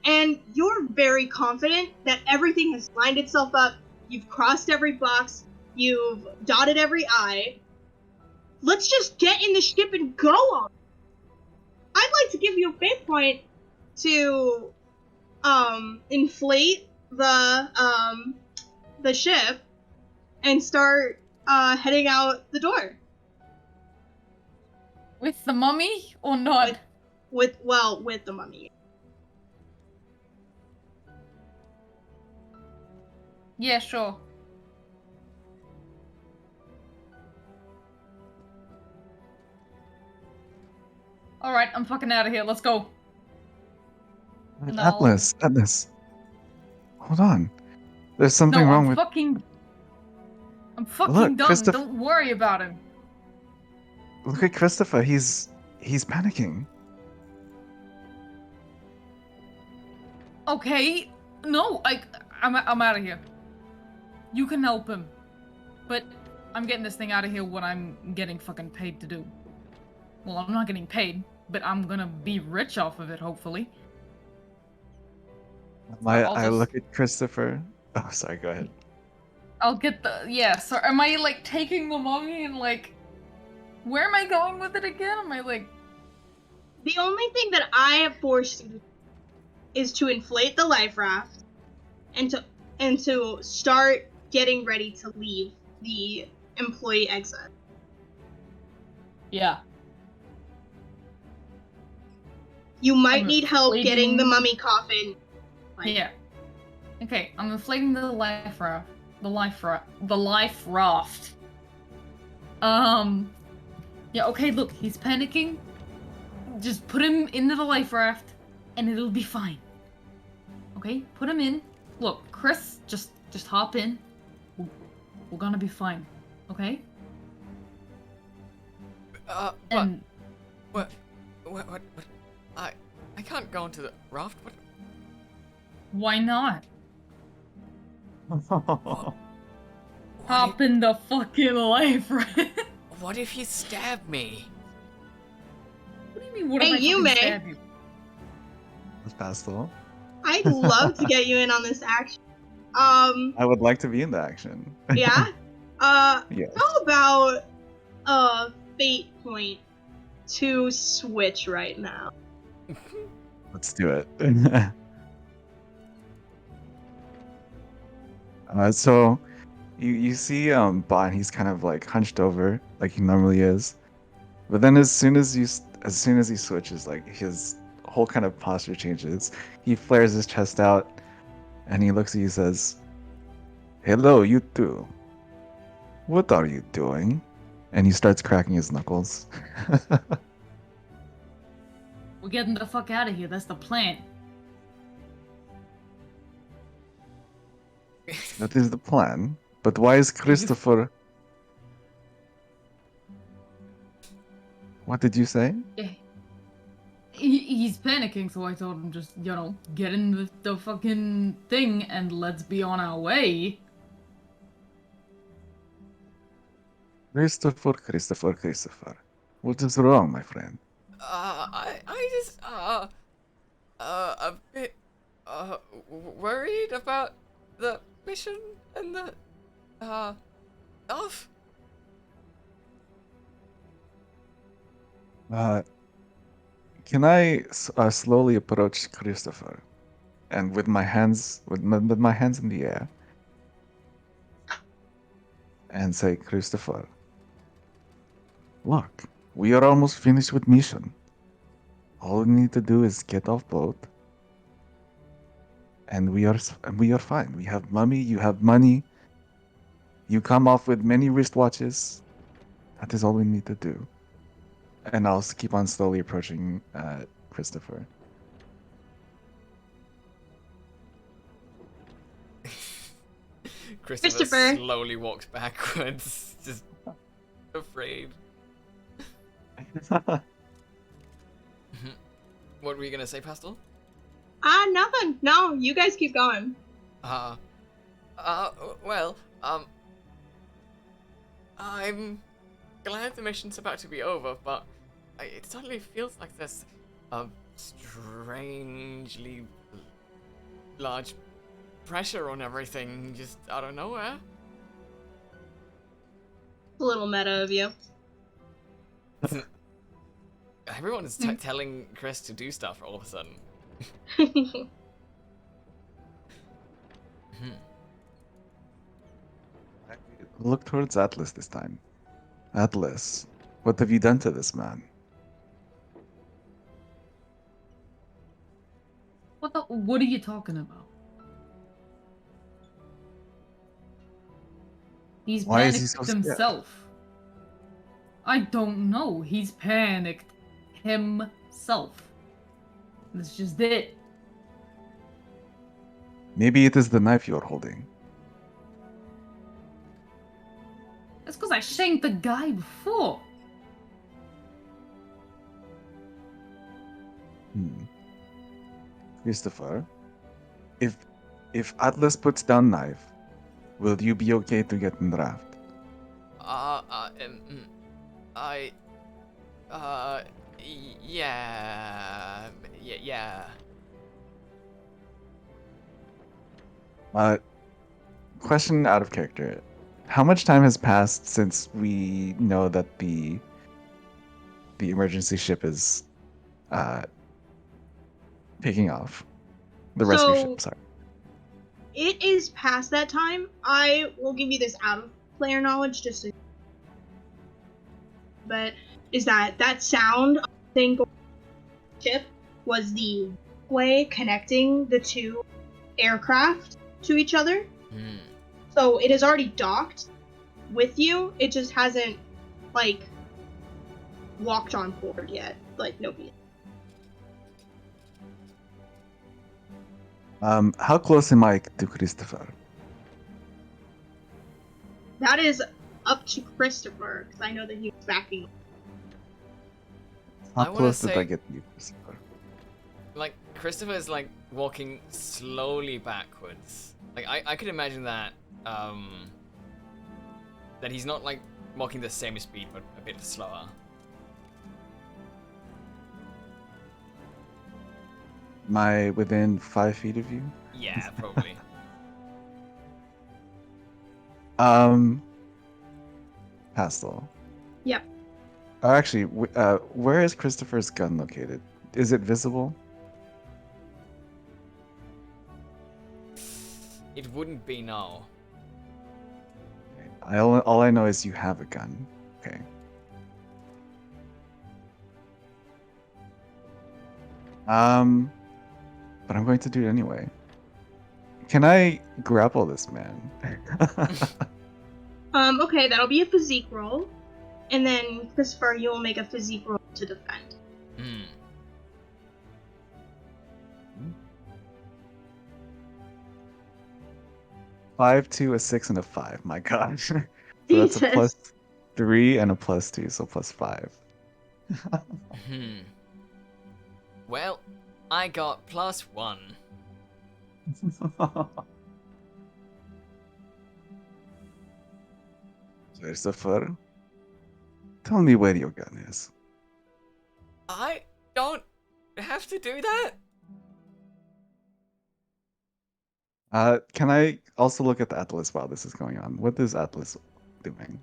and you're very confident that everything has lined itself up. You've crossed every box, you've dotted every I. Let's just get in the ship and go on. I'd like to give you a fate point to inflate the ship and start heading out the door. With the mummy or not? With the mummy. Yeah, sure. Alright, I'm fucking out of here. Let's go. And I'll- Atlas. Hold on. There's something No, wrong I'm with. fucking Look, done. Christoph- Don't worry about him. Look at Christopher. He's panicking. Okay. No, I'm out of here. You can help him. But I'm getting this thing out of here what I'm getting fucking paid to do. Well, I'm not getting paid, but I'm gonna be rich off of it, hopefully. I'll I just- look at Christopher. Oh, sorry. Go ahead. I'll get the... Yeah, so am I, like, taking the mummy and, like... Where am I going with it again? Am I, like... The only thing that I have forced you to do is to inflate the life raft and to start getting ready to leave the employee exit. Yeah. You might I'm need help getting the inflating- mummy coffin. Yeah. Okay, I'm inflating the life raft. The life raft. Yeah, okay, look, he's panicking. Just put him into the life raft, and it'll be fine. Okay, put him in. Look, Chris, just hop in. We're gonna be fine. Okay? And What? I can't go into the raft. What? why not? What Hop in the fucking life raft. What if you stab me? What do you mean? What Hey, if I you, fucking May. stab you? Pastel. I'd love to get you in on this action. I would like to be in the action. Yeah? Yes. How about a fate point to switch right now? Let's do it. So you see Bon, he's kind of like hunched over like he normally is. But then as soon as he switches, like his whole kind of posture changes. He flares his chest out and he looks at you and says, "Hello, you two. What are you doing?" And he starts cracking his knuckles. We're getting the fuck out of here. That's the plan. That is the plan. But why is Christopher? What did you say? Yeah. He's panicking, so I told him just, get in the fucking thing and let's be on our way. Christopher. What is wrong, my friend? I just, a bit, worried about the mission and the, stuff. Uh, can I slowly approach Christopher, and with my hands, with my hands in the air, and say, Christopher, look, we are almost finished with mission. All we need to do is get off boat, and we are fine. We have money. You have money. You come off with many wristwatches. That is all we need to do. And I'll keep on slowly approaching Christopher. Christopher. slowly walks backwards, just afraid. What were you gonna say, Pastel? Nothing. No, you guys keep going. Uh, well, I'm glad the mission's about to be over, but it suddenly feels like there's a strangely large pressure on everything just out of nowhere. A little meta of you. Everyone's telling Chris to do stuff all of a sudden. Look towards Atlas this time. Atlas, what have you done to this man? What are you talking about? He's Why is he panicked so scared? himself. I don't know. He's panicked himself. That's just it. Maybe it is the knife you're holding. That's because I shanked the guy before. Christopher, if Atlas puts down knife, will you be okay to get in draft? I, yeah. Question out of character. How much time has passed since we know that the emergency ship is taking off? The rescue ship, sorry. It is past that time. I will give you this out of player knowledge just so, but is that sound thing going on the ship was the way connecting the two aircraft to each other. So it is already docked with you. It just hasn't walked on board yet. Nobody. How close am I to Christopher? That is up to Christopher, because I know that he was backing. How I wanna close did I say- get to you, Christopher? Christopher's walking slowly backwards. I could imagine that that he's not walking the same speed but a bit slower. Am I within 5 feet of you? Yeah, probably. Pastel. Yep. Actually, where is Christopher's gun located? Is it visible? It wouldn't be now. All I know is you have a gun. Okay. But I'm going to do it anyway. Can I grapple this man? Okay, that'll be a physique roll. And then, Christopher, you will make a physique roll to defend. 5, 2, a 6, and a 5. My God. So that's a Jesus. +3 and a +2, so +5. Hmm. Well, I got +1. Christopher, tell me where your gun is. I don't have to do that. Can I also look at the Atlas while this is going on? What is Atlas doing?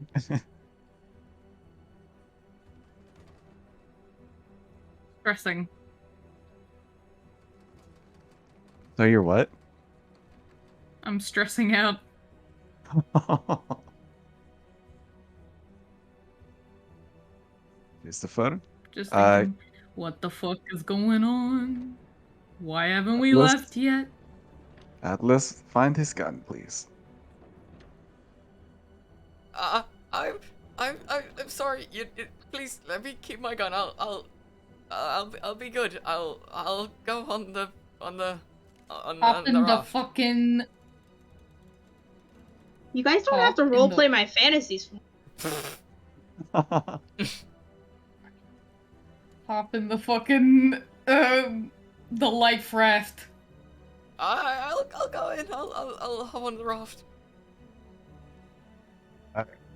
Stressing. So you're what? I'm stressing out. Christopher, Just uh, thinking, what the fuck is going on? Why haven't we Atlas, left yet? Atlas, find his gun, please. Uh, I'm, I'm sorry. You please let me keep my gun. I'll be good. I'll go on the Hop in the raft. fucking. You guys don't have Hop to in the- roleplay my fantasies. Hop in the fucking. The life raft. I'll go in. I'll hop on the raft.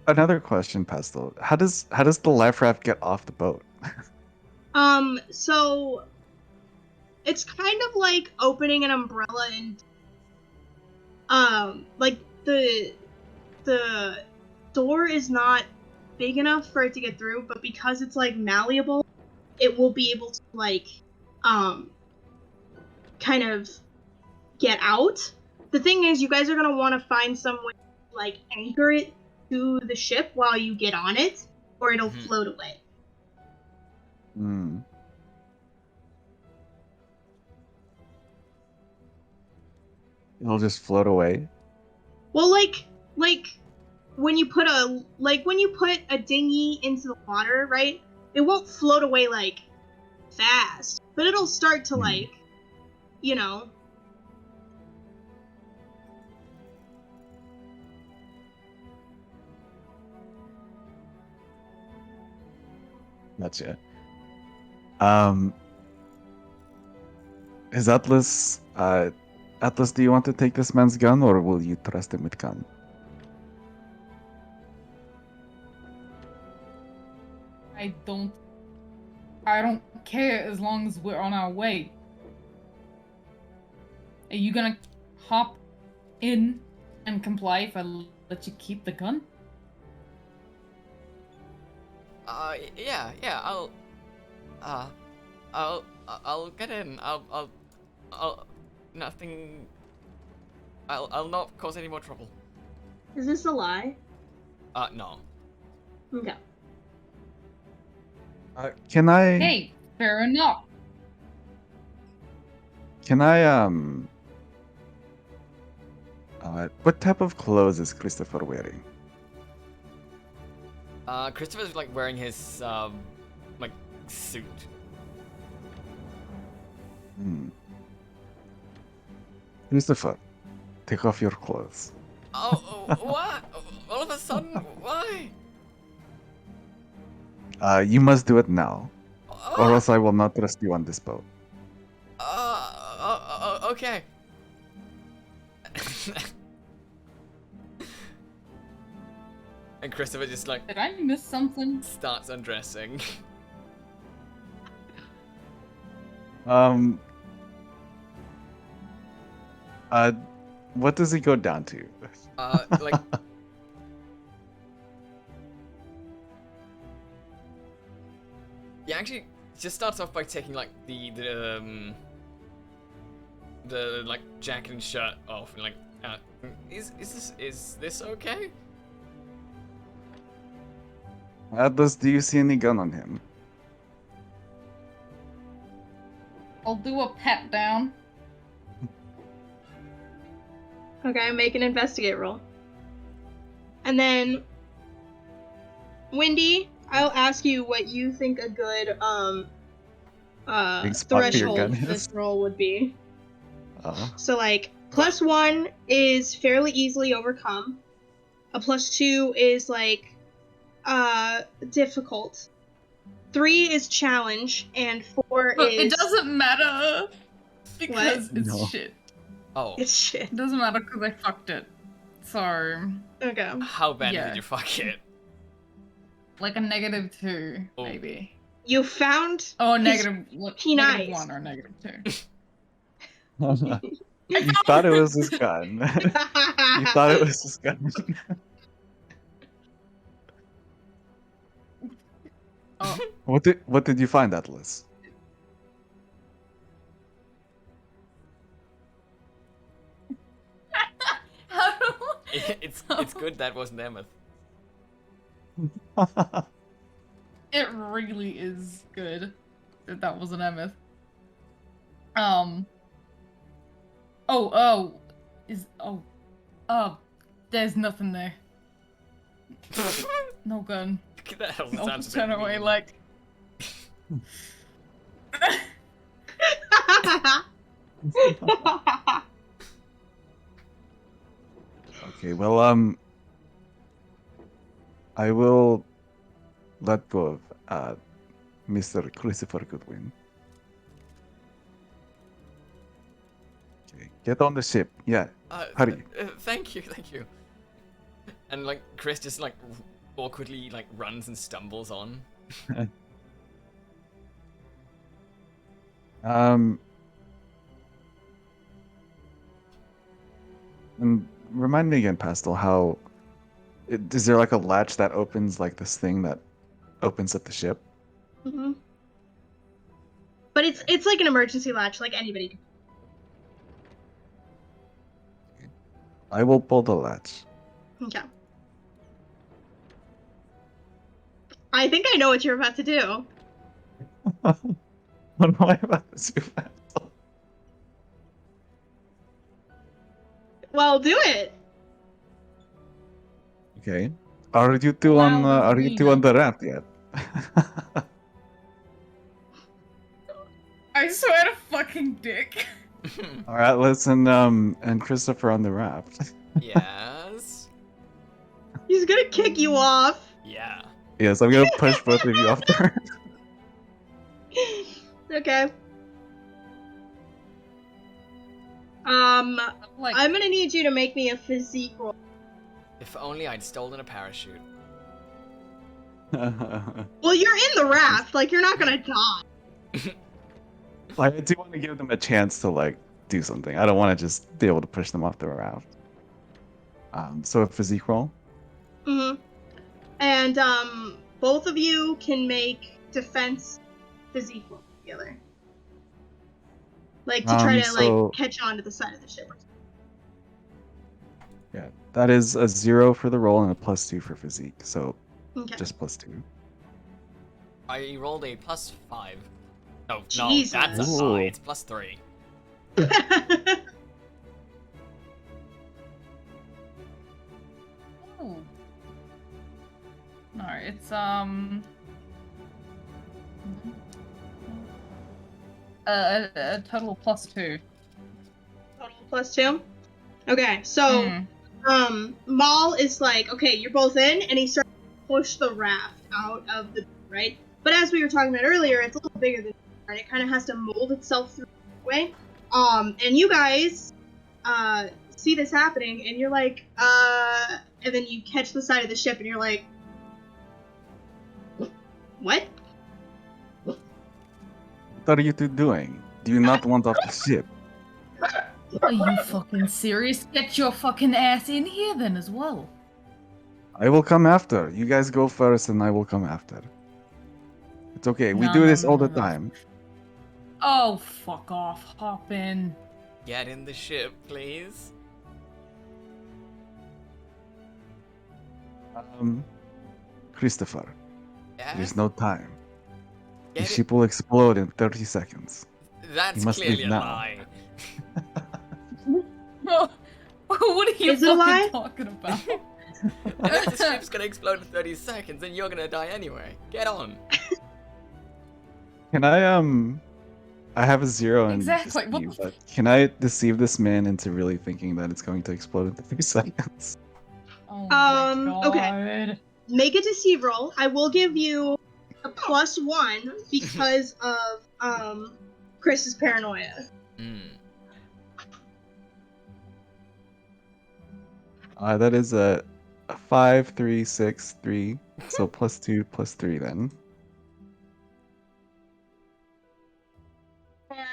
Another question, Pestle. How does the life raft get off the boat? So it's kind of like opening an umbrella and like the door is not big enough for it to get through, but because it's like malleable, it will be able to like kind of get out. The thing is, you guys are gonna want to find some way to like anchor it to the ship while you get on it, or it'll Mhm. float away. Hmm. It'll just float away. Well, like when you put a dinghy into the water, right? It won't float away like fast, but it'll start to Hmm. like, you know. Gotcha. Is Atlas Atlas, do you want to take this man's gun or will you trust him with gun? I don't care as long as we're on our way. Are you gonna hop in and comply if I let you keep the gun? Yeah. Uh, I'll get in. Nothing. I'll not cause any more trouble. Is this a lie? No. Okay. Can I Hey, fair enough. can I what type of clothes is Christopher wearing? Christopher's like wearing his like suit. Hmm. Christopher, take off your clothes. What? All of a sudden, why? You must do it now, or Oh, else I will not trust you on this boat. okay. And Christopher just like Did I miss something? starts undressing. Um. What does he go down to? Like he actually just starts off by taking like the like jacket and shirt off and like is this okay? Atlas, do you see any gun on him? I'll do a pat down. Okay, make an investigate roll. And then, Wendy, I'll ask you what you think a good Big spot for your threshold gun for this is? roll would be. Oh. So like, +1 is fairly easily overcome. A +2 is like difficult. 3 is challenge, and 4 But is it doesn't matter because it's No. shit. Oh, it's shit. It doesn't matter because I fucked it. So, Okay. how badly Yeah. did you fuck it? like a -2, Oh. maybe. You found Oh, his negative penis. -1 or -2. You thought it was his gun. You thought it was his gun. Oh, What did you find, Atlas? how do It's good that wasn't Emmet. It really is good that that was an Emmet. There's nothing there. No gun. That doesn't I'll sound just so turn away mean. like. Okay, well, I will let go of Mr. Christopher Goodwin. Okay, get on the ship. Yeah, hurry. Thank you, thank you. And like Chris just like awkwardly like runs and stumbles on. And remind me again, Pastel, how is there like a latch that opens like this thing that opens up the ship? Mhm. But it's like an emergency latch, like anybody can. I will pull the latch. Okay. I think I know what you're about to do. What am I about to do, Pastel? Well, do it. Okay. Are you two Allow the Are you two on the raft yet? I swear to fucking dick. All right, listen. And Christopher on the raft. Yes. He's gonna kick you off. Yeah. Yes, I'm gonna push both of you off the raft. Okay. Like, I'm gonna need you to make me a physique roll. If only I'd stolen a parachute. Well, you're in the raft. Like, you're not gonna die. Like, I do want to give them a chance to like do something. I don't want to just be able to push them off the raft. So a physique roll. Mm-hmm. And both of you can make defense physique roll together. Like to try to So- like catch on to the side of the ship. Yeah, that is a 0 for the roll and a +2 for physique. So Okay. just +2. I rolled a +5. Oh, Jesus. no, that's a Ooh. lie. It's +3. ooh. No, it's a total +2. Total +2. Okay, so Maul is like, okay, you're both in, and he starts to push the raft out of the right. But as we were talking about earlier, it's a little bigger than right. It kind of has to mold itself through the way. And you guys see this happening, and you're like, and then you catch the side of the ship, and you're like, what? What are you two doing? Do you not want off the ship? Are you fucking serious? Get your fucking ass in here then as well. I will come after. You guys go first, and I will come after. It's okay. We No, do no, this no, all no, the no. time. Oh, fuck off. Hop in. Get in the ship, please. Christopher, Yeah? there's no time. The Get it? ship will explode in 30 seconds. That's You must clearly leave a now. lie. What are you Is it a lie? fucking talking about? And if the ship's gonna explode in 30 seconds, then you're gonna die anyway. Get on. Can I have a 0 in Exactly, what deceive, the but can I deceive this man into really thinking that it's going to explode in 3 seconds? Oh my Okay. god. Make a deceive roll. I will give you a +1 because of Chris's paranoia. Mm. That is a 5, 3, 6, 3. So +2, +3 then.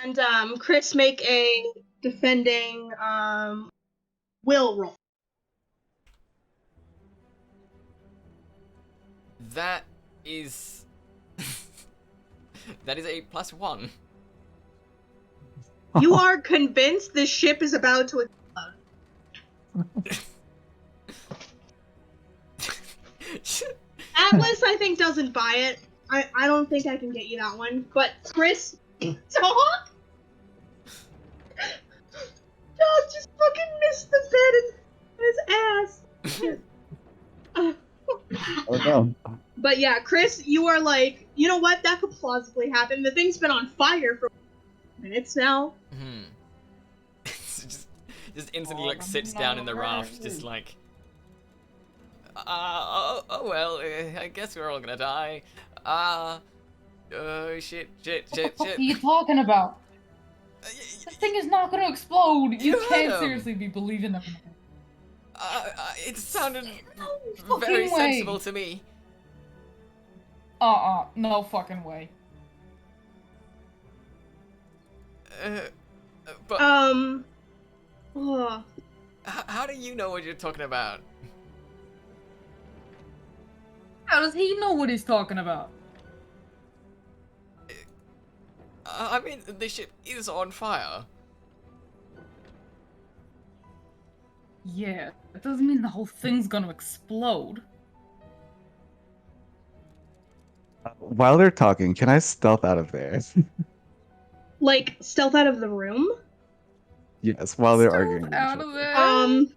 And Chris, make a defending will roll. That is that is a +1. You are convinced this ship is about to Atlas, I think, doesn't buy it. I don't think I can get you that one. But Chris, Dog just fucking missed the bed in his ass. Oh no. But yeah, Chris, you are like, you know what? That could plausibly happen. The thing's been on fire for minutes now. So just instantly like sits down in the raft, just like, oh well, I guess we're all gonna die. Shit. What the fuck are you talking about? This thing is not gonna explode. You You heard can't him. seriously be believing that. It sounded No very fucking way. sensible to me. No fucking way. But Oh. how do you know what you're talking about? How does he know what he's talking about? I mean, the ship is on fire. Yeah, that doesn't mean the whole thing's gonna explode. While they're talking, can I stealth out of there? Like, stealth out of the room? Yes, while they're Stealth arguing with each out other. of there.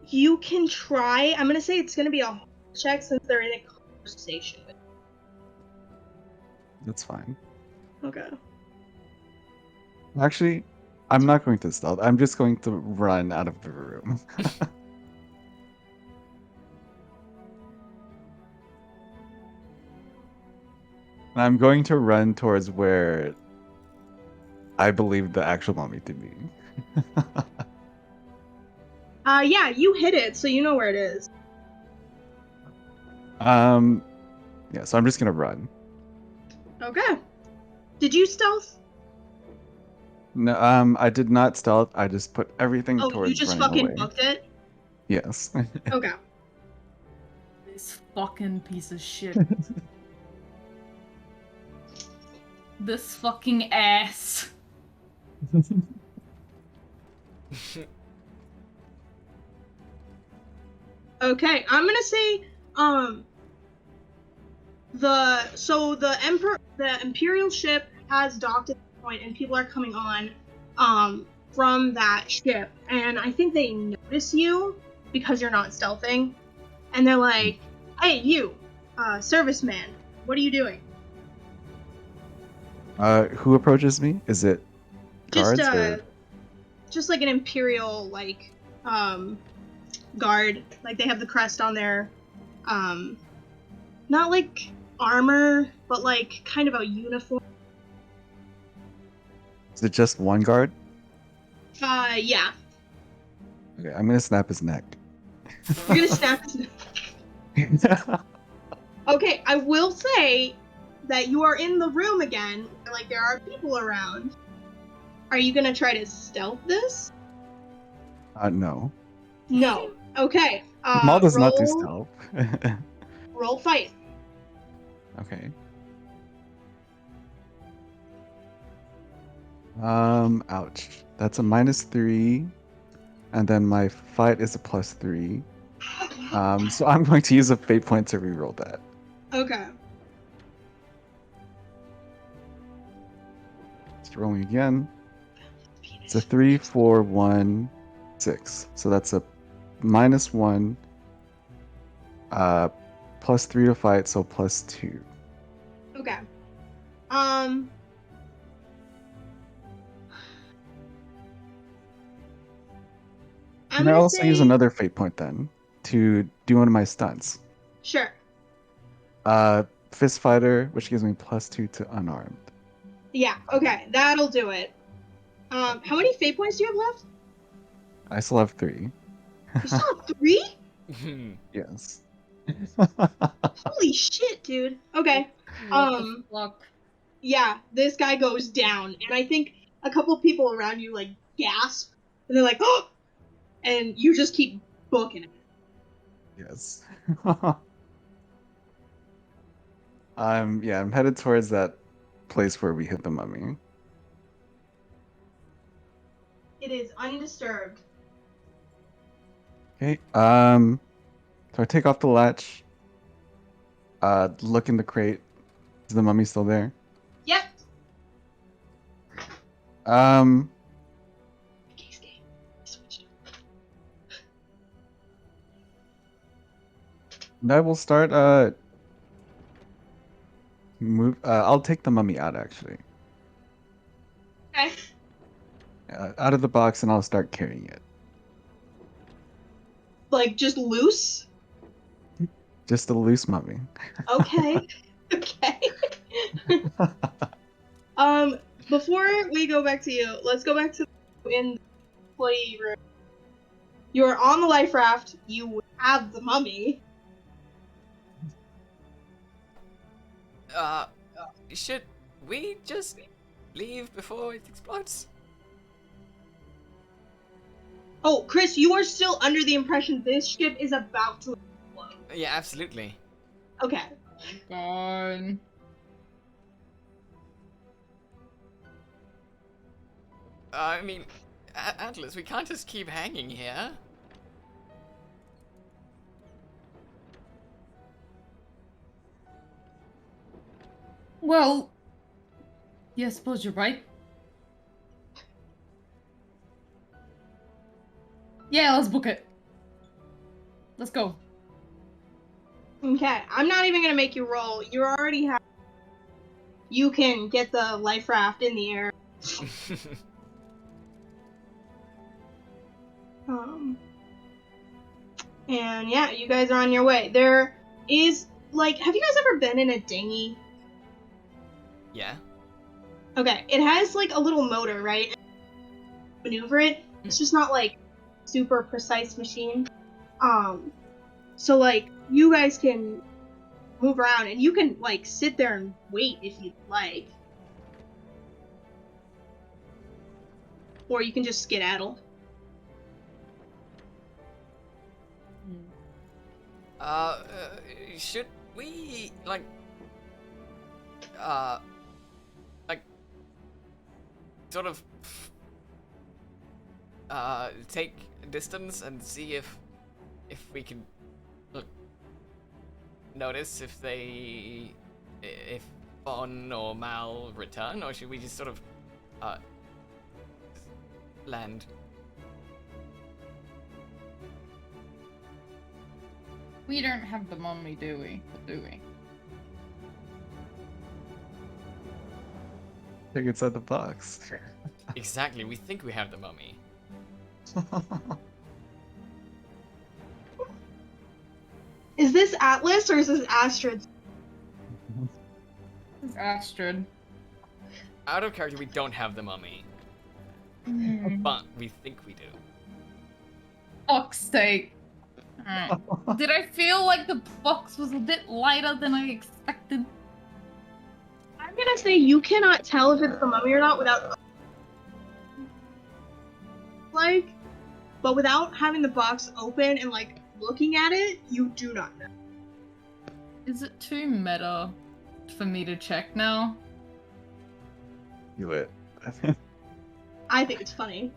You can try. I'm gonna say it's gonna be a check since they're in a conversation. That's fine. Okay. Actually, I'm not going to stealth. I'm just going to run out of the room. I'm going to run towards where I believe the actual mummy to be. Yeah, you hit it, so you know where it is. Yeah, so I'm just gonna run. Okay. Did you stealth? No, I did not stealth. I just put everything Oh, towards you just running fucking away. booked it? Yes. Okay. This fucking piece of shit. This fucking ass. Okay, I'm gonna say, the Imperial ship has docked at this point, and people are coming on, from that ship, and I think they notice you because you're not stealthing, and they're like, "Hey, you, serviceman, what are you doing?" Who approaches me? Is it Just, guards or? just like an Imperial, like, guard. Like, they have the crest on their, not like armor, but like kind of a uniform. Is it just one guard? Yeah. Okay, I'm gonna snap his neck. You're gonna snap his neck. Okay, I will say that you are in the room again. Like, there are people around. Are you gonna try to stealth this? No. No. Okay. Maul does not do roll- stealth. Roll fight. Okay. Ouch. That's a -3, and then my fight is a +3. So I'm going to use a fate point to reroll that. Okay. Just rolling again. It's a 3, 4, 1, 6. So that's a -1. +3 to fight, so +2. Okay. Um. I'm Can I gonna also use say another fate point then to do one of my stunts? sure. Fist fighter, which gives me +2 to unarmed. Yeah. Okay, that'll do it. How many fate points do you have left? I still have 3. You still have 3? Yes. Holy shit, dude. Okay. What the fuck? Yeah, this guy goes down, and I think a couple people around you like gasp, and they're like, "Oh!" and you just keep booking it. Yes. I'm headed towards that place where we hit the mummy. It is undisturbed. Okay. So I take off the latch. Look in the crate. Is the mummy still there? Yep. Um, Case game. Switched. and I will start. Move. I'll take the mummy out actually. Okay. Out of the box, and I'll start carrying it. Like just loose. Just a loose mummy. Okay. Okay. Before we go back to you, let's go back to in the employee room. You're on the life raft. You have the mummy. Should we just leave before it explodes? Oh, Chris, you are still under the impression this ship is about to explode. Yeah, absolutely. Okay. God. I mean, Atlas, we can't just keep hanging here. Well, yeah, I suppose you're right. Yeah, let's book it. Let's go. Okay. I'm not even gonna make you roll. You already have. You can get the life raft in the air. And yeah, you guys are on your way. There is like, have you guys ever been in a dinghy? Yeah. Okay, it has like a little motor, right? Maneuver it. It's just not like super precise machine. So like you guys can move around and you can like sit there and wait if you'd like. Or you can just skedaddle. Should we like sort of take distance and see if we can notice if Bon or Mal return, or should we just sort of land? We don't have the mummy, do we? Do we? I think it's at the box. Exactly, we think we have the mummy. Is this Atlas or is this Astrid? It's Astrid. Out of character, we don't have the mummy, but we think we do. Fuck's sake. Alright. Did I feel like the box was a bit lighter than I expected? I'm gonna say you cannot tell if it's the mummy or not without like, but without having the box open and like looking at it, you do not know. Is it too meta for me to check now? You it. I think it's funny.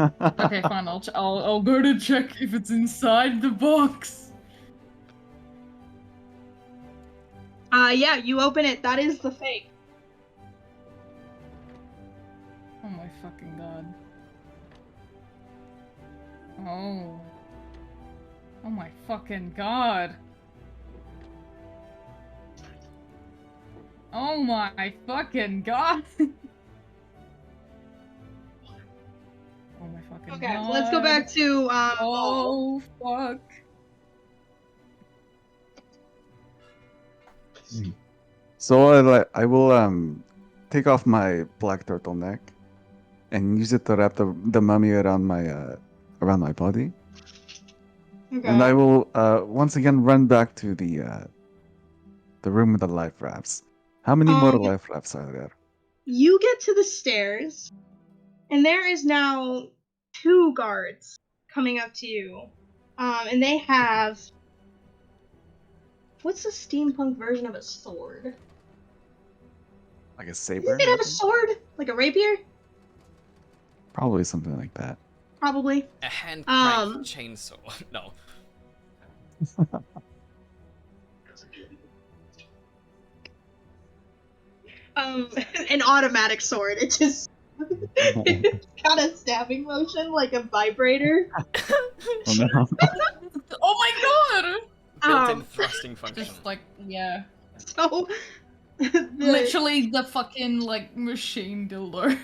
Okay, fine. I'll go to check if it's inside the box. Yeah, you open it. That is the fake. Oh my fucking god. Oh. Oh my fucking god. Oh my fucking god. Oh my fucking Okay, god. let's go back to Maul. Oh fuck. So I will take off my black turtleneck and use it to wrap the mummy around my body. And I Okay. will once again run back to the room with the life rafts. How many more Um, life rafts are there? you get to the stairs, and there is now 2 guards coming up to you. And they have what's the steampunk version of a sword? Like a Does saber? it have a maybe? sword? Like a rapier? Probably something like that. Probably. A hand crank Um, chainsaw. No. an automatic sword. It just it's got a stabbing motion like a vibrator. Oh no. Oh my god! Built-in Um, thrusting function. Just like, yeah. so Literally the fucking, like, machine dildo.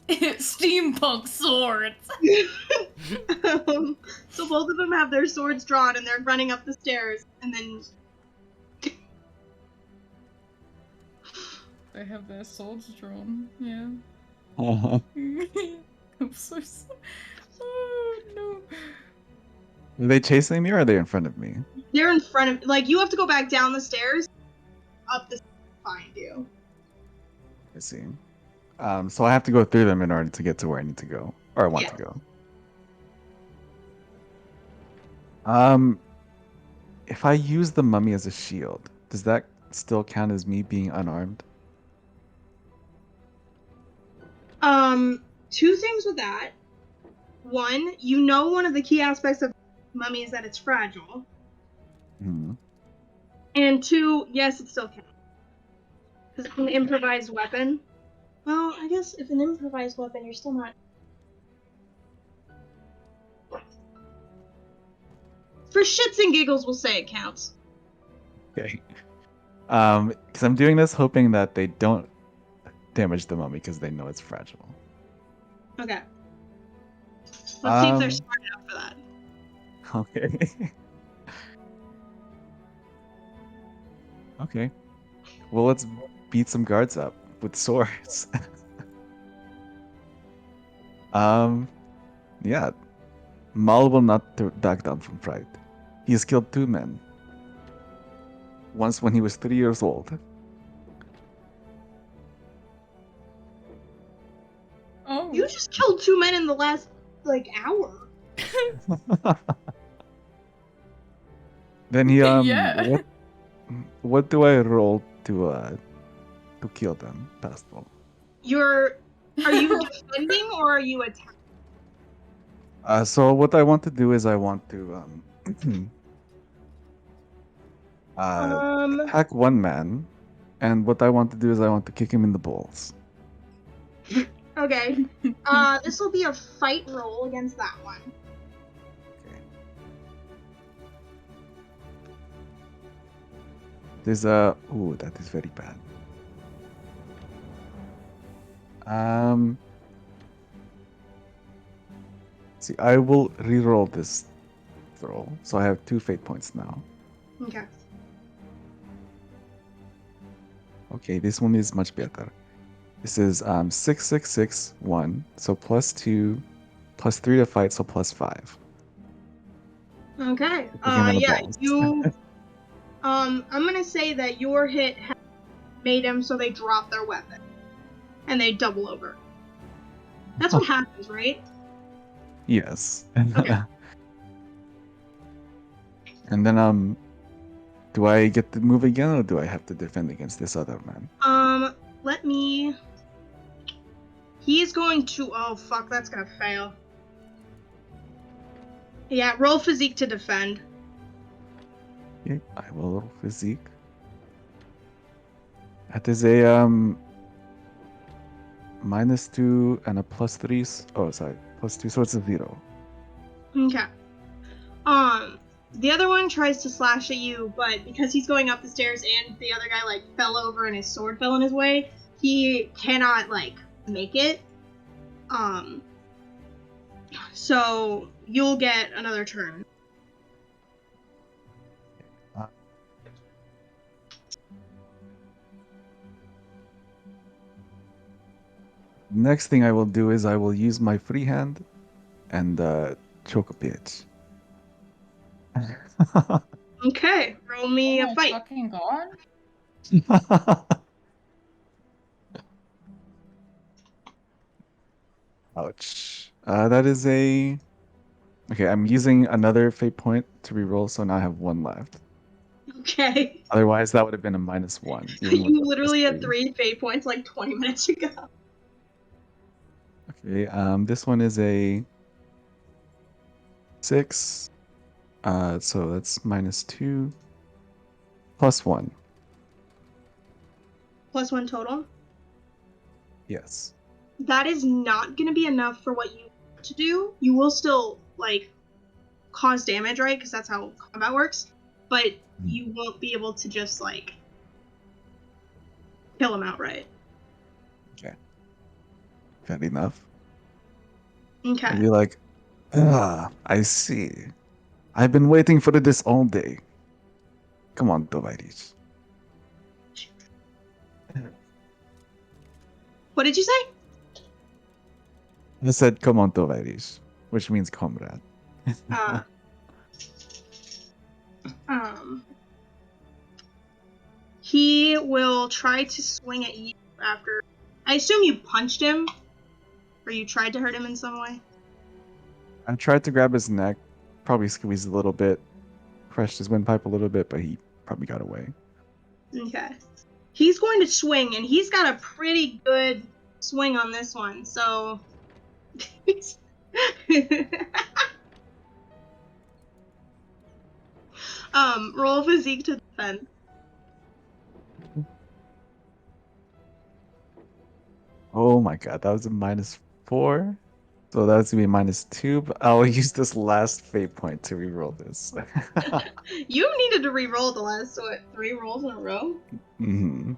Steampunk swords. so both of them have their swords drawn and they're running up the stairs, and then They have their swords drawn, yeah. Uh-huh. I'm so sorry. Oh no. Are they chasing me or are they in front of me? they're in front of, like, you have to go back down the stairs, up the stairs to find you. I see. So I have to go through them in order to get to where I need to go, or I want Yeah. to go. Um, if I use the mummy as a shield, does that still count as me being unarmed? 2 things with that. One, you know one of the key aspects of mummy is that it's fragile. Hmm. And 2, yes, it still counts. Because it's an improvised weapon. Well, I guess if an improvised weapon, you're still not. For shits and giggles, we'll say it counts. Okay. Because I'm doing this hoping that they don't damage the mummy because they know it's fragile. Okay. Let's see if they're Um, smart enough for that. Okay. Okay. Well, let's beat some guards up with swords. Yeah. Mal will not back down from fright. He has killed 2 men. Once when he was 3 years old. Oh. You just killed 2 men in the last, like, hour. Then he Yeah. what do I roll to kill them, Pastel? Are you defending or are you attacking? So what I want to do is I want to attack one man, and what I want to do is I want to kick him in the balls. Okay. This will be a fight roll against that one. Okay. There's a ooh, that is very bad. See, I will re-roll this throw, so I have 2 fate points now. Okay. Okay, this one is much better. This is 6, 6, 6, 1. So +2, +3 to fight, so +5. Okay. Kick him in the Yeah, balls. you. I'm gonna say that your hit made them so they drop their weapon, and they double over. That's what happens, right? Yes. Okay. And then do I get to move again or do I have to defend against this other man? Let me. He's going to. Oh fuck, that's gonna fail. Yeah, roll physique to defend. Okay, I will roll physique. That is a -2 and a +3. Oh, sorry, +2, so it's a 0. Okay. The other one tries to slash at you, but because he's going up the stairs and the other guy like fell over and his sword fell in his way, he cannot like make it. So you'll get another turn. Next thing I will do is I will use my free hand and choke a bitch. Okay, roll me Oh a my fight. fucking god. Ouch. That is a... Okay, I'm using another fate point to reroll, so now I have one left. Okay. Otherwise, that would have been a -1, even with You the literally had +3. 3 fate points like 20 minutes ago. Okay, this one is a 6. So that's -2 +1. +1 total. Yes. That is not going to be enough for what you want to do. You will still like cause damage, right? Because that's how combat works. But you won't be able to just like kill him outright. Okay. Fair enough. Okay. I'd be like, I see. I've been waiting for this all day. Come on, Tovairis. What did you say? I said, come on, Tovairis, which means comrade. Uh, um, he will try to swing at you after. I assume you punched him, or you tried to hurt him in some way. I tried to grab his neck, probably squeezed a little bit, crushed his windpipe a little bit, but he probably got away. Okay. He's going to swing, and he's got a pretty good swing on this one, so. Roll physique to defend. Oh my god, that was a -4. So that's gonna be -2, but I'll use this last fate point to reroll this. You needed to re-roll the last 3 rolls in a row. hmm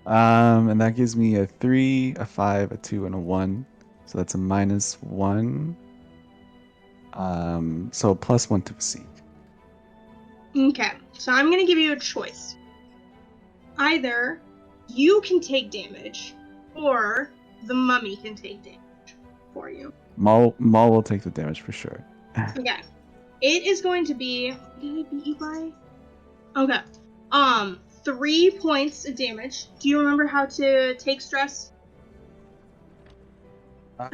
And that gives me a 3, a 5, a 2, and a 1. So that's a -1. So +1 to physique. Okay, so I'm gonna give you a choice. Either you can take damage, or the mummy can take damage for you. Maul will take the damage for sure. Okay. It is going to be. What did I beat you by? Okay. 3 points of damage. Do you remember how to take stress?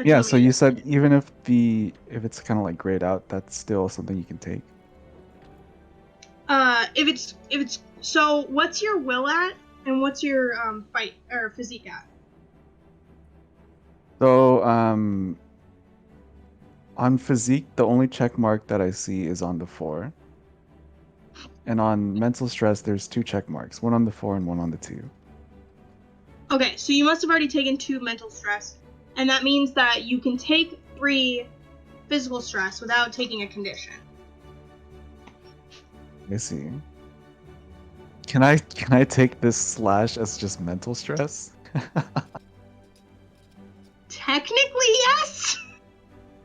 Yeah, so you said even if it's kind of like grayed out, that's still something you can take. If it's so, what's your will at, and what's your fight or physique at? So on physique, the only check mark that I see is on the 4. And on mental stress, there's 2 check marks, one on the 4 and one on the 2. Okay, so you must have already taken 2 mental stress, and that means that you can take 3 physical stress without taking a condition. I see. Can I take this slash as just mental stress? Technically, yes.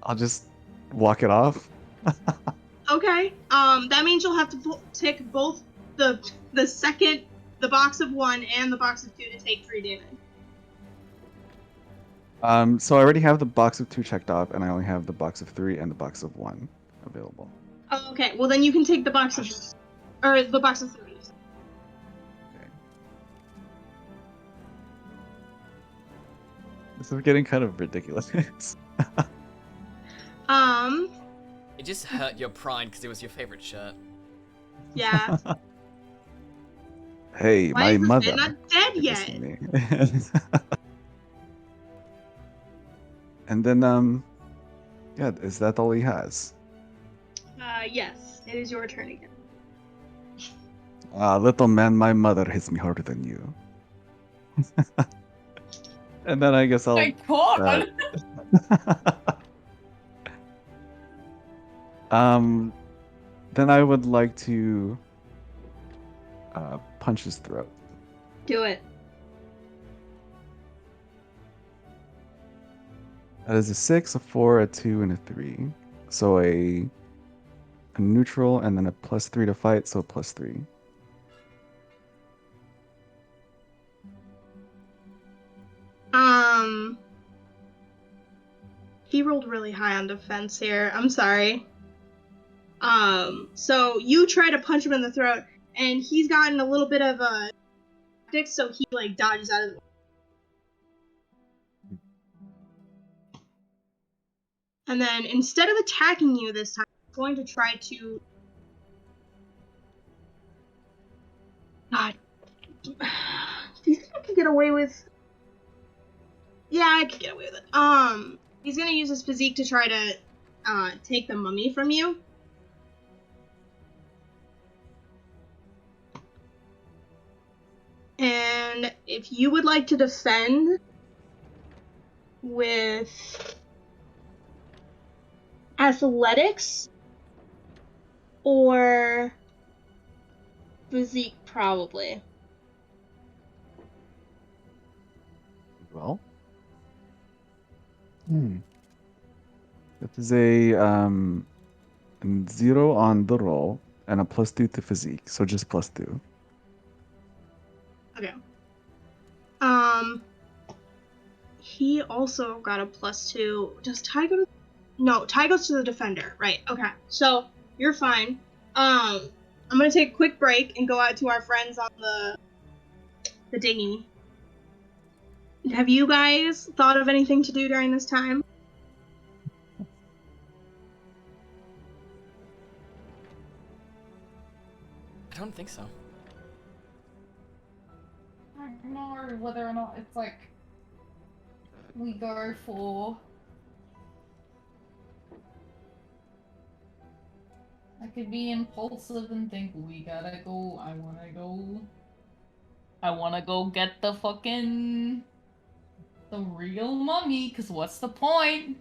I'll just walk it off. Okay. That means you'll have to tick both the box of 1 and the box of 2 to take 3 damage. So I already have the box of 2 checked off, and I only have the box of 3 and the box of 1 available. Oh, okay. Well, then you can take the box of, or the box of 3. Okay. This is getting kind of ridiculous. It just hurt your pride because it was your favorite shirt. Yeah. Hey, Why my is this mother. man not dead did this yet? to me. And then yeah, is that all he has? Yes. It is your turn again. Little man, my mother hits me harder than you. And then I guess I'll. My god! Um, Then I would like to punch his throat. Do it. That is a 6, a 4, a 2, and a 3. So a neutral and then a +3 to fight, so a +3. He rolled really high on defense here. I'm sorry. So you try to punch him in the throat, and he's gotten a little bit of a tactic, so he like dodges out of the way. And then instead of attacking you this time, he's going to try to. God. Do you think I could get away with? Yeah, I could get away with it. He's gonna use his physique to try to take the mummy from you. And if you would like to defend with athletics or physique, probably. Well. That is a 0 on the roll and a +2 to physique, so just +2. Okay. He also got a +2. Does Ty go to? No, Ty goes to the defender. Right. Okay. So you're fine. I'm gonna take a quick break and go out to our friends on the dinghy. Have you guys thought of anything to do during this time? I don't think so. I don't know whether or not it's like we go for. I could be impulsive and think we gotta go. I wanna go. I wanna go get the real mummy. Cause what's the point?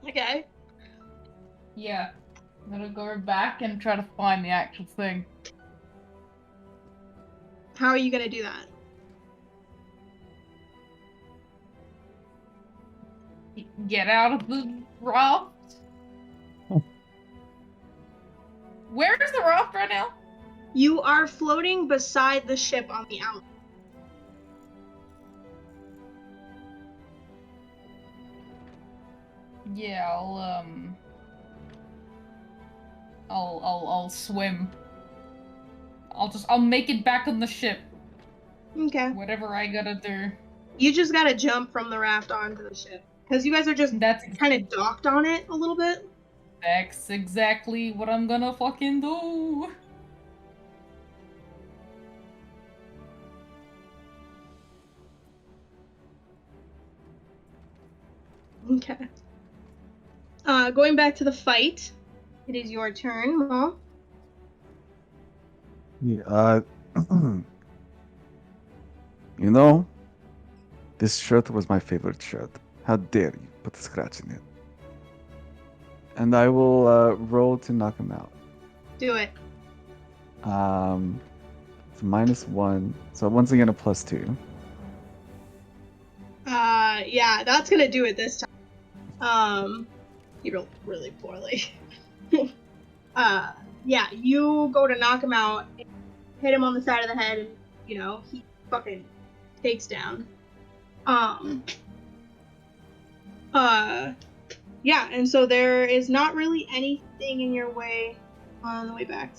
Okay. Yeah, I'm gonna go back and try to find the actual thing. How are you gonna do that? Get out of the raft. Where is the raft right now? You are floating beside the ship on the outlet. Yeah, I'll swim. I'll make it back on the ship. Okay. Whatever I gotta do. You just gotta jump from the raft onto the ship. Because you guys are just That's kind of docked on it a little bit. That's exactly what I'm gonna fucking do. Okay. Going back to the fight. It is your turn, Mo. Yeah, you know, this shirt was my favorite shirt. How dare you put a scratch in it? And I will roll to knock him out. Do it. It's -1, so once again a +2. Yeah, that's gonna do it this time. He rolled really poorly. Yeah, you go to knock him out, hit him on the side of the head, and, you know, he fucking takes down. Yeah, and so there is not really anything in your way on the way back.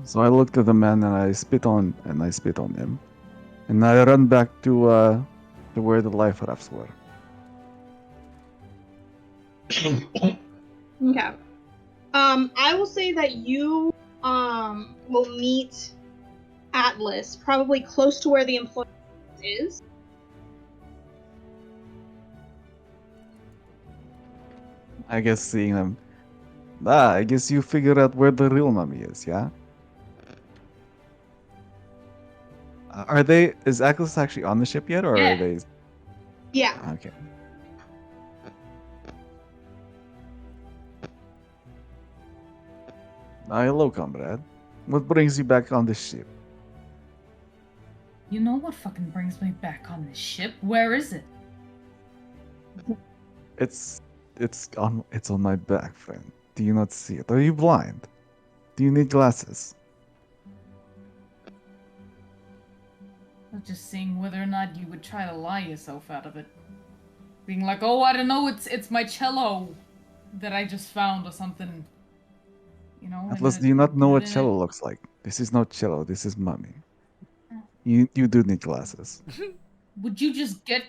So I looked at the man and I spit on him, and I run back to where the life rafts were. Okay. I will say that you will meet Atlas probably close to where the employee is. I guess seeing them. I guess you figured out where the real mummy is, yeah? Is Atlas actually on the ship yet, or Yeah. are they? Yeah. Okay. Hello, comrade. What brings you back on the ship? You know what fucking brings me back on this ship? Where is it? It's it's on my back, friend. Do you not see it? Are you blind? Do you need glasses? I was just seeing whether or not you would try to lie yourself out of it. Being like, oh, I don't know, it's my cello that I just found or something. You know, Atlas, and do you not know put what it in cello it. looks like? This is not cello. This is mummy. You do need glasses. Would you just get?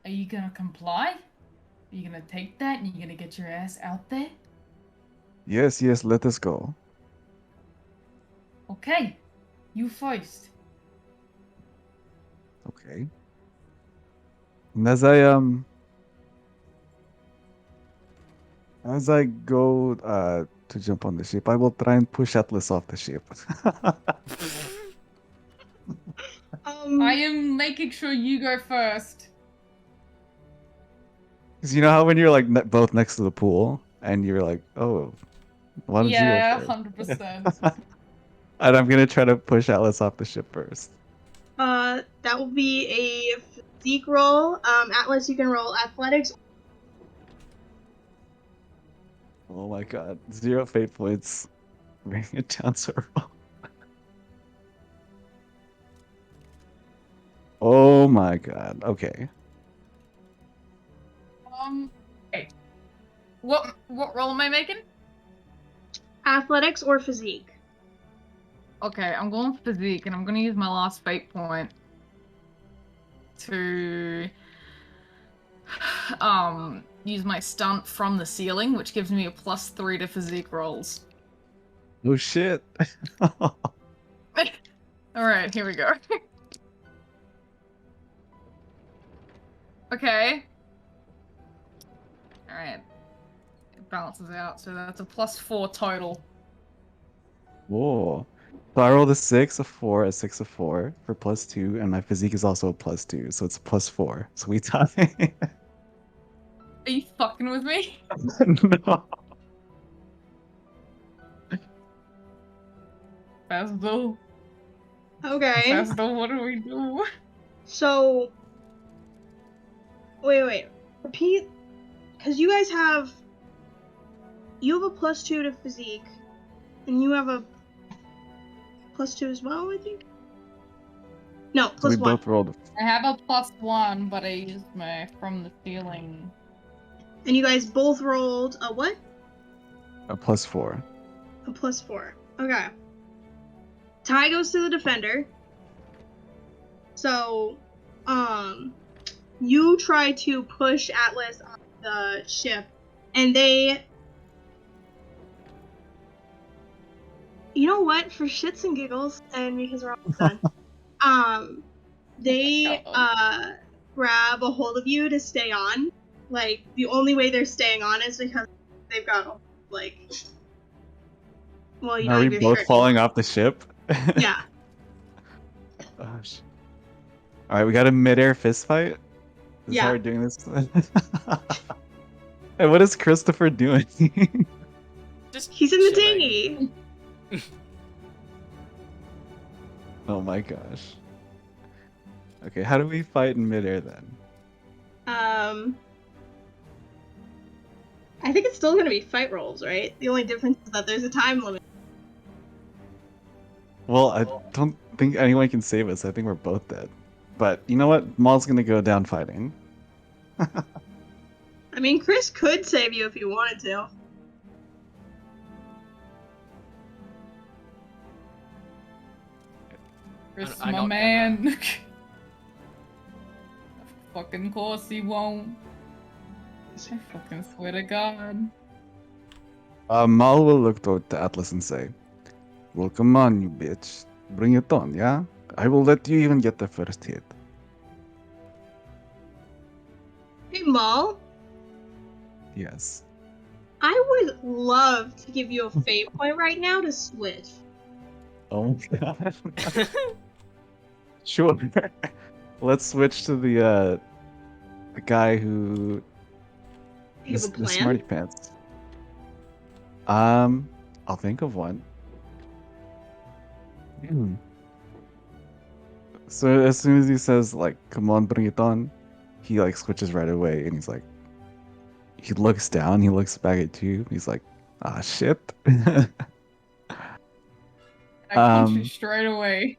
Are you gonna comply? Are you gonna take that and you're gonna get your ass out there? Yes, yes. Let us go. Okay, you first. Okay. And as I go to jump on the ship, I will try and push Atlas off the ship. I am making sure you go first. Because you know how when you're like both next to the pool and you're like, oh, why don't you go Yeah, first? 100%. And I'm gonna try to push Atlas off the ship first. That will be a physique roll. Atlas, you can roll athletics. Oh my god, 0 fate points. Bring it down to a roll. Oh my god. Okay. Okay. What roll am I making? Athletics or physique. Okay, I'm going physique, and I'm gonna use my last fate point to use my stunt from the ceiling, which gives me a +3 to physique rolls. Oh shit. Alright, here we go. Okay. Alright. It balances out, so that's a +4 total. Whoa. So I rolled a 6, a 4, a 6, a 4 for +2, and my physique is also a +2, so it's a +4. So we tie. Are you fucking with me? No. Pastel. Okay. Pastel, what do we do? So, wait. Repeat, because you guys have a +2 to physique, and you have a +2 as well, I think. No, So we +1. both rolled I have a +1, but I used my from the ceiling. And you guys both rolled a what? a +4. A +4. Okay. Tie goes to the defender. So, you try to push Atlas off the ship, and they. You know what? For shits and giggles, and because we're almost done, they grab a hold of you to stay on. Like the only way they're staying on is because they've got like. Well, you Are don't we have your both shirt. falling off the ship? Yeah. Gosh. All right, we got a midair fist fight. This is how Yeah. we're doing this. Hey, what is Christopher doing? Just He's in the chilling. dinghy. Oh my gosh. Okay, how do we fight in midair then? I think it's still gonna be fight rolls, right? The only difference is that there's a time limit. Well, I don't think anyone can save us. I think we're both dead. But you know what? Maul's gonna go down fighting. I mean, Chris could save you if he wanted to. Chris, I'm my not man. Fucking course he won't. I fucking swear to God. Maul will look toward the Atlas and say, well, come on, you bitch. Bring it on, yeah? I will let you even get the first hit. Hey, Maul, Yes. I would love to give you a fate point right now to switch. Oh my god. Sure. Let's switch to the guy who You have a the plan? smarty pants. Um I'll think of one. Hmm. So as soon as he says like, "Come on, bring it on," he like switches right away, and he's like, he looks down, he looks back at you, he's like, "Ah, shit." I punch you um. straight away.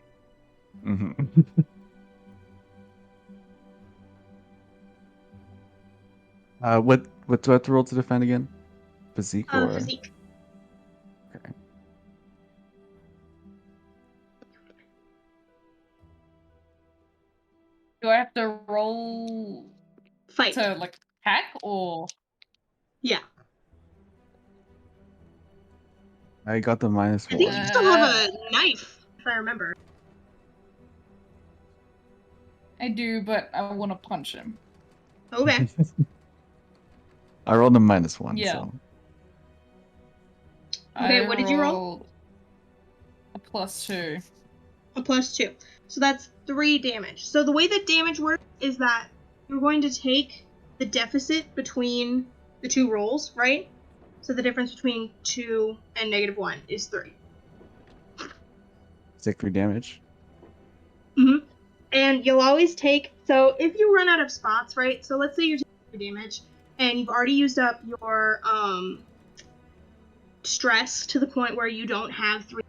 Mhm. What do I have to roll to defend again? Physique or Physique. okay. Do I have to roll Fight. to like attack or? Yeah. I got the I think -1. you still have a knife, if I remember. I do, but I want to punch him. Okay. I rolled a -1, Yeah. so Okay, I what did you roll? rolled a +2. A +2. So that's 3 damage. So the way that damage works is that you're going to take the deficit between the two rolls, right? So the difference between 2 and -1 is 3. take 3 damage. Mm-hmm. And you'll always take, so if you run out of spots, right? So let's say you're taking 3 damage and you've already used up your stress to the point where you don't have 3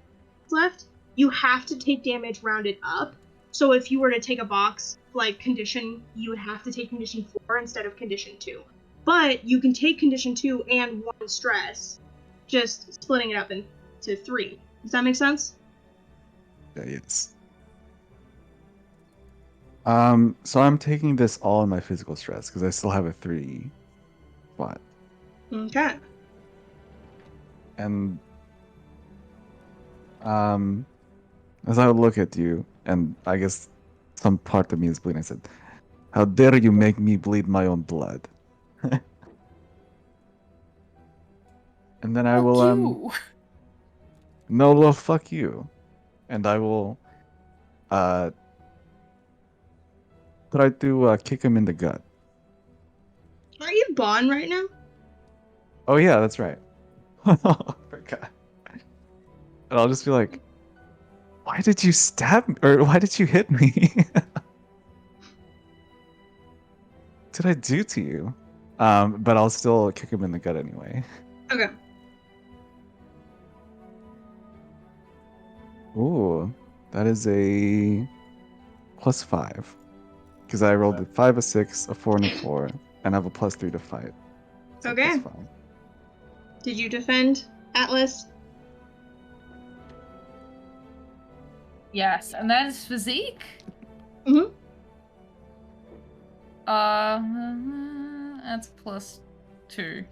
left, you have to take damage rounded up. So if you were to take a box like condition, you would have to take condition 4 instead of condition 2. But you can take condition 2 and 1 stress, just splitting it up into 3. Does that make sense? Yeah, yes. So I'm taking this all in my physical stress because I still have a 3 spot. Okay. And as I would look at you, and I guess some part of me is bleeding, I said, "How dare you make me bleed my own blood?" And then I Fuck will you! no, well, fuck you. And I will try to kick him in the gut. Are you Bond right now? Oh yeah, that's right. Forgot. And I'll just be like, "Why did you stab me? Or why did you hit me? What did I do to you?" But I'll still kick him in the gut anyway. Okay. Ooh, that is a +5. Because I rolled a 5, a 6, a 4, and a 4, and I have a +3 to fight. So Okay. +5. Did you defend, Atlas? Yes, and that is physique. Mm-hmm. That's +2.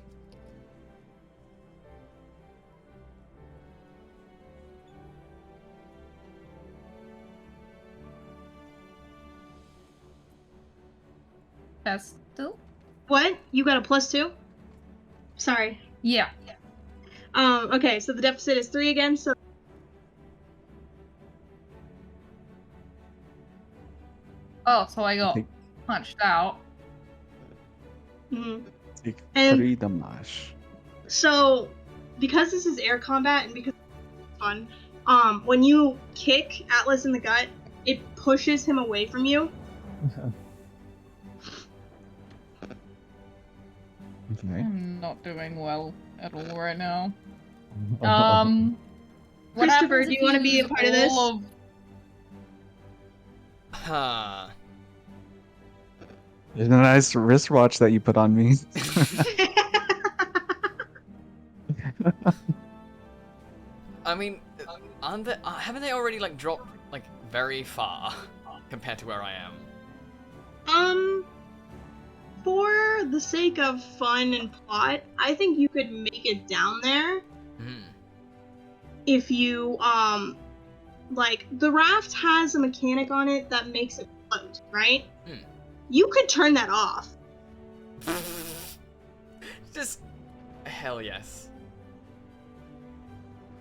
Pastel? What? You got a +2? Sorry. Yeah. Okay, so the deficit is 3 again, so Oh, so I got Take, punched out. mhm. take And- 3 damage. So, because this is air combat and because it's fun, when you kick Atlas in the gut, it pushes him away from you. Okay. I'm not doing well at all right now. What Christopher, happens do if you wanna be a use part of this? all Huh. There's a nice wristwatch that you put on me. I mean, aren't they, haven't they already like dropped like very far compared to where I am? For the sake of fun and plot, I think you could make it down there Hmm. if you, like, the raft has a mechanic on it that makes it float, right? Hmm. You could turn that off. Just hell yes.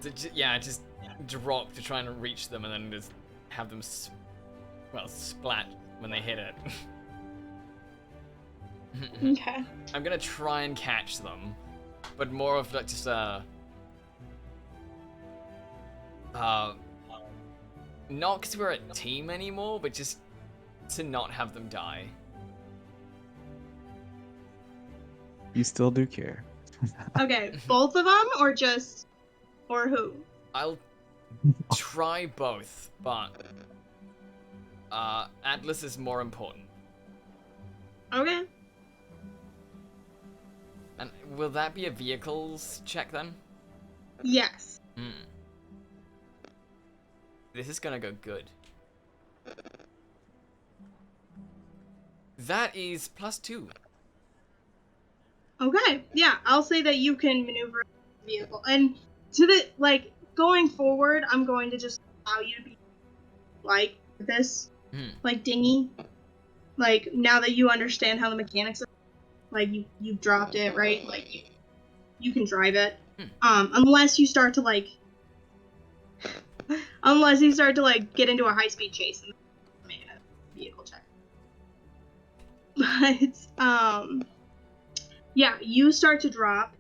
So yeah, just drop to try and reach them, and then just have them, splat when they hit it. Okay. I'm gonna try and catch them, but more of like just Not because we're a team anymore, but just to not have them die. You still do care. Okay, both of them, or who? I'll try both, but Atlas is more important. Okay. And will that be a vehicles check then? Yes. This is gonna go good. That is +2. Okay. Yeah, I'll say that you can maneuver the vehicle. And going forward, I'm going to just allow you to be like this, like dinghy. Like, now that you understand how the mechanics are, like you've dropped it, right? Like you can drive it. Unless you start to get into a high-speed chase and make a vehicle check. But yeah, you start to drop.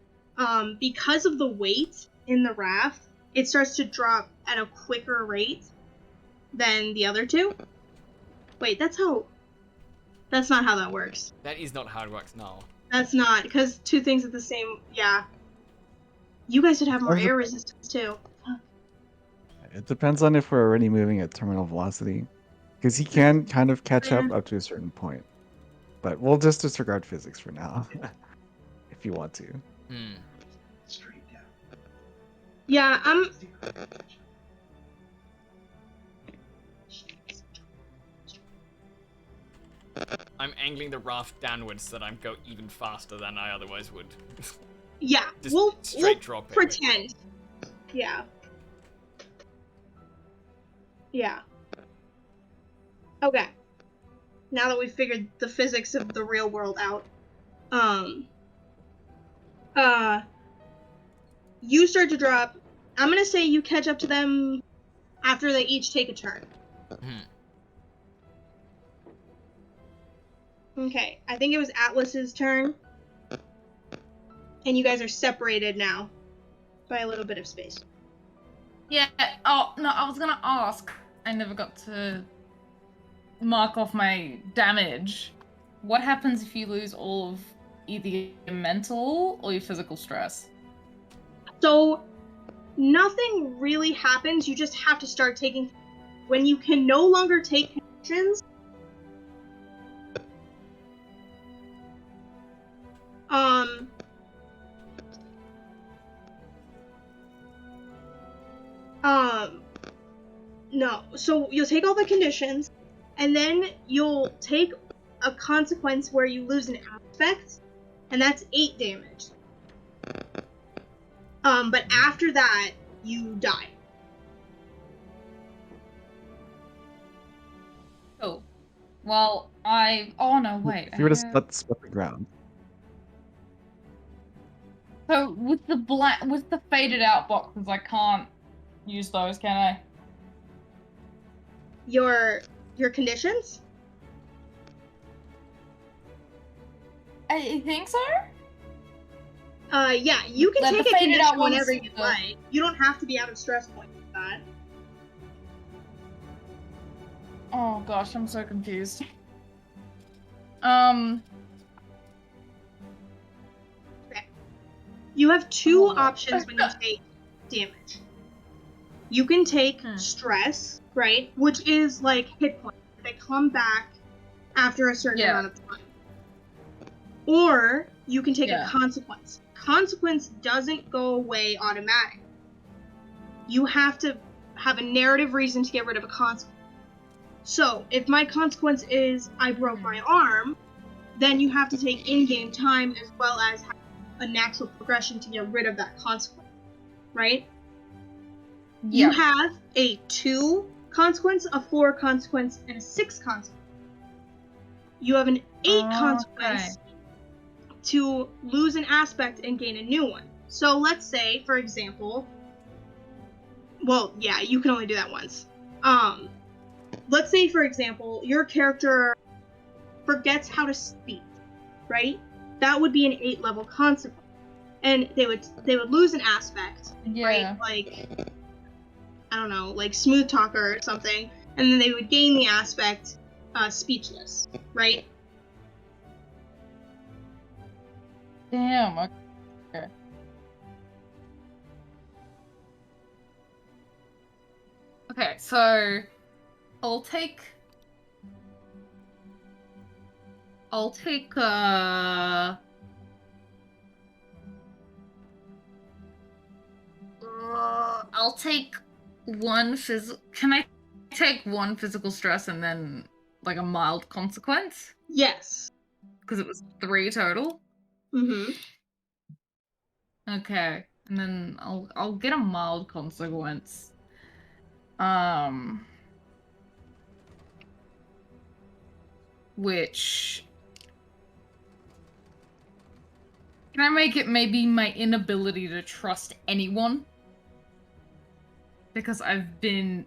Because of the weight in the raft, it starts to drop at a quicker rate than the other two. Wait, that's not how that works. That is not how it works now. That's not, because two things at the same. Yeah. You guys should have more air resistance too. It depends on if we're already moving at terminal velocity. Because he can kind of catch up to a certain point. But we'll just disregard physics for now. If you want to. Yeah, I'm angling the raft downwards so that I go even faster than I otherwise would. Yeah, Just we'll drop it. pretend. Yeah. Yeah. Okay. Now that we've figured the physics of the real world out, you start to drop. I'm gonna say you catch up to them after they each take a turn. Okay, I think it was Atlas's turn. And you guys are separated now by a little bit of space. Yeah. Oh no, I was gonna ask. I never got to mark off my damage. What happens if you lose all of either your mental or your physical stress? So, nothing really happens. You just have to start taking. When you can no longer take conditions, no. So you'll take all the conditions, and then you'll take a consequence where you lose an aspect, and that's 8 damage. But after that, you die. Oh. Well, oh no, wait. If you were to split the ground. So with the faded out boxes, I can't use those, can I? Your conditions? I think so. Yeah, you can The take a faded out condition whenever ones, you like. You don't have to be out of stress point with that. Oh gosh, I'm so confused. Okay. You have 2 Oh. options when you take damage. You can take stress, right? Which is like hit points. They come back after a certain amount of time. Or you can take a consequence. Consequence doesn't go away automatically. You have to have a narrative reason to get rid of a consequence. So, if my consequence is I broke my arm, then you have to take in-game time as well as have a natural progression to get rid of that consequence, right? Yeah. You have a 2 consequence, a 4 consequence, and a 6 consequence. You have an 8 consequence to lose an aspect and gain a new one. So let's say, for example, well, yeah, you can only do that once. Let's say, for example, your character forgets how to speak, right? That would be an 8-level consequence, and they would lose an aspect, right? Like, I don't know, like smooth talker or something, and then they would gain the aspect speechless, right? Damn. Okay. Okay, so I'll take. I'll take. I'll take one Can I take one physical stress and then like a mild consequence? Yes. Because it was 3 total. Mm-hmm. Okay, and then I'll get a mild consequence. Which can I make it maybe my inability to trust anyone? Because I've been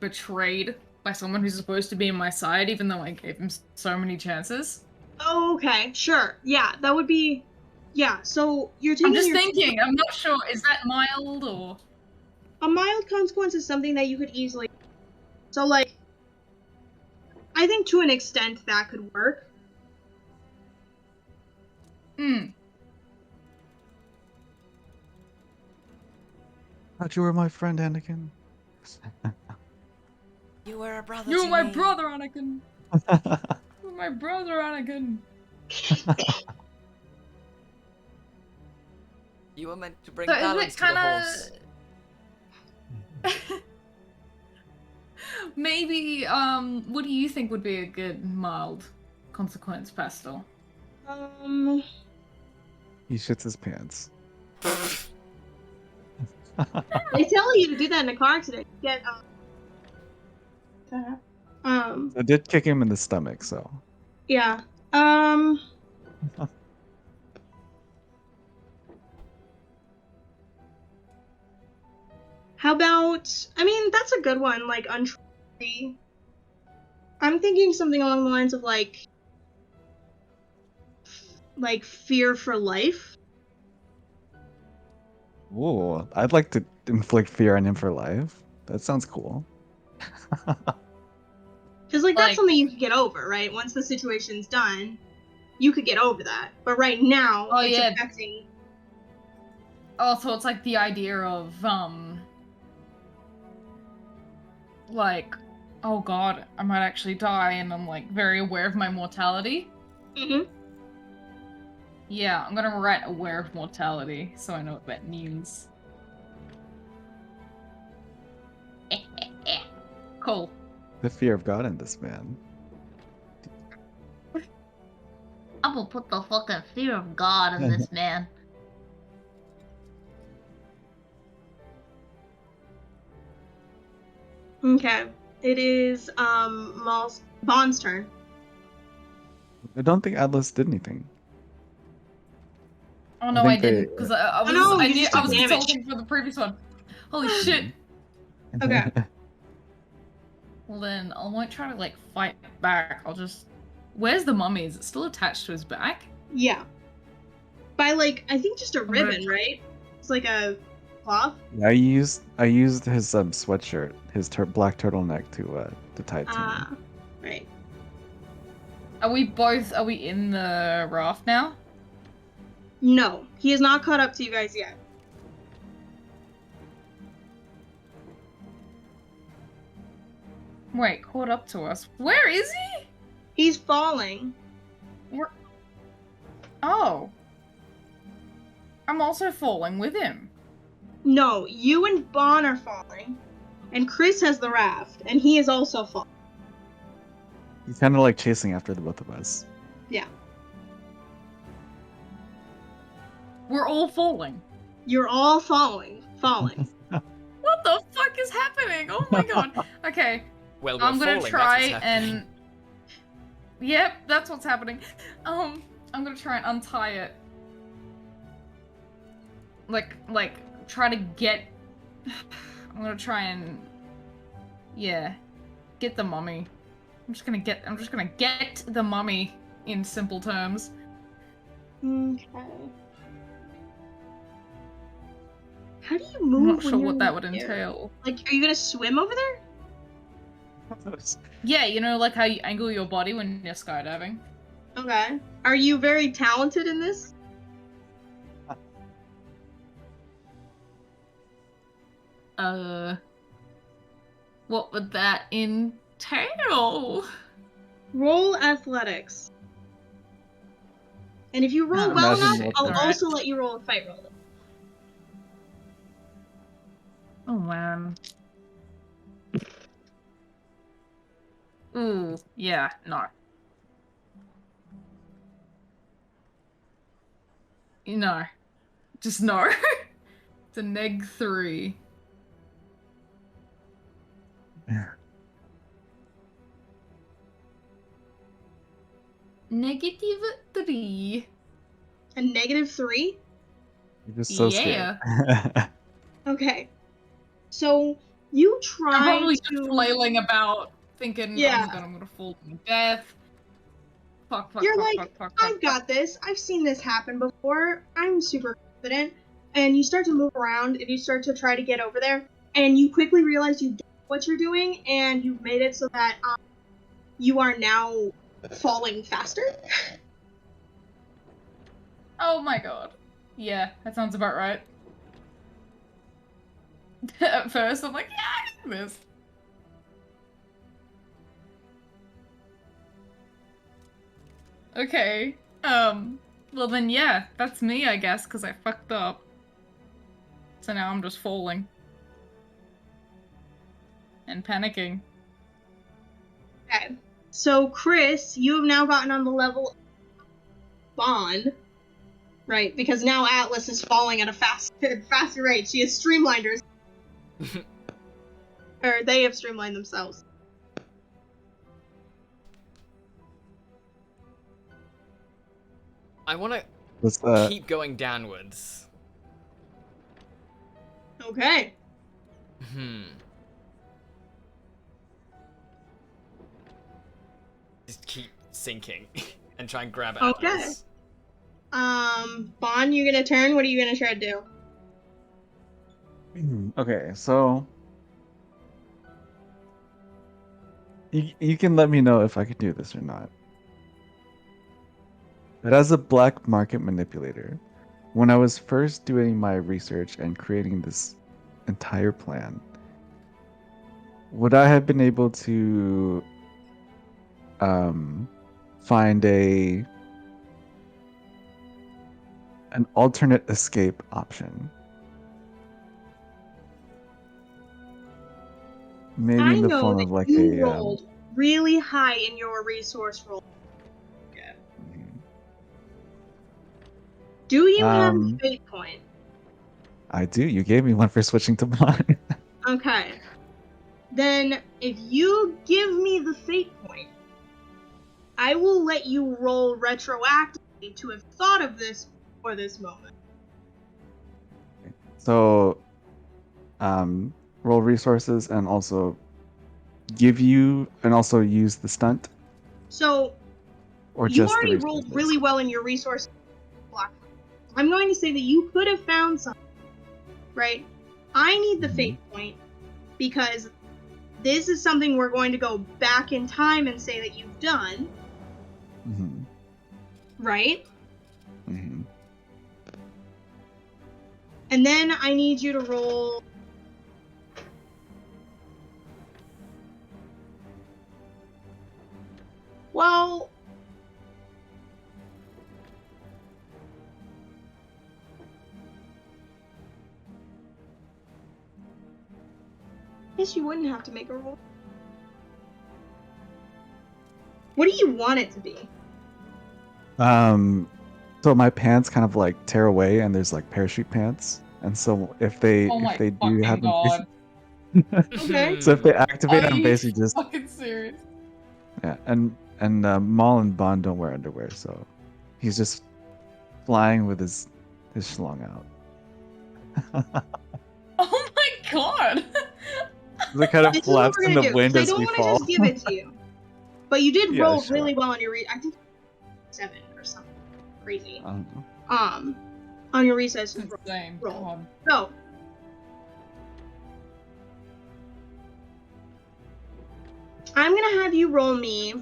betrayed by someone who's supposed to be on my side, even though I gave him so many chances. Oh, okay, sure. Yeah, that would be. Yeah, so you're taking I'm just your thinking, I'm not sure, is that mild or... a mild consequence is something that you could easily. So, like, I think to an extent that could work. Hmm. Thought you were my friend, Anakin. You were a brother You're to my me. brother, Anakin! You're my brother, Anakin! You were meant to bring So is balance it to the kinda... horse. Maybe, what do you think would be a good mild consequence, Pastel? He shits his pants. They tell you to do that in a car accident. You get I did kick him in the stomach, so. yeah. How about? I mean, that's a good one. Like untrustworthy. I'm thinking something along the lines of like fear for life. Ooh, I'd like to inflict fear on him for life. That sounds cool. Because like that's Like- something you could get over, right? Once the situation's done, you could get over that. But right now, Oh, it's yeah. affecting. Oh, so it's like the idea of, like, oh god, I might actually die, and I'm, like, very aware of my mortality. Mm-hmm. Yeah, I'm gonna write aware of mortality, so I know what that means. Cool. The fear of God in this man. I'm gonna put the fucking fear of God in this man. Okay. It is Bond's turn. I don't think Atlas did anything. Oh no, I think they- didn't, because I was no, I you knew just I took was damage. consulting for the previous one. Holy shit! Okay. Well then, I won't try to like fight back. I'll just. Where's the mummy? Is it still attached to his back? Yeah. By like, I think just a I'm gonna ribbon, try- right? It's like a cloth. I used his sweatshirt, his black turtleneck to tie it to me. Ah, right. Are we in the raft now? No, he is not caught up to you guys yet. Wait, caught up to us. Where is he? He's falling. Oh. I'm also falling with him. No, you and Bon are falling, and Chris has the raft, and he is also falling. He's kind of like chasing after the both of us. Yeah. We're all falling. You're all falling. What the fuck is happening? Oh my god. Okay, Well, we're I'm gonna falling, try that's what's happening. and. Yep, that's what's happening. I'm gonna try and untie it. Like, try to get. I'm gonna try and. Yeah, get the mummy. I'm just gonna get the mummy in simple terms. Okay. How do you I'm move? not when sure you're what in that the would air? entail. Like, are you gonna swim over there? Yeah, you know, like how you angle your body when you're skydiving. Okay. Are you very talented in this? What would that entail? Roll athletics. And if you roll Oh, well Imagine enough, what I'll the- also let you roll a fight roll. Oh man. Ooh, yeah, no. No. Just no. It's a -3. -3. A -3? You're just so scared. Okay. So you I'm try probably to. just flailing about, thinking, Yeah. oh my god, I'm gonna fall to death. Fuck, fuck, You're fuck, like, fuck, fuck, I've fuck, got this. I've seen this happen before. I'm super confident. And you start to move around and you start to try to get over there. And you quickly realize you get what you're doing and you've made it so that you are now falling faster. Oh my god. Yeah, that sounds about right. At first, I'm like, yeah, I can do this. Okay. Well then, yeah, that's me, I guess, because I fucked up. So now I'm just falling. And panicking. Okay. So, Chris, you have now gotten on the level of Bond. Right, because now Atlas is falling at a faster rate. She has streamlined her. Or they have streamlined themselves. I want to What's keep going downwards. Okay. Just keep sinking and try and grab Okay. Atlas. Bond, you're gonna turn. What are you gonna try to do? Okay, so you can let me know if I could do this or not. But as a black market manipulator, when I was first doing my research and creating this entire plan, would I have been able to find an alternate escape option? Maybe I in the know form that of like you a rolled really high in your resource roll. Do you have a fate point? I do. You gave me one for switching to blonde. Okay. Then, if you give me the fate point, I will let you roll retroactively to have thought of this for this moment. So, roll resources and also give you and also use the stunt, So, or you just the already resources? rolled really well in your resource block. I'm going to say that you could have found something, right? I need the fate point because this is something we're going to go back in time and say that you've done, Mhm. right? Mhm. And then I need you to roll. Well, I guess you wouldn't have to make a roll. What do you want it to be? So my pants kind of like tear away, and there's like parachute pants, and so if they Oh my do fucking have them, god. Okay. so if they activate, Are I'm you basically just fucking serious? yeah, and Maul and Bond don't wear underwear, so he's just flying with his schlong out. Oh my god! So it kind of This is what flaps we're in gonna the do, because wind I as don't we want to fall. just give it to you. But you did Yeah, roll sure. really well on your I think 7 or something crazy. I don't know. On your resources roll. Insane. Roll. God. So, I'm gonna have you roll me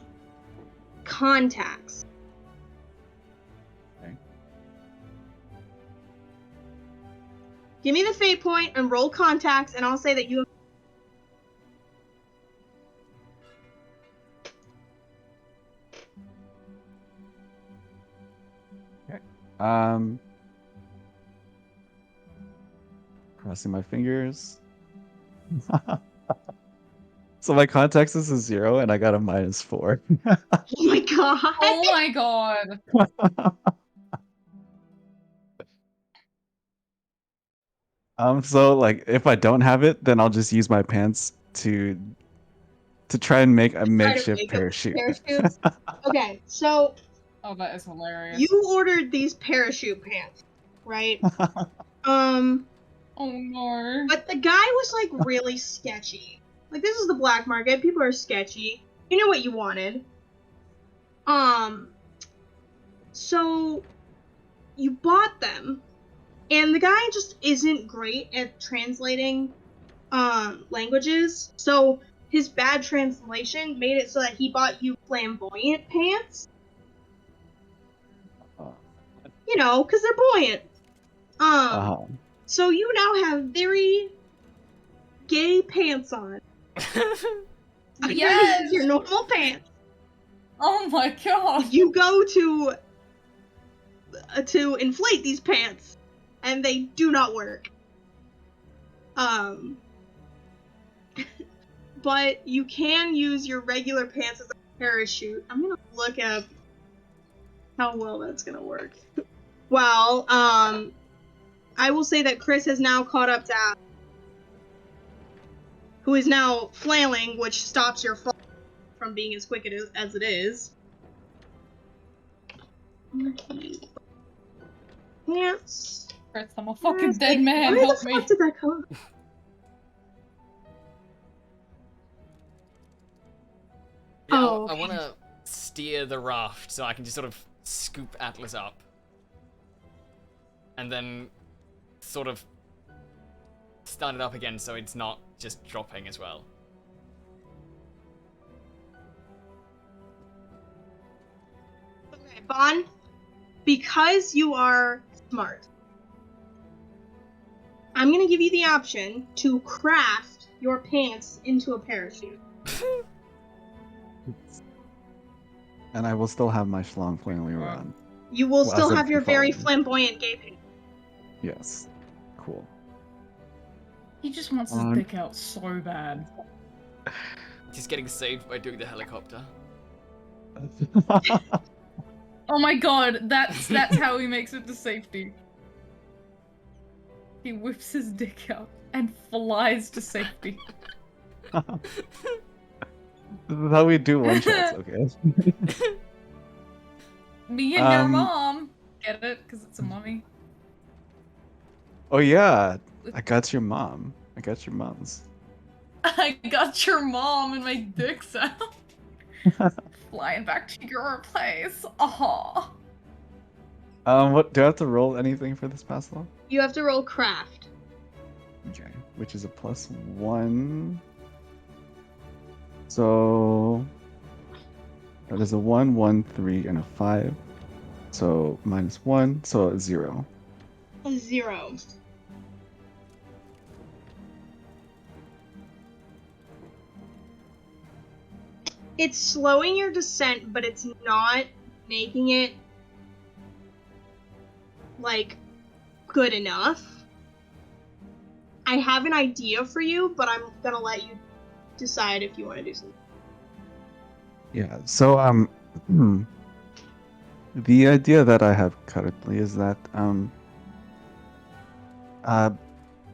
contacts. Okay. Give me the fate point and roll contacts, and I'll say that you. Crossing my fingers. So my context is a 0 and I got a -4. Oh my god! Oh my god. So like if I don't have it, then I'll just use my pants to try and make a Try to makeshift make up parachute. parachutes. Okay, so Oh, that is hilarious. you ordered these parachute pants, right? Um, Oh no. but the guy was like really sketchy. Like, this is the black market. People are sketchy. You know what you wanted. So you bought them, and the guy just isn't great at translating languages. So his bad translation made it so that he bought you flamboyant pants. You know, because they're buoyant. Uh-huh. So you now have very gay pants on. Yes! Underneath your normal pants. Oh my god. You go to inflate these pants, and they do not work. But you can use your regular pants as a parachute. I'm gonna look up how well that's gonna work. Well, I will say that Chris has now caught up to Ash, who is now flailing, which stops your fall from being as quick as it is. Pants. Chris, I'm a fucking dead man. Where Help the me. fuck did that come? Yeah, Oh, I want to steer the raft so I can just sort of scoop Atlas up. And then sort of start it up again so it's not just dropping as well. Okay, Bon, because you are smart, I'm gonna give you the option to craft your pants into a parachute. And I will still have my schlong flailing around. You will Well, still as a have your very default. flamboyant gay pants. Yes. Cool. He just wants his dick out so bad. He's getting saved by doing the helicopter. Oh my god, that's how he makes it to safety. He whips his dick out and flies to safety. This is how we do one-shots, okay? Me and your mom. Get it? Because it's a mummy. Oh yeah, I got your mom. I got your mom's. I got your mom and my dick's out. Flying back to your place. Aw. What do I have to roll anything for this pastel? You have to roll craft. Okay, which is a +1. So that is a 1, 1, 3, and a 5. So -1, so a 0. A 0. It's slowing your descent, but it's not making it, like, good enough. I have an idea for you, but I'm gonna let you decide if you want to do something. Yeah. So the idea that I have currently is that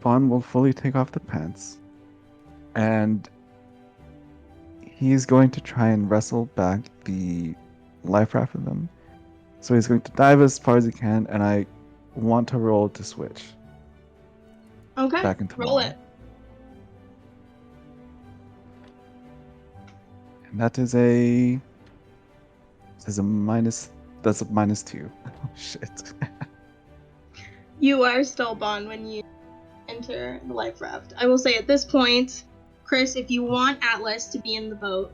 Bond will fully take off the pants, and he's going to try and wrestle back the life raft of them. So he's going to dive as far as he can, and I want to roll to switch Okay, back into roll Maul. it. And that is a minus. That's a -2. Oh shit. You are still Bond when you enter the life raft. I will say at this point, Chris, if you want Atlas to be in the boat,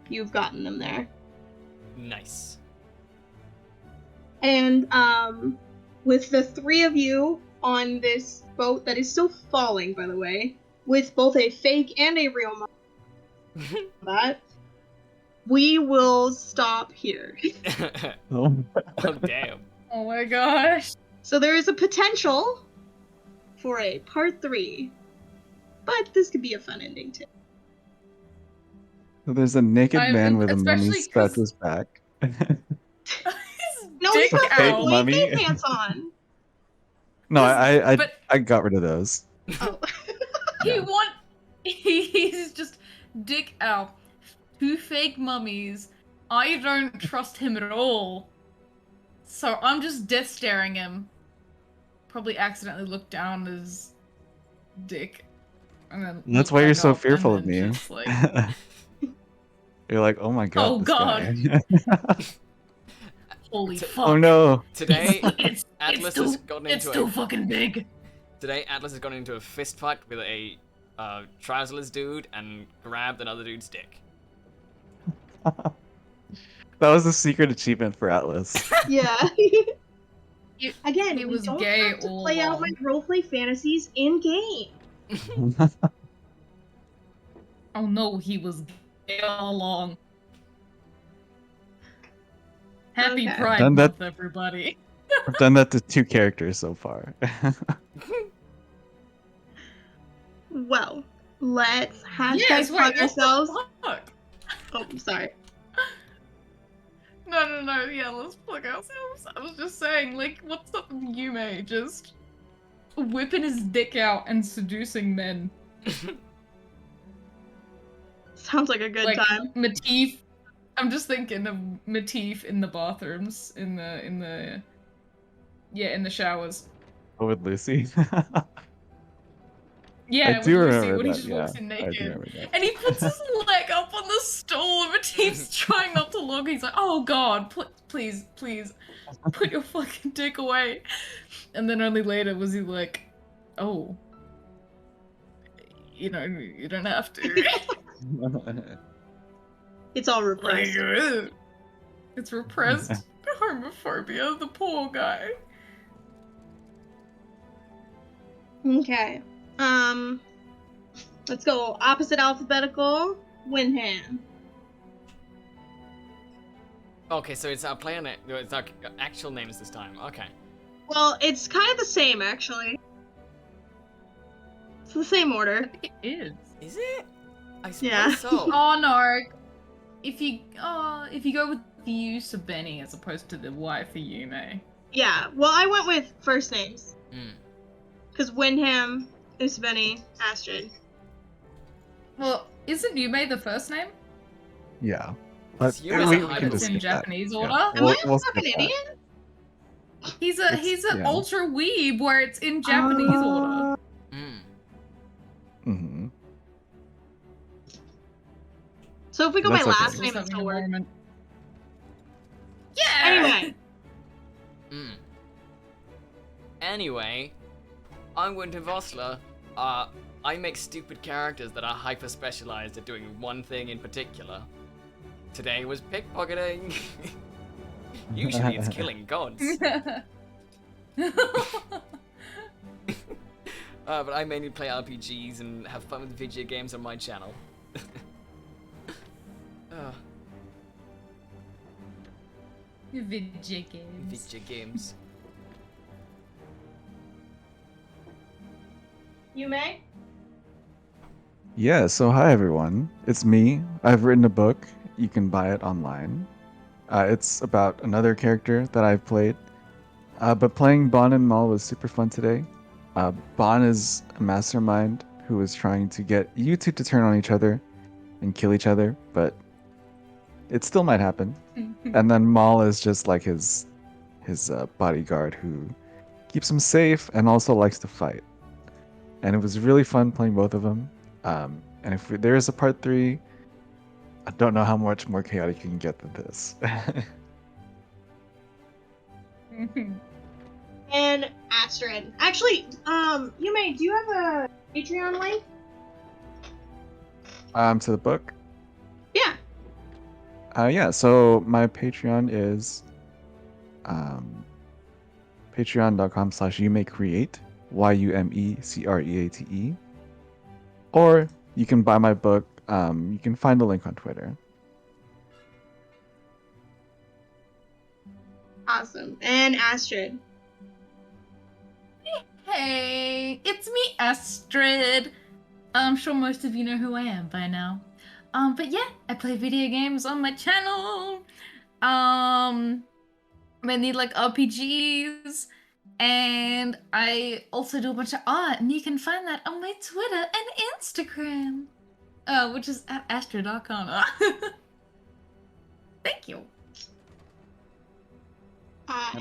you've gotten them there. Nice. And with the three of you on this boat that is still falling, by the way, with both a fake and a real that, we will stop here. Oh, Oh, damn. Oh my gosh. So there is a potential for a part 3, but this could be a fun ending too. so there's a naked man with a mummy especially strapped 'cause- to his back. His No, dick he's got fake out. fully mummy. face pants on. No, But- I got rid of those. Oh. He's just dick out. 2 fake mummies. I don't trust him at all. So I'm just death staring him. Probably accidentally look down his dick. And then That's look why you're back so up and fearful of then me. just, like, You're like, oh my god, Oh, this God. guy. holy T- fuck. Oh no. Today, It's Atlas still, has gotten it's into still a fucking big. Today, Atlas has gone into a fist fight with a trouserless dude and grabbed another dude's dick. That was the secret achievement for Atlas. Yeah. It- Again, he we was don't gay have to all play out my along. roleplay fantasies in game. Oh no, he was gay all along. Happy Okay. Pride Done that- Month, everybody. I've done that to 2 characters so far. Well, let's hashtag Yes, wait, plug what ourselves. the fuck? Oh, I'm sorry. No, yeah, let's plug ourselves. I was just saying, like, what's up with Yume just whipping his dick out and seducing men? Sounds like a good like, time. Matif. I'm just thinking of Matif in the bathrooms, in the showers. Oh, with Lucy. Yeah, I do with Lucy remember when he that. just Yeah, walks in I do naked. remember that. And he puts his leg up on the stool and Matif's trying not to look. He's like, oh god, please, put your fucking dick away. And then only later was he like, oh, you know, you don't have to. It's all Like, repressed. it's repressed homophobia, the poor guy. Okay. Let's go opposite alphabetical. Winham. Okay, so it's our player name. It's our actual names this time. Okay. Well, it's kind of the same actually. It's the same order. It is. Is it? I suppose Yeah. so. Oh no. If you go with the use of Benny as opposed to the Y for Yume. Yeah. Well, I went with first names Mm. because Winham, Usbeni, Astrid. Well, isn't Yume the first name? Yeah. But It's Yume's a we hybrid. can It's just in skip that. Japanese Yeah. order. Am We'll- I a we'll fucking skip that. idiot? He's an yeah. ultra weeb where it's in Japanese order. Mm. Mm-hmm. So if we go by That's okay. last Just name, it having still a works. moment. Yeah. Anyway, Mm. Anyway, I'm Winter Vossler. I make stupid characters that are hyper specialized at doing one thing in particular. Today was pickpocketing. Usually it's killing gods. But I mainly play RPGs and have fun with video games on my channel. Video games. Video games. you may. Yeah, so hi everyone. It's me. I've written a book. You can buy it online. It's about another character that I've played. But playing Bon and Maul was super fun today. Bon is a mastermind who is trying to get you two to turn on each other and kill each other, but it still might happen. And then Maul is just like his bodyguard who keeps him safe and also likes to fight. And it was really fun playing both of them. And if there is a part 3, I don't know how much more chaotic you can get than this. And Astrid. Actually, you may. Do you have a Patreon link? To the book? Yeah. Yeah, so my Patreon is patreon.com/youmeycreate, YUMECREATE. Or you can buy my book. You can find the link on Twitter. Awesome. And Astrid. Hey, it's me, Astrid. I'm sure most of you know who I am by now. But yeah, I play video games on my channel. Mainly like RPGs, and I also do a bunch of art, and you can find that on my Twitter and Instagram, which is at Astrid.Arcana. Thank you.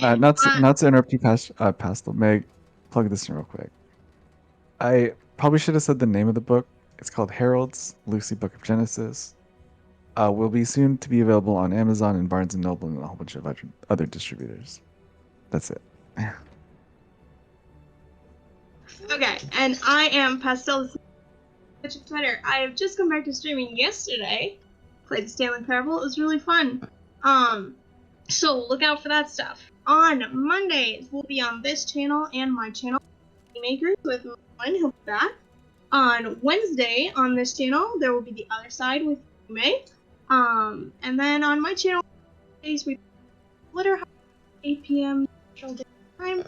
And Not to interrupt you, Pastel. May I plug this in real quick? I probably should have said the name of the book. It's called Herald's Lucy Book of Genesis. Will be soon to be available on Amazon and Barnes and Noble and a whole bunch of other distributors. That's it. Okay, and I am Pastels One-Shot Twitter. I have just come back to streaming yesterday. Played the Stanley Parable. It was really fun. So look out for that stuff. On Mondays, we'll be on this channel and my channel, Makers, with Glenn. He'll be back. On Wednesday, on this channel, there will be The Other Side with May. And then on my channel, we Glitter 8 p.m. Central Time,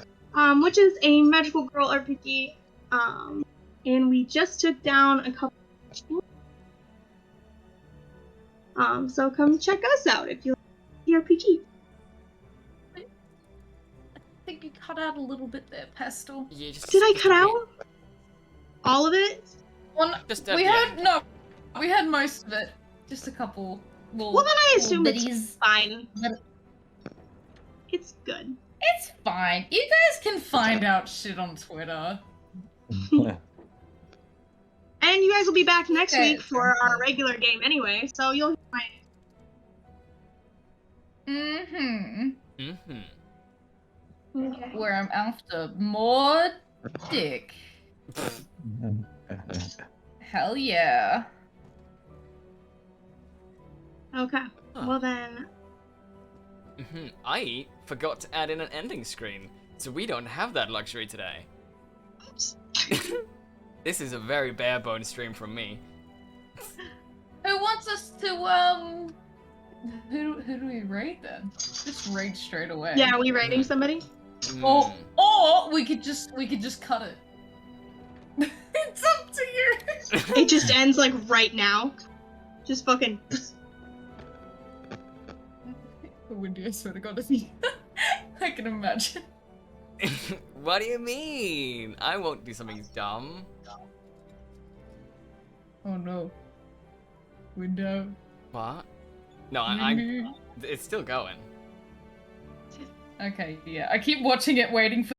which is a magical girl RPG. And we just took down a couple. So come check us out if you like RPG. I think you cut out a little bit there, Pastel. Yeah, just, Did I just cut a bit. out all of it? Just at We the heard end. no, we had most of it. Just a couple little. Well, then I little assume it's bitties. fine. But It's good. it's fine. You guys can find out shit on Twitter. And you guys will be back next Okay. week for our regular game anyway, so you'll hear my Mm-hmm. Mm-hmm. Okay. Where I'm after more dick. Hell yeah. Okay. Huh. Well then, Mm-hmm. I forgot to add in an ending screen, so we don't have that luxury today. oops. This is a very bare bones stream from me. Who wants us to who do we raid then? Just raid straight away. Yeah, are we rating somebody? Or Mm. or we could just cut it. It's up to you. It just ends like right now. Just fucking. Windy, I swear to God, if you I can imagine. What do you mean? I won't do something dumb. Oh no. Window. What? No, I'm. It's still going. Okay, yeah. I keep watching it, waiting for